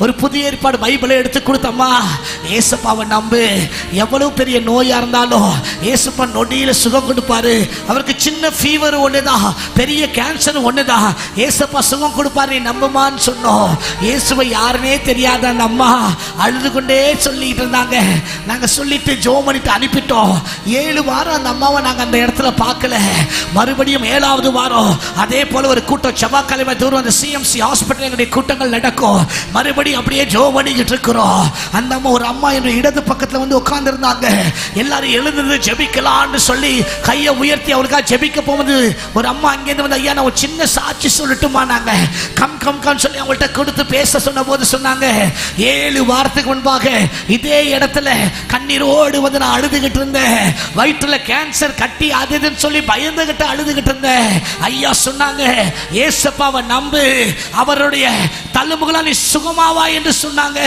ஒரு புதிய ஏற்பாடு பைபிளை எடுத்து கொடுத்தம்மா, ஏசப்பாவை நம்பு, எவ்வளவு பெரிய நோயா இருந்தாலும் ஏசப்பா நொடியில சுகம் கொடுப்பாரு. அவருக்கு சின்ன ஃபீவர் ஒண்ணுதான், பெரிய கேன்சர் ஒண்ணுதான், ஏசப்பா சுகம் கொடுப்பாரு, நம்புமான்னு சொன்னோம். இயேசுவை யாருன்னே தெரியாத அந்த அம்மா அழுது கொண்டே சொல்லிட்டு இருந்தாங்க. நாங்க சொல்லிட்டு ஜெபம் பண்ணிட்டு அனுப்பிட்டோம். 7 வாரம் அந்த அம்மாவை நாங்க அந்த இடத்துல பார்க்கல. மறுபடியும் 7வது வாரம் அதே போல ஒரு கூட்டம் செவ்வாய்க்கிழமை தூரம் அந்த சிஎம்சி ஹாஸ்பிட்டல் கூட்டங்கள் நடக்கும். மறுபடியும் அப்படியே ஜெபம் பண்ணிக்கிட்டு இருக்கிறோம். அந்த அம்மா, ஒரு அம்மா என்னுடைய இடது பக்கத்துல வந்து உட்கார்ந்து இருந்தாங்க. எல்லாரும் எழுந்து ஜெபிக்கலாம்னு சொல்லி கையை உயர்த்தி அவருக்காக ஜெபிக்க போகும்போது ஒரு அம்மா அங்கேருந்து வந்து, ஐயா நான் ஒரு சின்ன சாட்சி சொல்லட்டுமா, நாங்க கம் கம் கம் சொல்லி அவங்கள்ட்ட கொடுத்து பேச சொன்ன போது சொன்னாங்க, 7 வாரத்துக்கு முன்பாக இதே இடத்துல கண்ணீரோடு வந்து நான் அழுதுகிட்டு இருந்தேன். வயிற்றுல கேன்சர் கட்டி அதுன்னு சொல்லி பயந்துகிட்டு அழுதுகிட்டு இருந்தேன். ஐயா சொன்னாங்க, ஏசப்பாவை நம்பு, அவருடைய தள்ளுமுகளால் நீ சுகமாவா என்று சொன்னாங்க.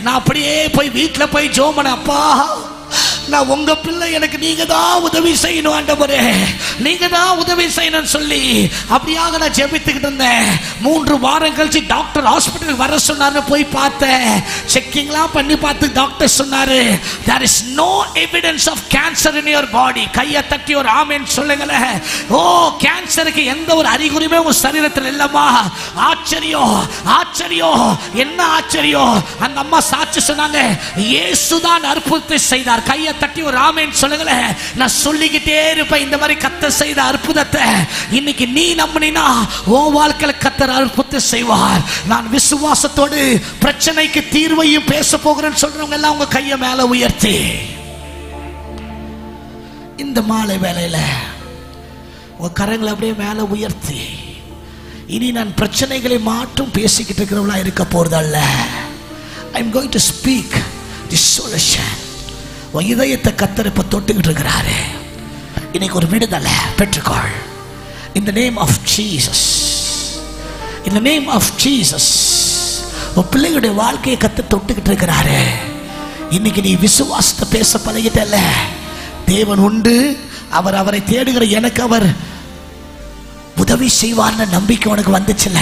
நான் அப்படியே போய் வீட்டில் போய் ஜெபம் பண்ணேன். அப்பா, நான் உங்க பிள்ளை, எனக்கு நீங்க தான் உதவி செய்யணும் ஆண்டவரே, நீங்க தான் உதவி செய்யணும்னு சொல்லி அப்படியாக நான் ஜெபித்துக்கிட்டு இருந்தேன். 3 வாரம் கழிச்சு டாக்டர் ஹாஸ்பிட்டலுக்கு வர சொன்னாரு. போய் பார்த்தேன், செக்கிங்லாம் பண்ணி பார்த்து டாக்டர் சொன்னாரு, there is no evidence of cancer in your body. கையை தட்டி ஒரு ஆமென் சொல்லுங்களேன். ஓ, கேன்சருக்கு எந்த ஒரு அறிகுறியுமே உங்க சரீரத்தில் இல்லம்மா. ஆச்சரியம், ஆச்சரியம், என்ன ஆச்சரியம். அந்த அம்மா சாட்சி சொன்னாங்க, இயேசுதான் அற்புதத்தை செய்தார். கையை தட்டி ஒரு ஆமென் சொல்லுங்களேன். நான் சொல்லிக்கிட்டே இருப்பேன் இந்த மாதிரி கர்த்தர் செய்த அற்புதத்தை. இன்னைக்கு நீ நம்பினா உன் வாழ்க்கையில கர்த்தர் அற்புதத்தை செய்வார். நான் விசுவாசத்தோடு பிரச்சனைக்கு தீர்வையும் பேச போகிறேன்னு சொல்றவங்க எல்லாம் உங்க கையை மேல உயர்த்தி இந்த மாலை வேளையில உங்க கரங்களை அப்படியே மேல உயர்த்தி, இனி நான் பிரச்சனைகளை மாற்றும் பேசிக்கிட்டு இருக்கிறவங்களா இருக்க போறதல்ல. I am going to speak the solution. உன் இதயத்தை கர்த்தர் இப்ப தொட்டுக்கிட்டு இருக்கிறாரு. இன்னைக்கு ஒரு விடுதலை பெற்றுக்கொள். In the name of Jesus, in the name of Jesus. உன் பிள்ளைகளுடைய வாழ்க்கையை கர்த்தர் தொட்டுக்கிட்டு இருக்கிறாரு. இன்னைக்கு நீ விசுவாசத்தை பேச பழகிட்டல்ல. தேவன் உண்டு, அவர் அவரை தேடுகிற எனக்கு அவர் உதவி செய்வார்னு நம்பிக்கை உனக்கு வந்துச்சுல.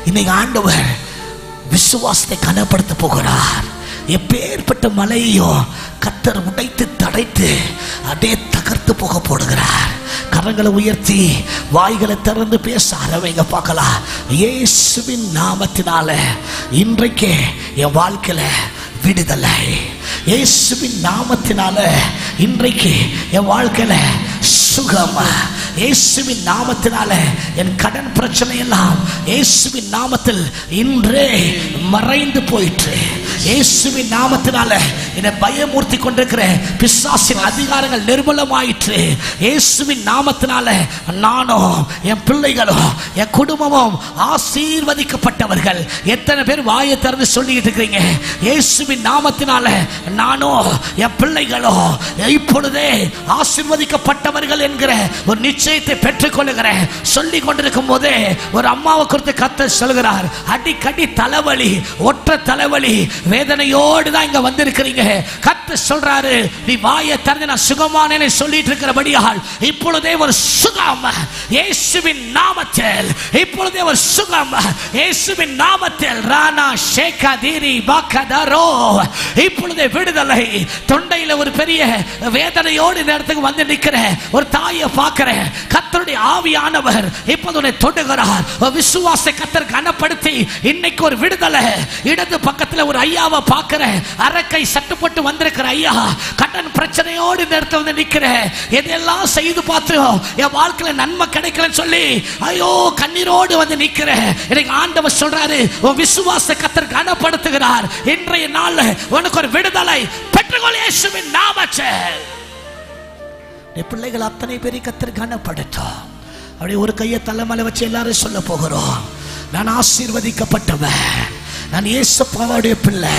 இன்னைக்கு ஆண்டவர் விசுவாசத்தை கனப்படுத்த போகிறார். எப்பேற்பட்ட மலையோ கர்த்தர் உடைத்து தடைத்து அப்படியே தகர்த்து போக போடுகிறார். கரங்களை உயர்த்தி வாய்களை திறந்து பேச ஆரம்பிங்க பார்க்கலாம். இயேசுவின் நாமத்தினால இன்றைக்கு என் வாழ்க்கையில விடுதலை. இயேசுவின் நாமத்தினால இன்றைக்கு என் வாழ்க்கையில சுகம். இயேசுவின் நாமத்தினால என் கடன் பிரச்சனை எல்லாம் இயேசுவின் நாமத்தில் இன்றே மறைந்து போயிற்று. இயேசுவின் நாமத்தினால என்னை பயமூர்த்தி கொண்டிருக்கிற பிசாசின் அதிகாரங்கள் நிர்மூலமாயிற்று. இயேசுவின் நாமத்தினால நானும் என் பிள்ளைகளும் என் குடும்பமும் ஆசீர்வதிக்கப்பட்டவர்கள். எத்தனை பேர் வாயை திறந்து சொல்லிட்டு இருக்கிறீங்க? இயேசுவின் நாமத்தினால நானும் என் பிள்ளைகளும் இப்பொழுதே ஆசீர்வதிக்கப்பட்டவர்கள் என்கிற ஒரு நிச்சயத்தை பெற்றுக் கொள்ளுகிறேன். சொல்லிக் கொண்டிருக்கும் போதே ஒரு அம்மாவை குறித்து கர்த்தர் சொல்கிறார். அடிக்கடி தலைவலி, ஒற்றை தலைவலி வேதனையோடு தான் இங்க வந்திருக்கிறீங்க. கர்த்தர் சொல்றாரு, நீ வாயை திறந்து நான் சுகமானேன்னு சொல்லிட்டு இருக்கிறபடியால் இப்பொழுதே ஒரு சுகம் இயேசுவின் நாமத்தில், இப்பொழுதே ஒரு சுகம் இயேசுவின் நாமத்தில். ரானா ஷேகதிரி பகதரோ, இப்பொழுதே விடுதலை. தொண்டையில ஒரு பெரிய வேதனையோடு இந்த இடத்துக்கு வந்து நிக்கிற ஒரு தாயை பார்க்கிறேன். கர்த்தருடைய ஆவியானவர் இப்போது உன்னை தொடுகிறார். விசுவாச கர்த்தர் கனப்படுத்தி இன்னைக்கு ஒரு விடுதலை. இடது பக்கத்துல ஒரு ஐயாவை பார்க்கிறேன். அரக்கை சட்டுப்பட்டு வந்திருக்கிற ஐயா, கடன் பிரச்சனையோடு இந்த இடத்துல வந்து நிக்கிற. எதெல்லாம் செய்து பார்த்து என் வாழ்க்கையில நன்மை கிடைக்கலன்னு சொல்லி ஐயோ கண்ணீரோடு வந்து நிக்கிற. எனக்கு ஆண்டவர் சொல்றாரு, உன் விசுவாச கர்த்தர் கனப்படுத்துகிறார். இன்றைய நாள் உனக்கு ஒரு விடுதலை பெற்றுக்கொள் இயேசுவின் நாமத்தில். பிள்ளைகள் அத்தனை பேரை கர்த்தர் கனப்படுத்தும். அப்படியே ஒரு கையை தலைமையில வச்சு எல்லாரும் சொல்ல போகிறோம், நான் ஆசீர்வதிக்கப்பட்டவன், நான் இயேசுப்பாவுடைய பிள்ளை,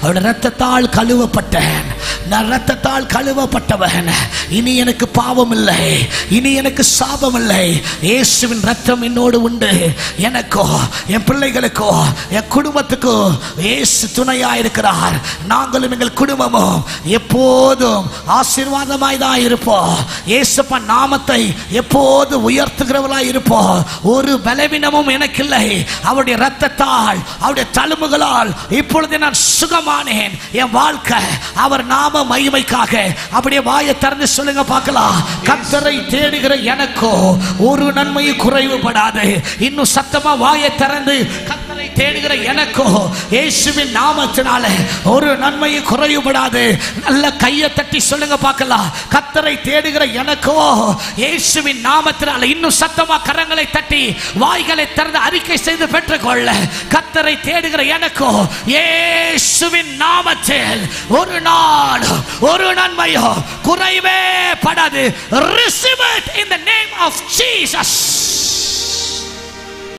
அவருடைய ரத்தத்தால் கழுவப்பட்டேன், நான் இரத்தத்தால் கழுவப்பட்டவன், இனி எனக்கு பாவம் இல்லை, இனி எனக்கு சாபம் இல்லை. இயேசுவின் ரத்தம் என்னோடு உண்டு. எனக்கோ என் பிள்ளைகளுக்கோ என் குடும்பத்துக்கோ இயேசு துணையா இருக்கிறார். நாங்களும் எங்கள் குடும்பமும் எப்போதும் ஆசீர்வாதமாய் தான் இருப்போம். இயேசுப்பா நாமத்தை எப்போது உயர்த்துகிறவர்களாய் இருப்போம். ஒரு பலவீனமும் எனக்கு இல்லை. அவருடைய ரத்தத்தால் அவருடைய தழும்புகளால் இப்பொழுது நான் சுகமானேன். என் வாழ்க்கை அவர் நாம மகிமைக்காக. அப்படியே வாயை திறந்து சொல்லுங்க பார்க்கலாம். கர்த்தரை தேடுகிற எனக்கோ ஒரு நன்மையும் குறைவுபடாது. இன்னும் சத்தமா வாயை திறந்து கர்த்தரை தேடுகிற எனக்கோ இயேசுவின் நாமத்தினால ஒரு நன்மையும் குறைவுபடாது. நல்ல கையை தட்டி சொல்லுங்க பார்க்கலாம். கர்த்தரை தேடுகிற எனக்கோ இயேசுவின் நாமத்தினால. இன்னும் சத்தமா கரங்களை தட்டி வாய்களை திறந்து அறிக்கை செய்து பெற்றுக்கொள்ள. கர்த்தரை தேடுகிற எனக்கோ இயேசுவின் நாமத்தில் ஒரு நாள் ஒரு நன்மையோ குறைவே படாது. Receive it in the name of Jesus.